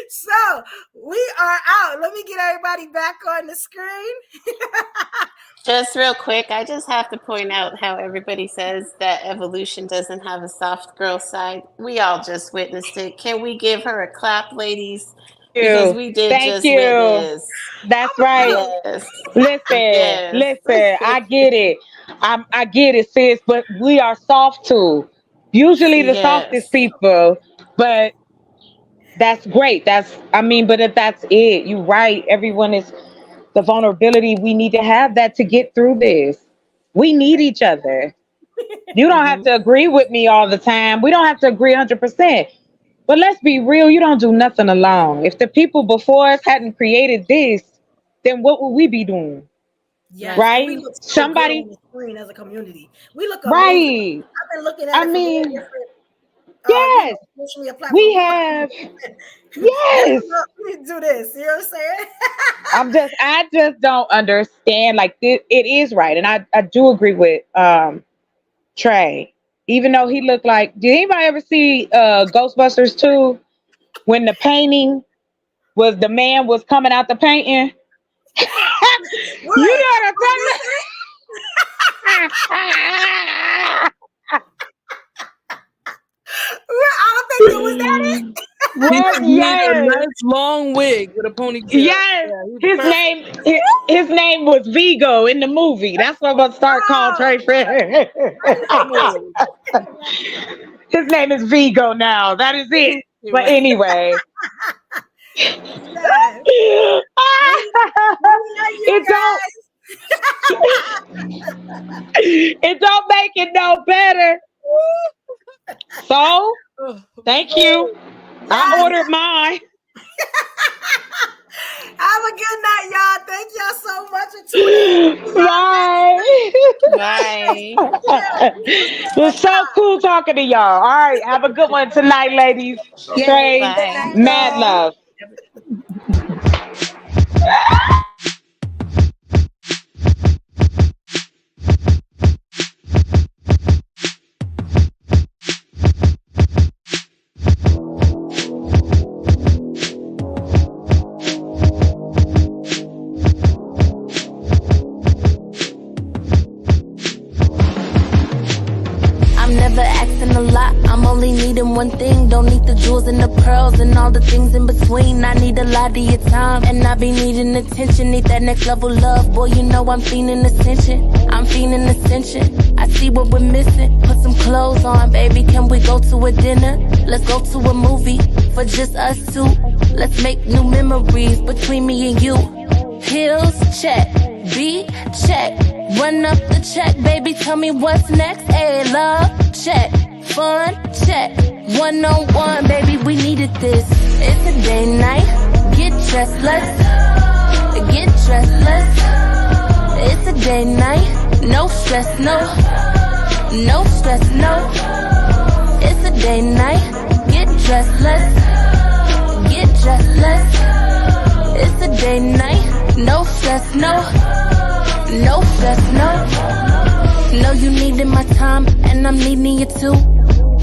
So we are out. Let me get everybody back on the screen. Just real quick, I just have to point out how everybody says that evolution doesn't have a soft girl side. We all just witnessed it. Can we give her a clap, ladies? Because we did just witness. That's right. Yes. Listen, I get it. I get it, sis, but we are soft too. Usually the softest people, but that's great. But if that's it, you're right. Everyone is the vulnerability. We need to have that to get through this. We need each other. You don't have to agree with me all the time. We don't have to agree 100%. But let's be real, you don't do nothing alone. If the people before us hadn't created this, then what would we be doing? Yes, right? We look Somebody on the screen as a community. We look right. I've been looking at it yes. We have yes. We do this. You know what I'm saying? I just don't understand. Like it is right. And I do agree with Trey. Even though he looked like, did anybody ever see Ghostbusters 2 when the painting was the man was coming out the painting? You know what I'm I don't think it was that. He had a nice long wig with a ponytail. Yes, his name was Vigo in the movie. That's what I'm gonna start calling Trey Fred. His name is Vigo now. That is it. But anyway. It don't make it no better. So, thank you. I ordered mine. Have a good night, y'all. Thank y'all so much for tuning in. Bye. It was so cool talking to y'all. All right, have a good one tonight, ladies. Trey, mad love. I'm only needing one thing. Don't need the jewels and the pearls and all the things in between. I need a lot of your time, and I be needing attention. Need that next level love, boy. You know I'm feeling ascension. I'm feeling ascension. I see what we're missing. Put some clothes on, baby. Can we go to a dinner? Let's go to a movie for just us two. Let's make new memories between me and you. Pills, check. Beat, check. Run up the check, baby. Tell me what's next. Hey, love, check. Fun, check. One-on-one, baby, we needed this. It's a day night. get dressed, let's get dressed, let's. It's a day night, no stress, no stress, no. It's a day night, get dressed, let's get dressed, let's. It's a day night, no stress, no stress, no. Know you needed my time, and I'm needing you too.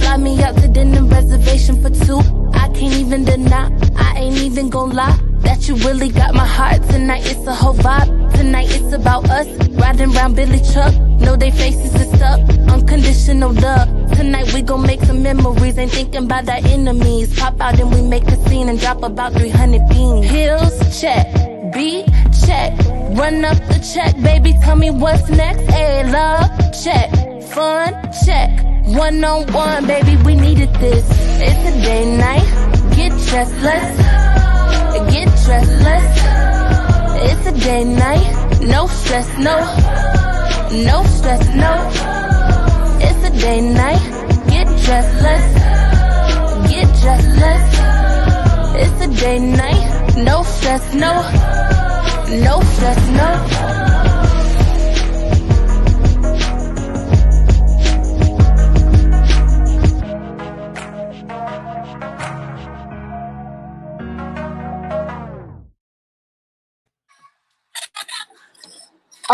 Fly me out to dinner, reservation for two. I can't even deny, I ain't even gon' lie, that you really got my heart tonight. It's a whole vibe. Tonight it's about us, riding round Billy truck. Know they faces is stuck, unconditional love. Tonight we gon' make some memories, ain't thinking about our enemies. Pop out and we make a scene and drop about 300 beans. Hills, check, beat, check, run up the check, baby, tell me what's next. Hey, love, check, fun, check, one-on-one, baby, we needed this. It's a day night, get dressed, let's get dressed, let's. It's a day night, no stress, no stress, no. It's a day night, get dressed, let's get dressed, let's. It's a day night, no stress, no stress, no.